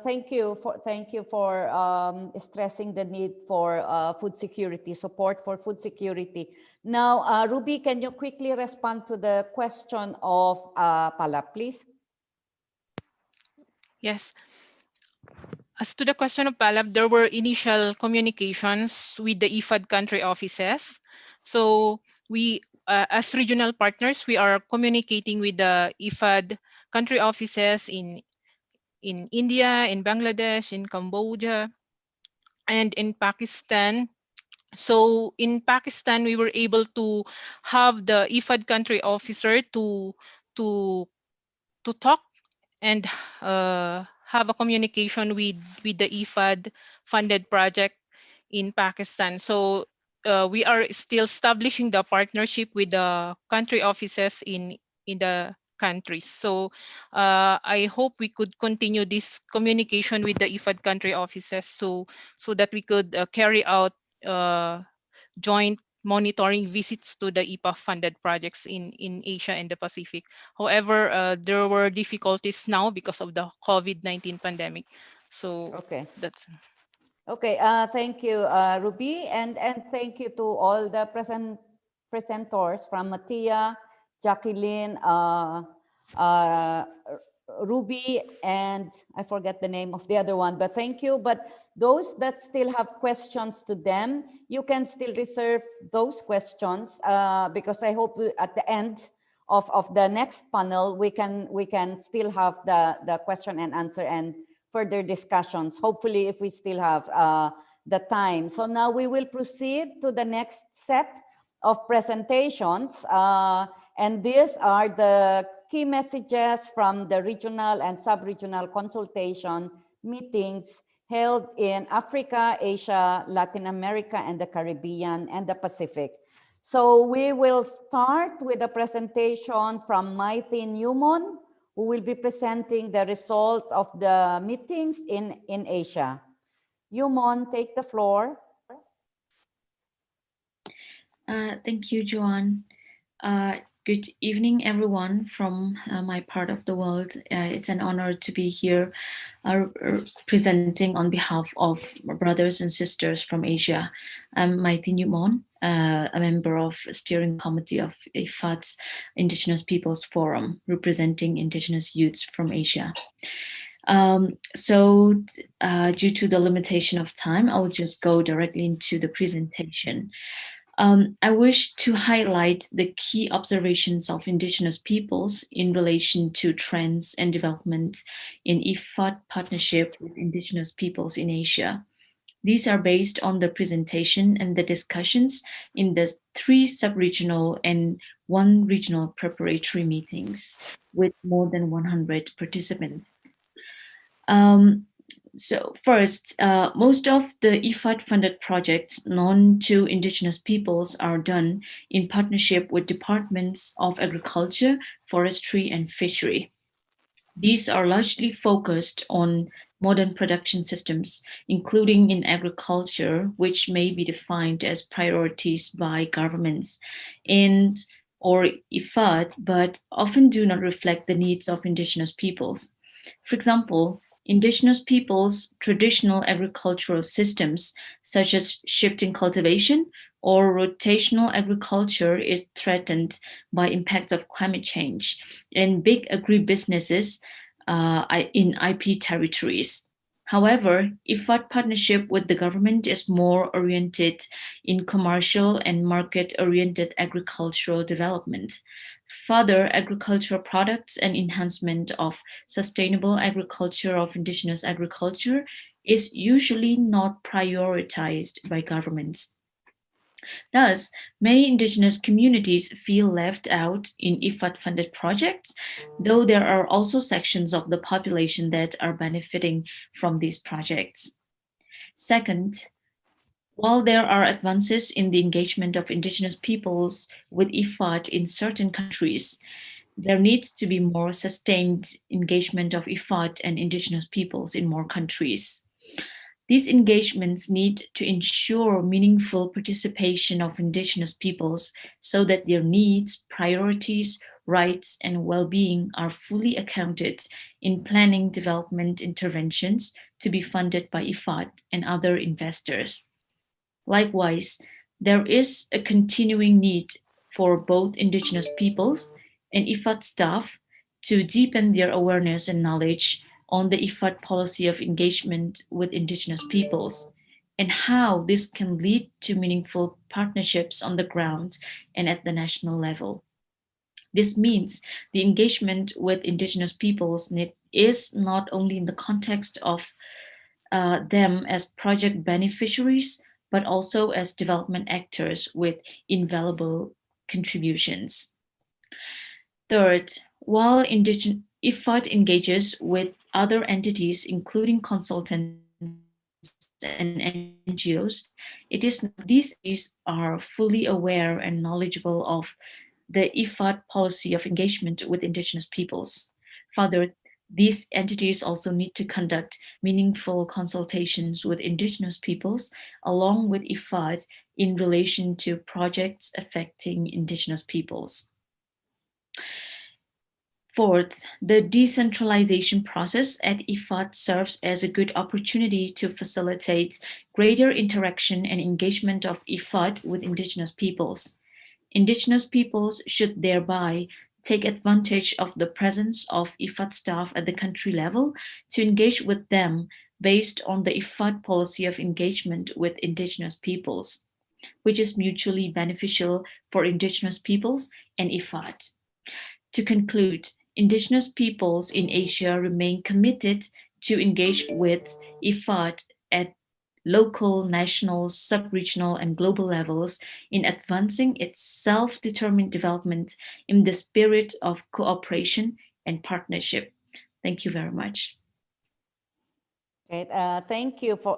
Thank you for stressing the need for food security, support for food security. Now, Ruby, can you quickly respond to the question of Palap, please? Yes. As to the question of Palab, there were initial communications with the IFAD country offices. So we, as regional partners, we are communicating with the IFAD country offices in India, in Bangladesh, in Cambodia, and in Pakistan. So in Pakistan, we were able to have the IFAD country officer to talk and have a communication with the IFAD funded project in Pakistan. So we are still establishing the partnership with the country offices in the countries. So I hope we could continue this communication with the IFAD country offices so that we could carry out joint monitoring visits to the IPA funded projects in Asia and the Pacific. However, there were difficulties now because of the COVID-19 pandemic. So okay, that's okay. Thank you, Ruby, and thank you to all the presenters from Mattia, Jacqueline, Ruby, and I forget the name of the other one, but thank you. But those that still have questions to them, you can still reserve those questions because I hope at the end of the next panel, we can still have the question and answer and further discussions, hopefully if we still have the time. So now we will proceed to the next set of presentations. And these are the key messages from the regional and sub-regional consultation meetings held in Africa, Asia, Latin America, and the Caribbean and the Pacific. So we will start with a presentation from Maiti Newman, who will be presenting the result of the meetings in Asia. Newman, take the floor. Thank you, Joanne. Good evening, everyone from my part of the world. It's an honor to be here presenting on behalf of my brothers and sisters from Asia. I'm Maiti Newman, a member of steering committee of IFAD's Indigenous Peoples Forum, representing indigenous youths from Asia. So due to the limitation of time, I will just go directly into the presentation. I wish to highlight the key observations of indigenous peoples in relation to trends and developments in IFAD partnership with indigenous peoples in Asia. These are based on the presentation and the discussions in the 3 sub-regional and 1 regional preparatory meetings with more than 100 participants. So first, most of the IFAD-funded projects known to Indigenous peoples are done in partnership with departments of agriculture, forestry, and fishery. These are largely focused on modern production systems, including in agriculture, which may be defined as priorities by governments and or IFAD, but often do not reflect the needs of Indigenous peoples. For example, Indigenous peoples' traditional agricultural systems, such as shifting cultivation or rotational agriculture, is threatened by impacts of climate change and big agribusinesses in IP territories. However, IFAD partnership with the government is more oriented in commercial and market-oriented agricultural development. Further, agricultural products and enhancement of sustainable agriculture of Indigenous agriculture is usually not prioritized by governments. Thus, many Indigenous communities feel left out in IFAD-funded projects, though there are also sections of the population that are benefiting from these projects. Second, while there are advances in the engagement of Indigenous peoples with IFAD in certain countries, there needs to be more sustained engagement of IFAD and Indigenous peoples in more countries. These engagements need to ensure meaningful participation of Indigenous peoples so that their needs, priorities, rights, and well-being are fully accounted in planning development interventions to be funded by IFAD and other investors. Likewise, there is a continuing need for both Indigenous peoples and IFAD staff to deepen their awareness and knowledge on the IFAD policy of engagement with Indigenous peoples and how this can lead to meaningful partnerships on the ground and at the national level. This means the engagement with Indigenous peoples is not only in the context of them as project beneficiaries, but also as development actors with invaluable contributions. Third, while IFAD engages with other entities, including consultants and NGOs, these are fully aware and knowledgeable of the IFAD policy of engagement with Indigenous peoples. Further, these entities also need to conduct meaningful consultations with Indigenous peoples along with IFAD in relation to projects affecting Indigenous peoples. Fourth, the decentralization process at IFAD serves as a good opportunity to facilitate greater interaction and engagement of IFAD with Indigenous peoples. Indigenous peoples should thereby take advantage of the presence of IFAD staff at the country level to engage with them based on the IFAD policy of engagement with Indigenous peoples, which is mutually beneficial for Indigenous peoples and IFAD. To conclude, Indigenous peoples in Asia remain committed to engage with IFAD at local, national, sub-regional, and global levels in advancing its self-determined development in the spirit of cooperation and partnership. Thank you very much. Okay, thank you for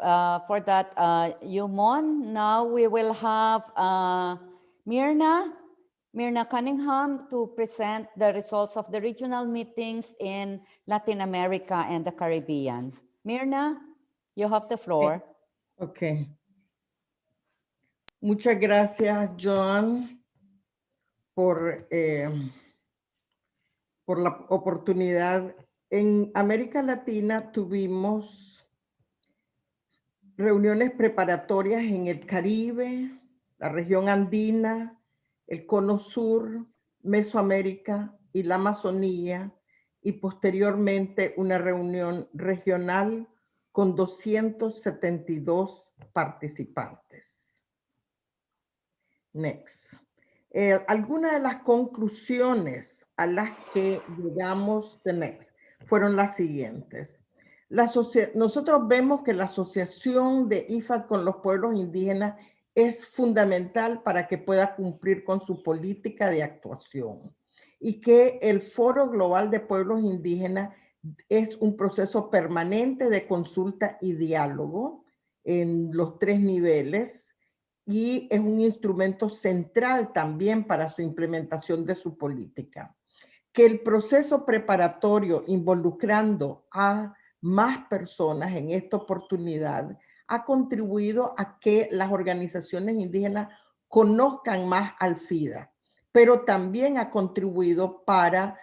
that, Yumon. Now we will have Myrna Cunningham to present the results of the regional meetings in Latin America and the Caribbean. Myrna, you have the floor. Okay. Muchas gracias, Joan, por la oportunidad. En América Latina tuvimos reuniones preparatorias en el Caribe, la región andina, el Cono Sur, Mesoamérica y la Amazonía, y posteriormente una reunión regional con 272 participantes. Next. Algunas de las conclusiones a las que llegamos fueron las siguientes. Nosotros vemos que la asociación de IFAD con los pueblos indígenas es fundamental para que pueda cumplir con su política de actuación y que el Foro Global de Pueblos Indígenas es un proceso permanente de consulta y diálogo en los 3 niveles y es un instrumento central también para su implementación de su política. Que el proceso preparatorio involucrando a más personas en esta oportunidad ha contribuido a que las organizaciones indígenas conozcan más al FIDA, pero también ha contribuido para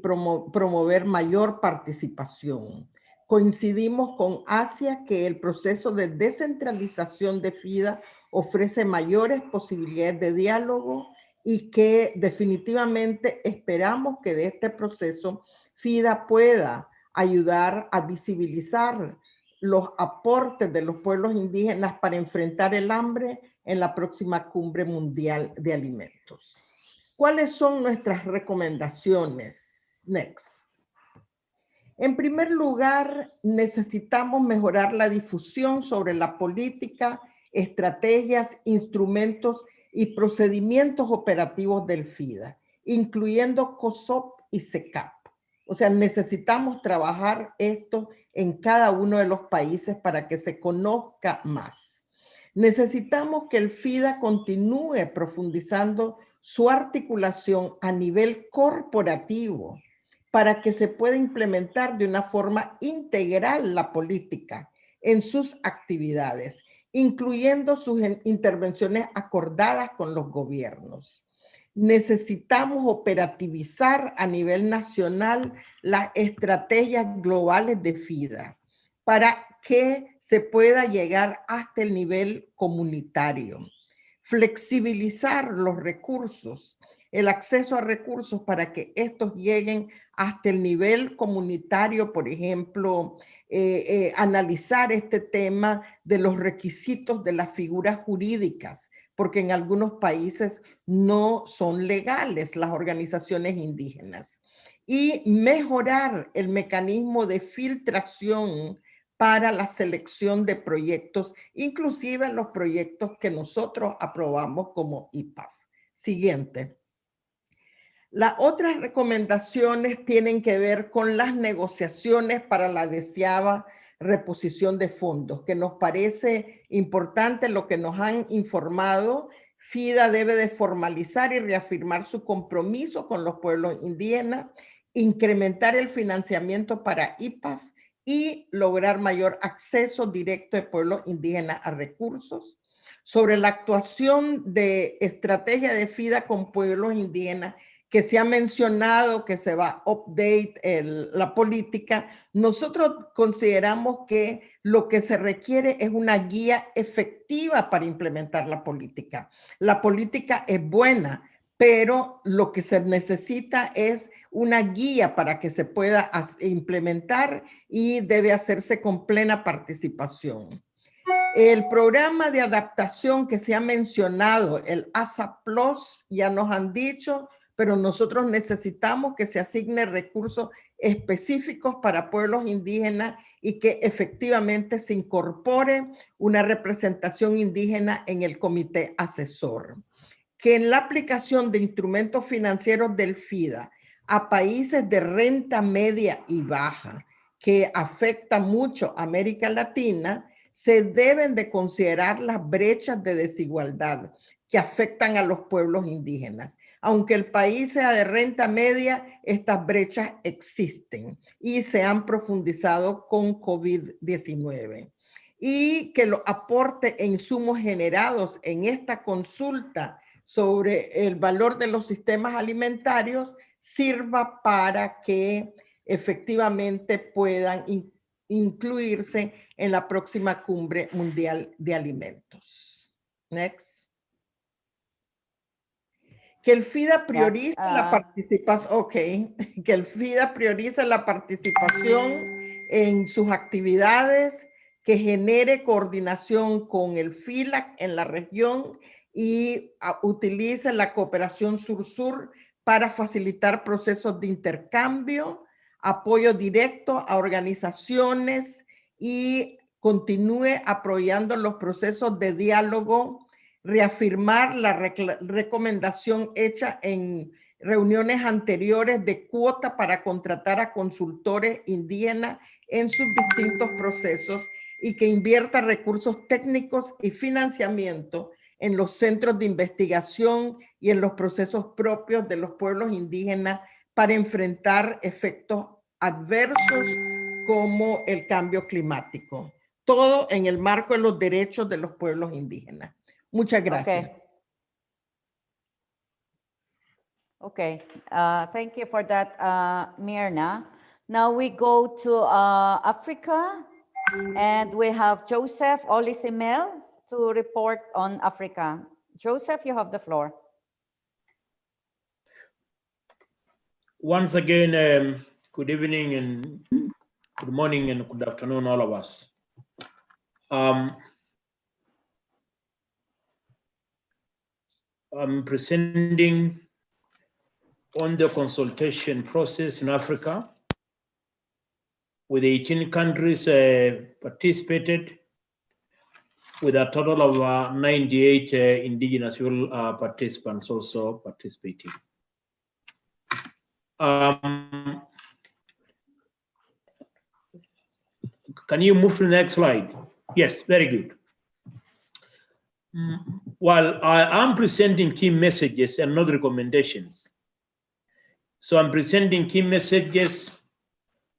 promover mayor participación. Coincidimos con Asia que el proceso de descentralización de FIDA ofrece mayores posibilidades de diálogo y que definitivamente esperamos que de este proceso FIDA pueda ayudar a visibilizar los aportes de los pueblos indígenas para enfrentar el hambre en la próxima Cumbre Mundial de Alimentos. ¿Cuáles son nuestras recomendaciones? Next. En primer lugar, necesitamos mejorar la difusión sobre la política, estrategias, instrumentos y procedimientos operativos del FIDA, incluyendo COSOP y SECAP. O sea, necesitamos trabajar esto en cada uno de los países para que se conozca más. Necesitamos que el FIDA continúe profundizando su articulación a nivel corporativo para que se pueda implementar de una forma integral la política en sus actividades, incluyendo sus intervenciones acordadas con los gobiernos. Necesitamos operativizar a nivel nacional las estrategias globales de FIDA para que se pueda llegar hasta el nivel comunitario. Flexibilizar los recursos, el acceso a recursos para que estos lleguen hasta el nivel comunitario, por ejemplo, analizar este tema de los requisitos de las figuras jurídicas, porque en algunos países no son legales las organizaciones indígenas. Y mejorar el mecanismo de filtración para la selección de proyectos, inclusive los proyectos que nosotros aprobamos como IPAF. Siguiente. Las otras recomendaciones tienen que ver con las negociaciones para la deseada reposición de fondos, que nos parece importante lo que nos han informado. FIDA debe de formalizar y reafirmar su compromiso con los pueblos indígenas, incrementar el financiamiento para IPAF y lograr mayor acceso directo de pueblos indígenas a recursos. Sobre la actuación de estrategia de FIDA con pueblos indígenas, que se ha mencionado que se va a update la política, nosotros consideramos que lo que se requiere es una guía efectiva para implementar la política. La política es buena, pero lo que se necesita es una guía para que se pueda implementar y debe hacerse con plena participación. El programa de adaptación que se ha mencionado, el ASA Plus, ya nos han dicho, pero nosotros necesitamos que se asigne recursos específicos para pueblos indígenas y que efectivamente se incorpore una representación indígena en el comité asesor. Que en la aplicación de instrumentos financieros del FIDA a países de renta media y baja, que afecta mucho a América Latina, se deben de considerar las brechas de desigualdad que afectan a los pueblos indígenas. Aunque el país sea de renta media, estas brechas existen y se han profundizado con COVID-19. Y que los aportes e insumos generados en esta consulta sobre el valor de los sistemas alimentarios sirva para que efectivamente puedan incluirse en la próxima Cumbre Mundial de Alimentos. Next. Que el FIDA priorice la participación, que el FIDA priorice la participación en sus actividades, que genere coordinación con el FILAC en la región y utilice la cooperación sur-sur para facilitar procesos de intercambio, apoyo directo a organizaciones y continúe apoyando los procesos de diálogo reafirmar la recomendación hecha en reuniones anteriores de cuota para contratar a consultores indígenas en sus distintos procesos y que invierta recursos técnicos y financiamiento en los centros de investigación y en los procesos propios de los pueblos indígenas para enfrentar efectos adversos como el cambio climático. Todo en el marco de los derechos de los pueblos indígenas. Muchas gracias. Okay, thank you for that, Mirna. Now we go to Africa, and we have Joseph Olisimel to report on Africa. Joseph, you have the floor. Once again, good evening and good morning and good afternoon, all of us. I'm presenting on the consultation process in Africa, with 18 countries participated, with a total of 98 indigenous people participants also participating. Can you move to the next slide? Yes, very good. Well, I am presenting key messages and not recommendations. So I'm presenting key messages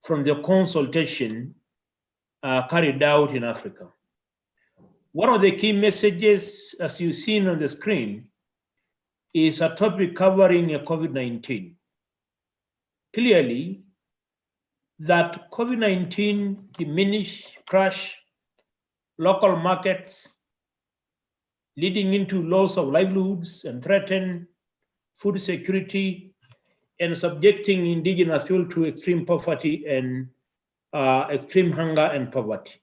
from the consultation carried out in Africa. One of the key messages, as you've seen on the screen, is a topic covering COVID-19. Clearly, that COVID-19 diminish, crash local markets, leading into loss of livelihoods and threaten food security and subjecting indigenous people to extreme poverty and extreme hunger and poverty.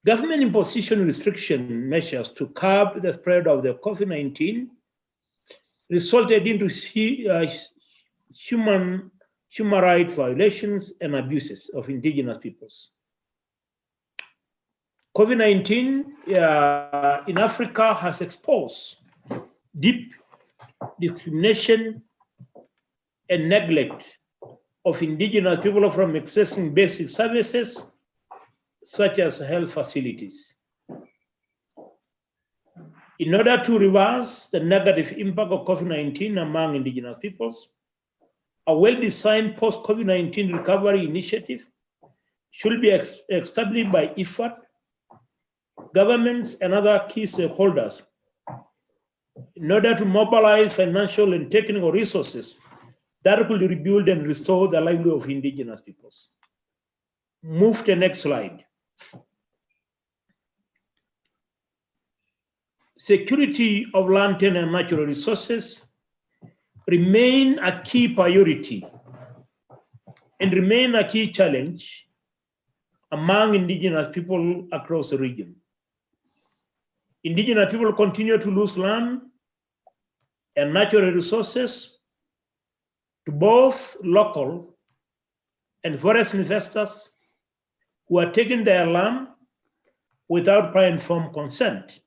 Government imposition restriction measures to curb the spread of the COVID-19 resulted into human rights violations and abuses of indigenous peoples. COVID-19 in Africa has exposed deep discrimination and neglect of indigenous people from accessing basic services such as health facilities. In order to reverse the negative impact of COVID-19 among indigenous peoples, a well-designed post-COVID-19 recovery initiative should be established by IFAD, governments, and other key stakeholders in order to mobilize financial and technical resources that will rebuild and restore the livelihood of indigenous peoples. Move to the next slide. Security of land and natural resources remain a key priority and remain a key challenge among indigenous people across the region. Indigenous people continue to lose land and natural resources to both local and forest investors who are taking their land without prior informed consent.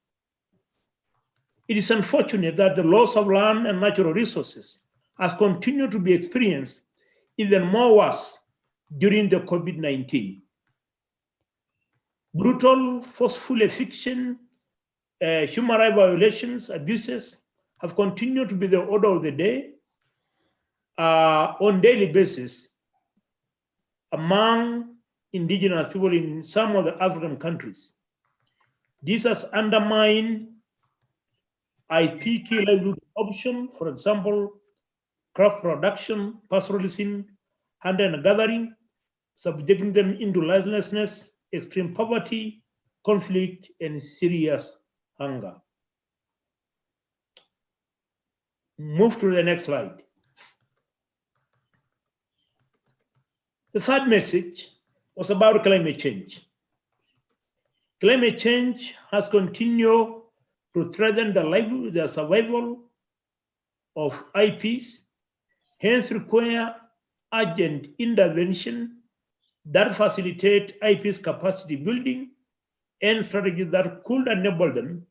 It is unfortunate that the loss of land and natural resources has continued to be experienced even more worse during the COVID-19. Brutal, forceful eviction, human rights violations, abuses have continued to be the order of the day on a daily basis among indigenous people in some of the African countries. This has undermined IP key livelihood option, for example, crop production, pastoralism, hunting and gathering, subjecting them into lifelessness, extreme poverty, conflict, and serious hunger. Move to the next slide. The third message was about climate change. Climate change has continued to threaten the survival of IPs, hence require urgent intervention that facilitate IPs capacity building and strategies that could enable them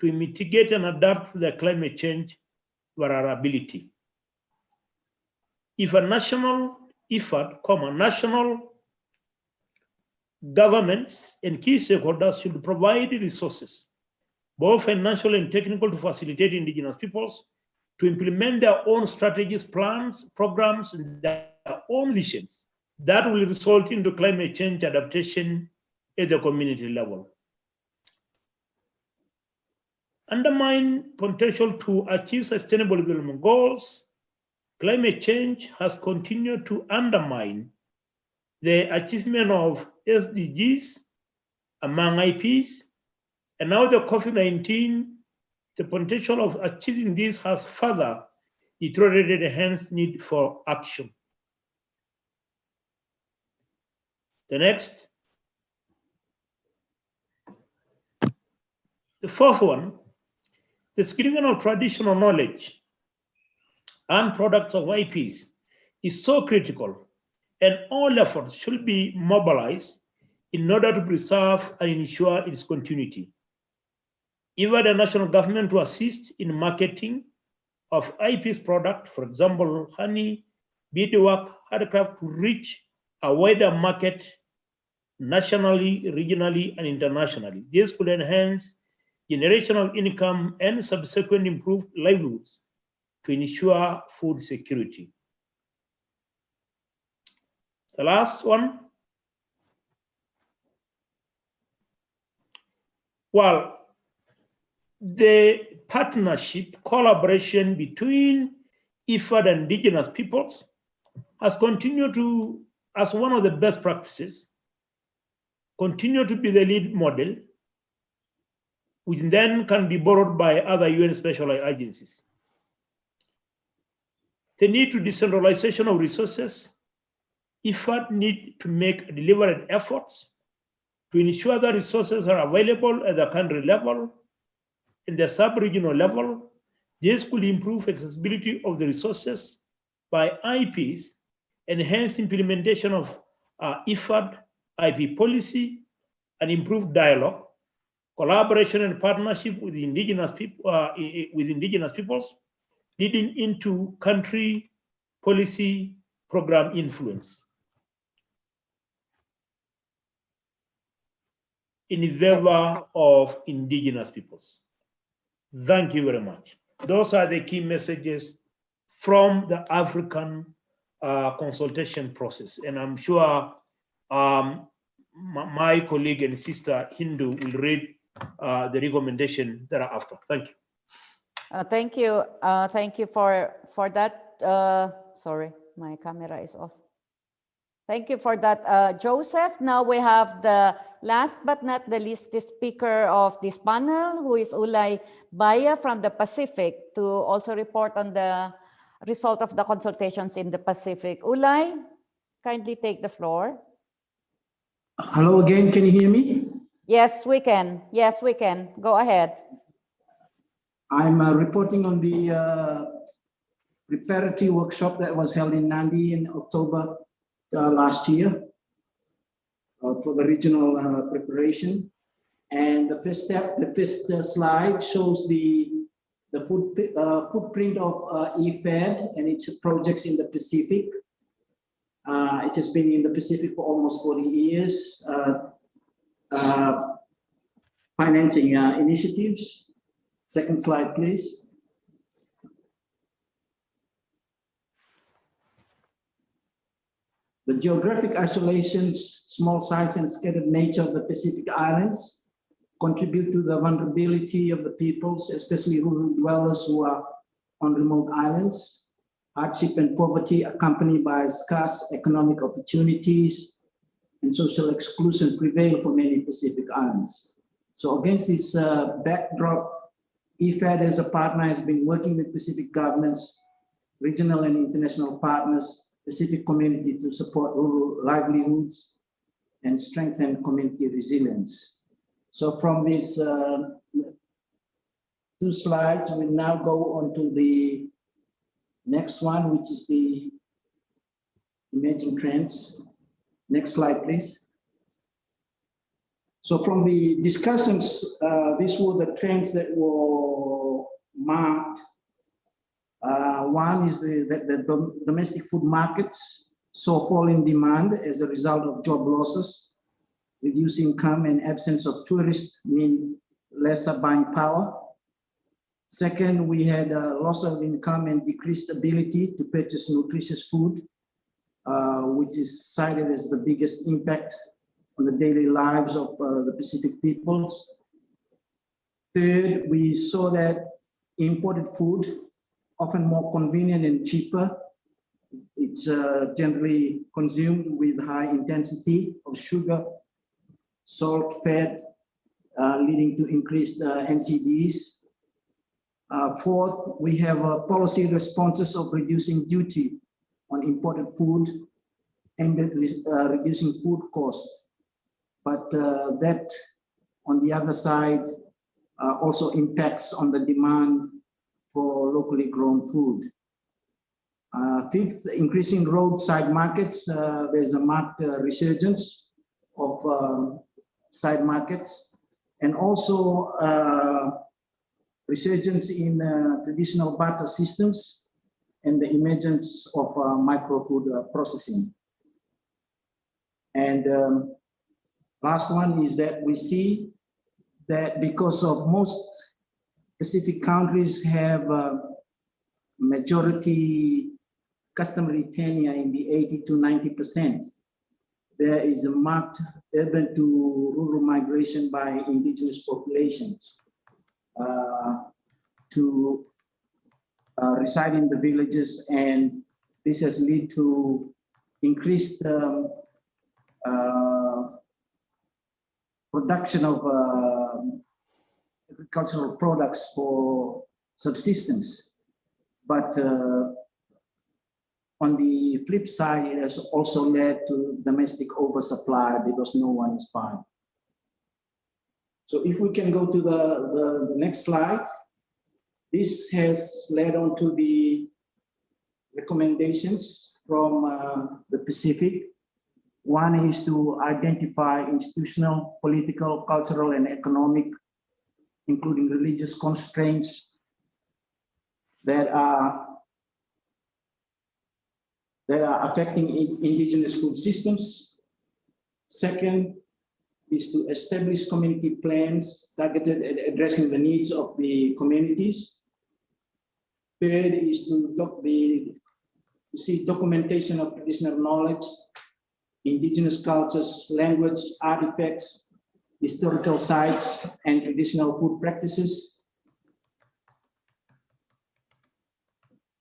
to mitigate and adapt to the climate change variability. If a national IFAD, national governments and key stakeholders should provide resources, both financial and technical, to facilitate indigenous peoples to implement their own strategies, plans, programs, and their own visions that will result into climate change adaptation at the community level. Undermine potential to achieve sustainable development goals. Climate change has continued to undermine the achievement of SDGs among IPs, and now the COVID-19, the potential of achieving this has further deteriorated, hence need for action. The next, the fourth one, the skilling of traditional knowledge and products of IPs is so critical, and all efforts should be mobilized in order to preserve and ensure its continuity. Even the national government to assist in marketing of IP's product, for example, honey, beadwork, handicraft, to reach a wider market nationally, regionally, and internationally. This could enhance generational income and subsequent improved livelihoods to ensure food security. The last one, well, the partnership, collaboration between IFAD and indigenous peoples has continued to, as one of the best practices, continue to be the lead model, which then can be borrowed by other UN special agencies. The need to decentralization of resources, IFAD need to make deliberate efforts to ensure that resources are available at the country level, in the sub-regional level. This could improve accessibility of the resources by IPs, enhance implementation of IFAD IP policy, and improve dialogue, collaboration and partnership with indigenous people, peoples, leading into country policy program influence in favor of indigenous peoples. Thank you very much. Those are the key messages from the African consultation process. And I'm sure my colleague and sister Hindu will read the recommendation thereafter. Thank you. Thank you. Thank you for that. Sorry, my camera is off. Thank you for that, Joseph. Now we have the last but not the least the speaker of this panel, who is Ulay Baya from the Pacific, to also report on the result of the consultations in the Pacific. Ulay, kindly take the floor. Hello again, can you hear me? Yes, we can. Yes, we can. Go ahead. I'm reporting on the preparatory workshop that was held in Nandi in October last year for the regional preparation. And the first step, the first slide shows the footprint of IFAD and its projects in the Pacific. It has been in the Pacific for almost 40 years, financing initiatives. Second slide, please. The geographic isolations, small size and scattered nature of the Pacific Islands contribute to the vulnerability of the peoples, especially rural dwellers who are on remote islands. Hardship and poverty accompanied by scarce economic opportunities and social exclusion prevail for many Pacific Islands. So against this backdrop, IFAD as a partner has been working with Pacific governments, regional and international partners, Pacific community to support rural livelihoods and strengthen community resilience. So from these two slides, we now go on to the next one, which is the emerging trends. Next slide, please. So from the discussions, these were the trends that were marked. One is the domestic food markets saw fall in demand as a result of job losses. Reduced income and absence of tourists mean lesser buying power. Second, we had a loss of income and decreased ability to purchase nutritious food, which is cited as the biggest impact on the daily lives of the Pacific peoples. Third, we saw that imported food, often more convenient and cheaper, it's generally consumed with high intensity of sugar, salt, fat, leading to increased NCDs. Fourth, we have policy responses of reducing duty on imported food and reducing food costs. But that, on the other side, also impacts on the demand for locally grown food. Fifth, increasing roadside markets. There's a marked resurgence of side markets, and also resurgence in traditional barter systems and the emergence of micro food processing. And last one is that we see that because of most Pacific countries have majority customary tenure in the 80 to 90%, there is a marked urban to rural migration by indigenous populations to reside in the villages, and this has led to increased production of agricultural products for subsistence. But on the flip side, it has also led to domestic oversupply because no one is buying. So if we can go to the next slide, this has led on to the recommendations from the Pacific. One is to identify institutional, political, cultural, and economic, including religious constraints that are affecting indigenous food systems. Second is to establish community plans targeted at addressing the needs of the communities. Third is to see documentation of traditional knowledge, indigenous cultures, language, artifacts, historical sites, and traditional food practices.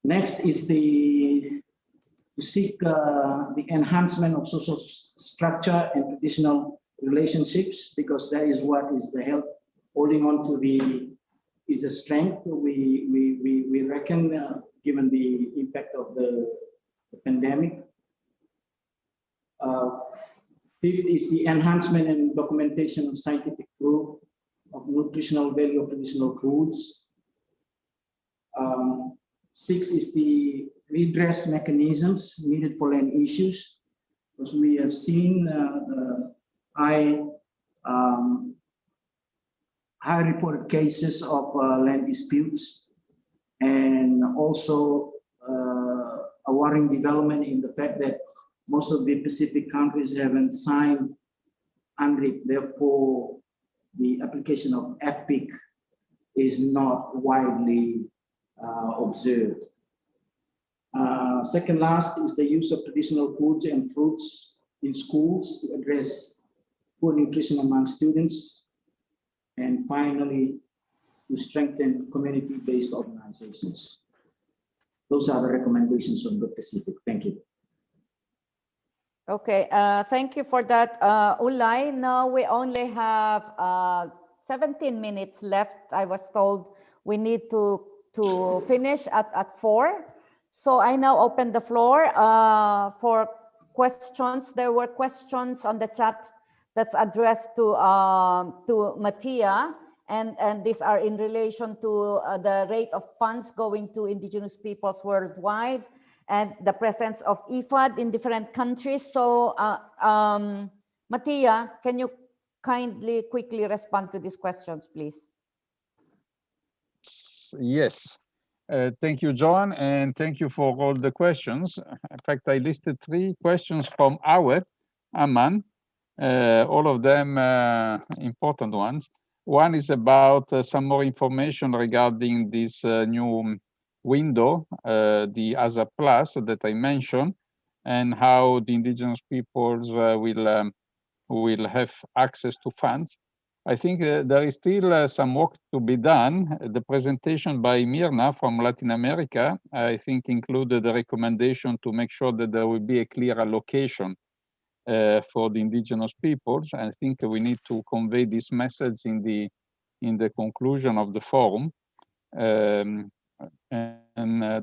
Next is to seek the enhancement of social structure and traditional relationships, because that is what is the help. Holding on to is a strength, we reckon, given the impact of the pandemic. Fifth is the enhancement and documentation of scientific proof of nutritional value of traditional foods. Six is the redress mechanisms needed for land issues, because we have seen the high reported cases of land disputes, and also a worrying development in the fact that most of the Pacific countries haven't signed UNRIP. Therefore, the application of FPIC is not widely observed. Second last is the use of traditional foods and fruits in schools to address poor nutrition among students. And finally, to strengthen community-based organizations. Those are the recommendations from the Pacific. Thank you. Okay, thank you for that, Ulay. Now we only have 17 minutes left. I was told we need to finish at 4. So I now open the floor for questions. There were questions on the chat that's addressed to Mattia, and these are in relation to the rate of funds going to indigenous peoples worldwide, and the presence of IFAD in different countries. So, Mattia, can you kindly quickly respond to these questions, please. Yes. Thank you, John, and thank you for all the questions. In fact, I listed 3 questions from Awet Aman, all of them important ones. One is about some more information regarding this new window, the ASA Plus that I mentioned, and how the indigenous peoples will have access to funds. I think there is still some work to be done. The presentation by Mirna from Latin America, I think, included a recommendation to make sure that there will be a clear allocation for the indigenous peoples. I think we need to convey this message in the conclusion of the forum. And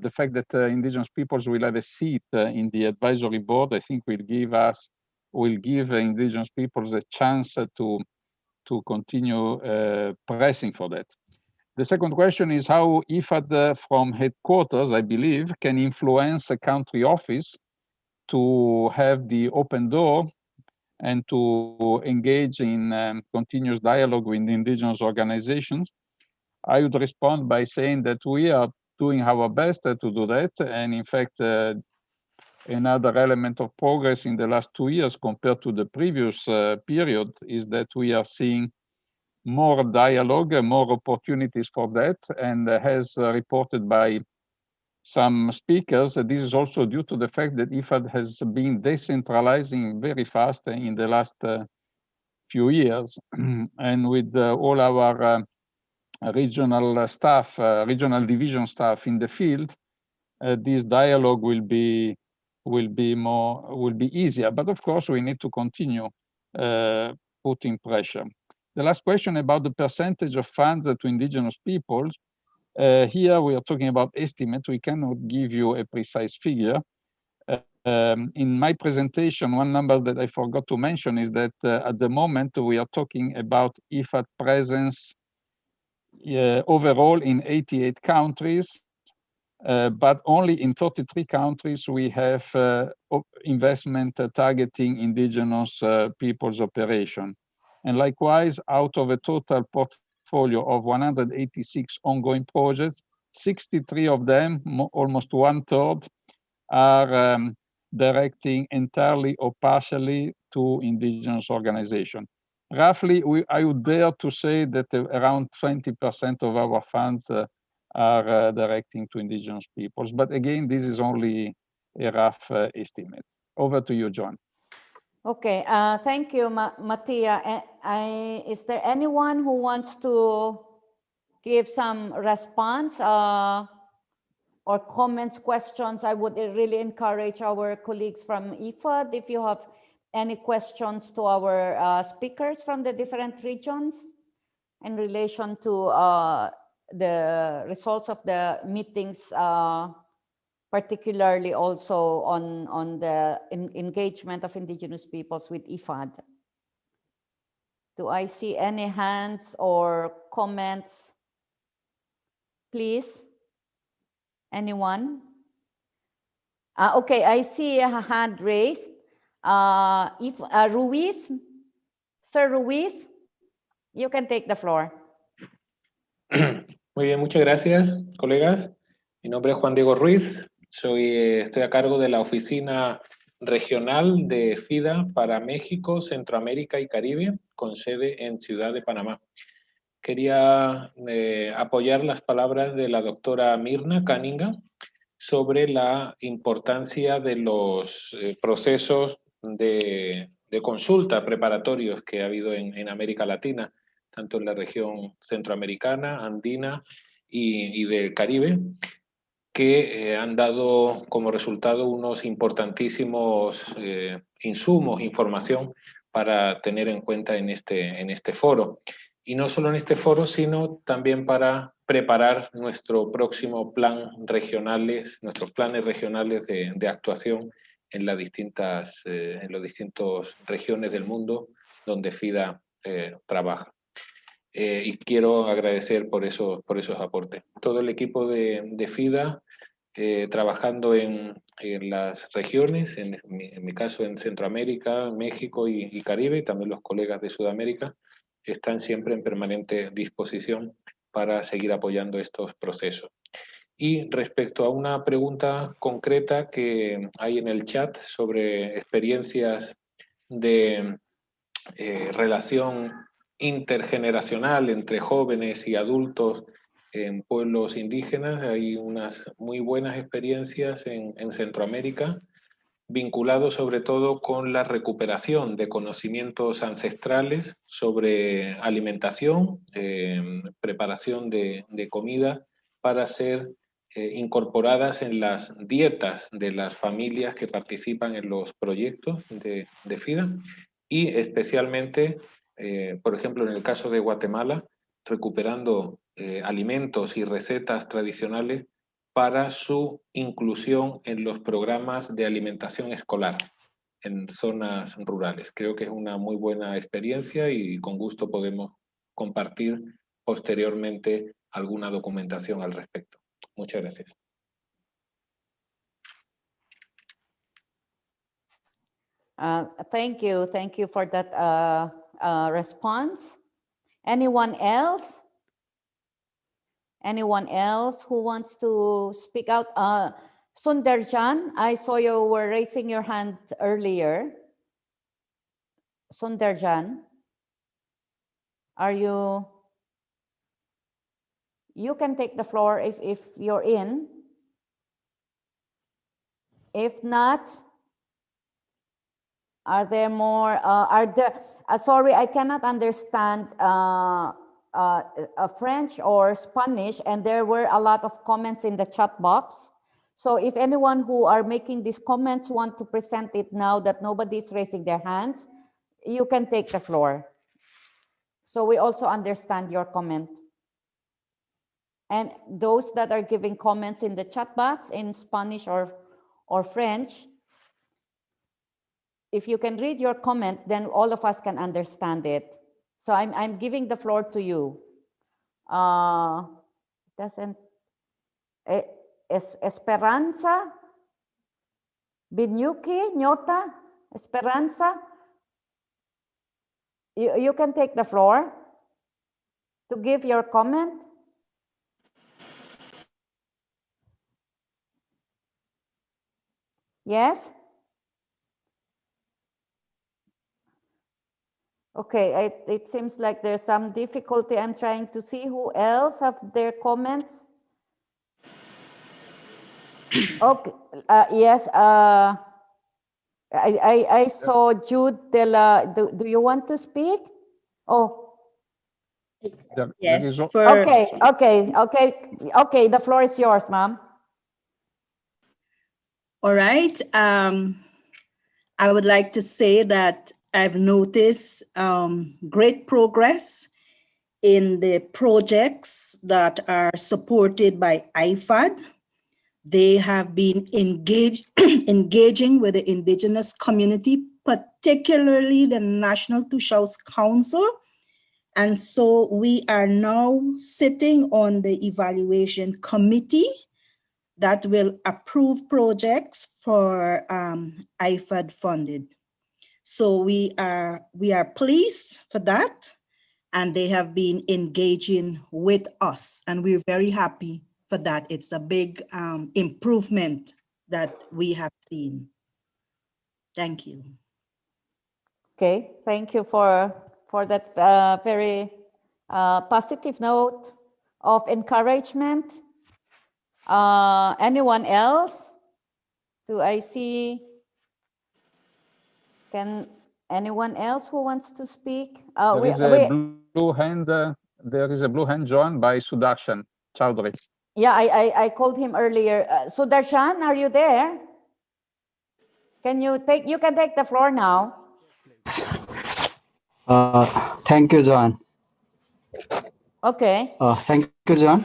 the fact that indigenous peoples will have a seat in the advisory board, I think will give indigenous peoples a chance to continue pressing for that. The second question is how IFAD from headquarters, I believe, can influence a country office to have the open door and to engage in continuous dialogue with the indigenous organizations. I would respond by saying that we are doing our best to do that. And in fact, another element of progress in the last 2 years compared to the previous period is that we are seeing more dialogue, more opportunities for that. And as reported by some speakers, this is also due to the fact that IFAD has been decentralizing very fast in the last few years. And with all our regional staff, regional division staff in the field, this dialogue will be easier. But of course, we need to continue putting pressure. The last question about the percentage of funds to indigenous peoples. Here we are talking about estimate. We cannot give you a precise figure. In my presentation, one number that I forgot to mention is that at the moment we are talking about IFAD presence overall in 88 countries, but only in 33 countries we have investment targeting indigenous peoples operation. And likewise, out of a total portfolio of 186 ongoing projects, 63 of them, almost 1/3, are directing entirely or partially to indigenous organizations. Roughly, I would dare to say that around 20% of our funds are directing to indigenous peoples. But again, this is only a rough estimate. Over to you, John. Okay, thank you, Mattia. Is there anyone who wants to give some response or comments, questions? I would really encourage our colleagues from IFAD, if you have any questions to our speakers from the different regions in relation to the results of the meetings, particularly also on the engagement of indigenous peoples with IFAD. Do I see any hands or comments? Please, anyone? Okay, I see a hand raised. Ruiz, Sir Ruiz, you can take the floor. Muy bien, muchas gracias, colegas. Mi nombre es Juan Diego Ruiz. Estoy a cargo de la oficina regional de FIDA para México, Centroamérica y Caribe, con sede en Ciudad de Panamá. Quería apoyar las palabras de la doctora Mirna Cunningham sobre la importancia de los procesos de consulta preparatorios que ha habido en América Latina, tanto en la región centroamericana, andina y del Caribe, que han dado como resultado unos importantísimos insumos, información para tener en cuenta en este foro. Y no solo en este foro, sino también para preparar nuestro próximo plan regionales, nuestros planes regionales de actuación en las distintas regiones del mundo donde FIDA trabaja. Y quiero agradecer por esos aportes. Todo el equipo de FIDA trabajando en las regiones, en mi caso en Centroamérica, México y Caribe, y también los colegas de Sudamérica están siempre en permanente disposición para seguir apoyando estos procesos. Y respecto a una pregunta concreta que hay en el chat sobre experiencias de relación intergeneracional entre jóvenes y adultos en pueblos indígenas, hay unas muy buenas experiencias en Centroamérica, vinculado sobre todo con la recuperación de conocimientos ancestrales sobre alimentación, preparación de comida para ser incorporadas en las dietas de las familias que participan en los proyectos de FIDA y especialmente, por ejemplo, en el caso de Guatemala, recuperando alimentos y recetas tradicionales para su inclusión en los programas de alimentación escolar en zonas rurales. Creo que es una muy buena experiencia y con gusto podemos compartir posteriormente alguna documentación al respecto. Muchas gracias. Thank you for that response. Anyone else? Anyone else who wants to speak out? Sundarjan, I saw you were raising your hand earlier. Sundarjan, are you? You can take the floor if you're in. If not, are there more? Sorry, I cannot understand French or Spanish, and there were a lot of comments in the chat box. So if anyone who are making these comments want to present it now that nobody is raising their hands, you can take the floor. So we also understand your comment. And those that are giving comments in the chat box in Spanish or French, if you can read your comment, then all of us can understand it. So I'm giving the floor to you. Esperanza, Binyuki, Nyota, Esperanza. You can take the floor to give your comment. Yes? Okay, it seems like there's some difficulty. I'm trying to see who else have their comments. Okay, yes, I saw Jude de la, do you want to speak? Oh. Yes. Okay, the floor is yours, ma'am. All right, I would like to say that I've noticed great progress in the projects that are supported by IFAD. They have been engaging with the indigenous community, particularly the National Tushaus Council. And so we are now sitting on the evaluation committee that will approve projects for IFAD funded. So we are pleased for that, and they have been engaging with us, and we're very happy for that. It's a big improvement that we have seen. Thank you. Okay, thank you for that very positive note of encouragement. Anyone else? Do I see? Can anyone else who wants to speak? There is a blue hand. There is a blue hand joined by Sudarshan Chowdhury. Yeah, I called him earlier. Sudarshan, are you there? Can you take? You can take the floor now. Thank you, John. Okay. Thank you, John.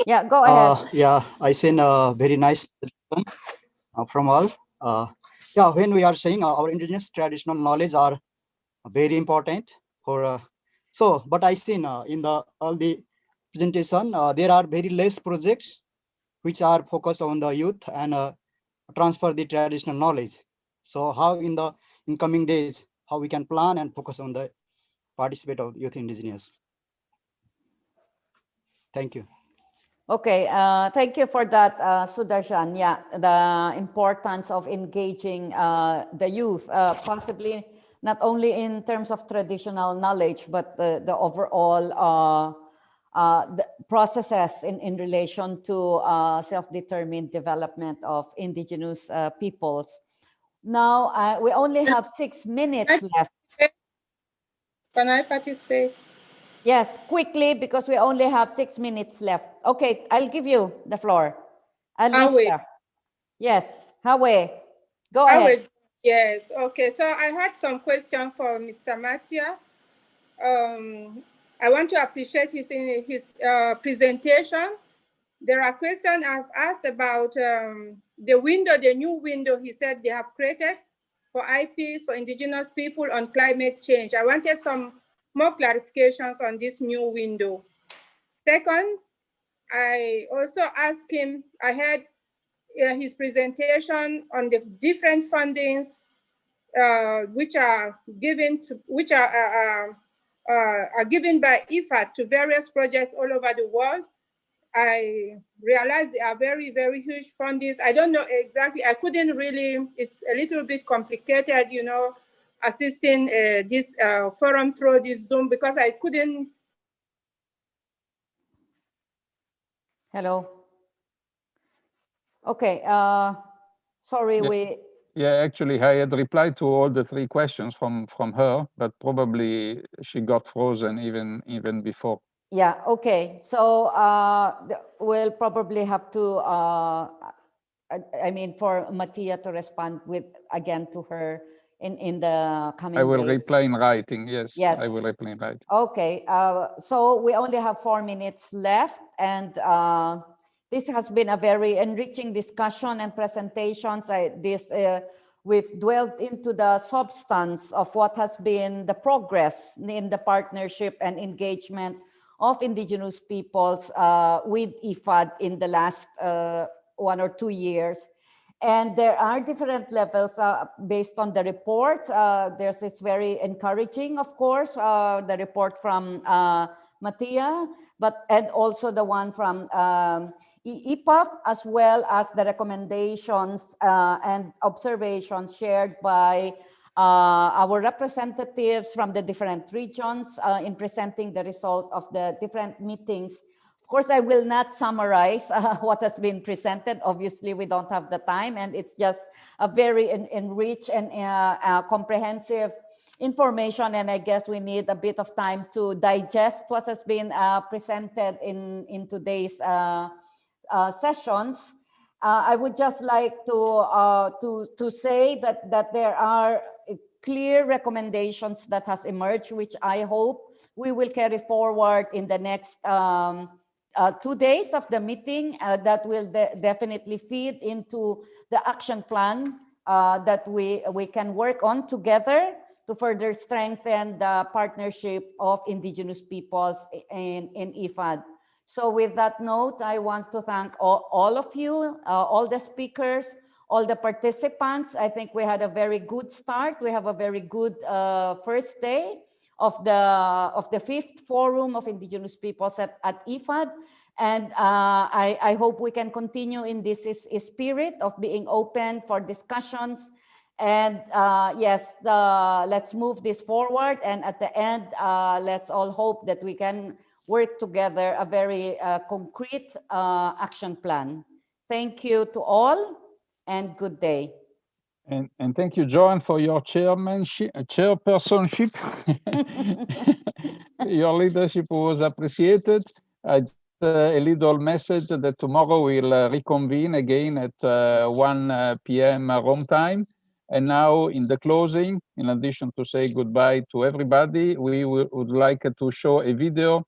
Yeah, go ahead. Yeah, I seen a very nice from all. Yeah, when we are saying our indigenous traditional knowledge are very important for but I seen in all the presentation there are very less projects which are focused on the youth and transfer the traditional knowledge. So how in coming days, how we can plan and focus on the participate of youth indigenous. Thank you. Okay, thank you for that, Sudarshan. Yeah, the importance of engaging the youth, possibly not only in terms of traditional knowledge, but the overall the processes in relation to self-determined development of indigenous peoples. Now, we only have 6 minutes left. Can I participate? Yes, quickly, because we only have 6 minutes left. Okay, I'll give you the floor. Alista. Yes, Hawe. Go ahead. Yes, okay. So I had some questions for Mr. Matia. I want to appreciate his presentation. There are questions I've asked about the new window he said they have created for IPs, for indigenous people on climate change. I wanted some more clarifications on this new window. Second, I also asked him, I had his presentation on the different fundings which are given by IFAD to various projects all over the world. I realized they are very, very huge fundings. I don't know exactly, I couldn't really, it's a little bit complicated, you know, assisting this forum through this Zoom because I couldn't. Hello. Okay, sorry, Yeah, actually, I had replied to all the 3 questions from her, but probably she got frozen even before. Yeah, okay. So we'll probably have to, I mean, for Mattia to respond again to her in the coming days. I will reply in writing, yes. Yes. I will reply in writing. Okay, so we only have 4 minutes left, and this has been a very enriching discussion and presentations. We've dwelled into the substance of what has been the progress in the partnership and engagement of indigenous peoples with IFAD in the last 1 or 2 years. And there are different levels based on the report. It's very encouraging, of course, the report from Mattia, and also the one from IPAF, as well as the recommendations and observations shared by our representatives from the different regions in presenting the result of the different meetings. Of course, I will not summarize what has been presented. Obviously, we don't have the time, and it's just a very enriched and comprehensive information, and I guess we need a bit of time to digest what has been presented in today's sessions. I would just like to say that there are clear recommendations that has emerged, which I hope we will carry forward in the next 2 days of the meeting that will definitely feed into the action plan that we can work on together to further strengthen the partnership of indigenous peoples in IFAD. So with that note, I want to thank all of you, all the speakers, all the participants. I think we had a very good start. We have a very good first day of the 5th Forum of Indigenous Peoples at IFAD. And I hope we can continue in this spirit of being open for discussions. And yes, let's move this forward. And at the end, let's all hope that we can work together a very concrete action plan. Thank you to all, and good day. And thank you, Joan, for your chairpersonship. Your leadership was appreciated. Just a little message that tomorrow we'll reconvene again at 1 p.m. Rome time. And now in the closing, in addition to say goodbye to everybody, we would like to show a video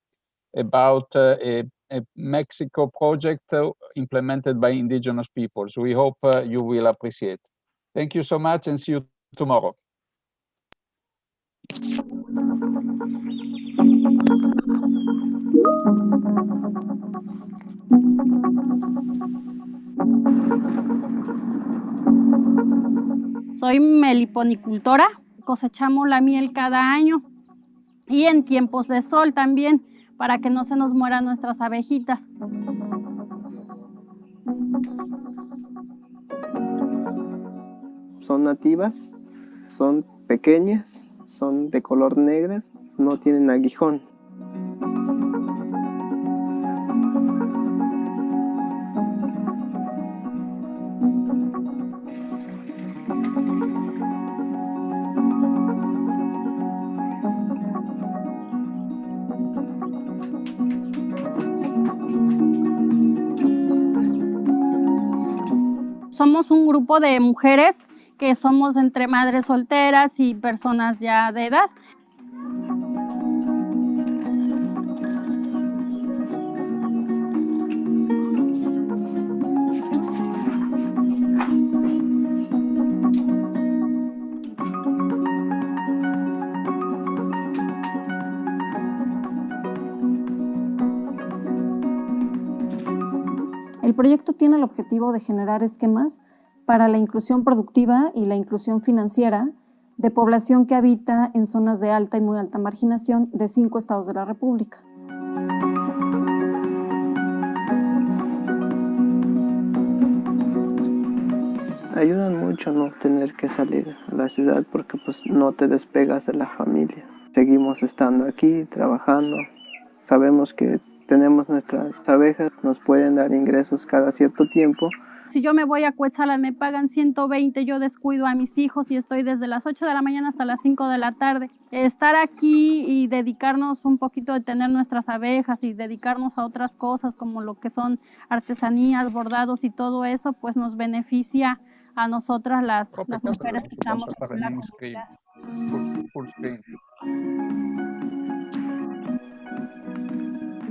about a Mexico project implemented by indigenous peoples. We hope you will appreciate. Thank you so much, and see you tomorrow. Soy meliponicultora, cosechamos la miel cada año y en tiempos de sol también, para que no se nos mueran nuestras abejitas. Son nativas, son pequeñas, son de color negras, no tienen aguijón. Somos un grupo de mujeres que somos entre madres solteras y personas ya de edad. El proyecto tiene el objetivo de generar esquemas para la inclusión productiva y la inclusión financiera de población que habita en zonas de alta y muy alta marginación de 5 estados de la República. Ayudan mucho no tener que salir a la ciudad porque pues no te despegas de la familia. Seguimos estando aquí, trabajando. Sabemos que tenemos nuestras abejas, nos pueden dar ingresos cada cierto tiempo. Si yo me voy a Cuetzalan me pagan 120, yo descuido a mis hijos y estoy desde las 8 de la mañana hasta las 5 de la tarde. Estar aquí y dedicarnos un poquito de tener nuestras abejas y dedicarnos a otras cosas como lo que son artesanías, bordados y todo eso, pues nos beneficia a nosotras las mujeres que estamos en la comunidad. Full screen.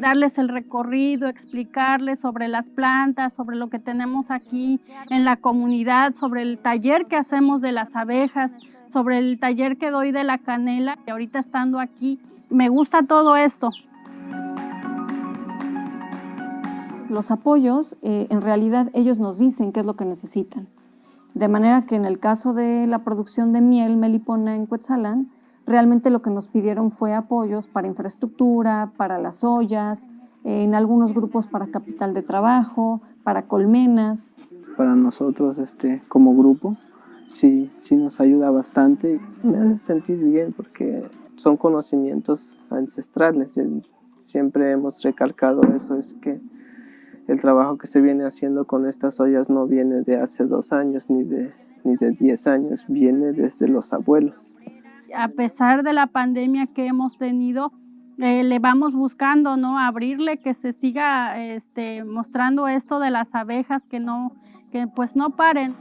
Darles el recorrido, explicarles sobre las plantas, sobre lo que tenemos aquí en la comunidad, sobre el taller que hacemos de las abejas, sobre el taller que doy de la canela. Y ahorita estando aquí, me gusta todo esto. Los apoyos, en realidad ellos nos dicen qué es lo que necesitan. De manera que en el caso de la producción de miel melipona en Cuetzalan, realmente lo que nos pidieron fue apoyos para infraestructura, para las ollas, en algunos grupos para capital de trabajo, para colmenas. Para nosotros como grupo sí nos ayuda bastante. Me hace sentir bien porque son conocimientos ancestrales. Siempre hemos recalcado eso, es que el trabajo que se viene haciendo con estas ollas no viene de hace 2 años ni de 10 años, viene desde los abuelos. A pesar de la pandemia que hemos tenido, le vamos buscando, ¿no? Abrirle, que se siga mostrando esto de las abejas, que pues no paren.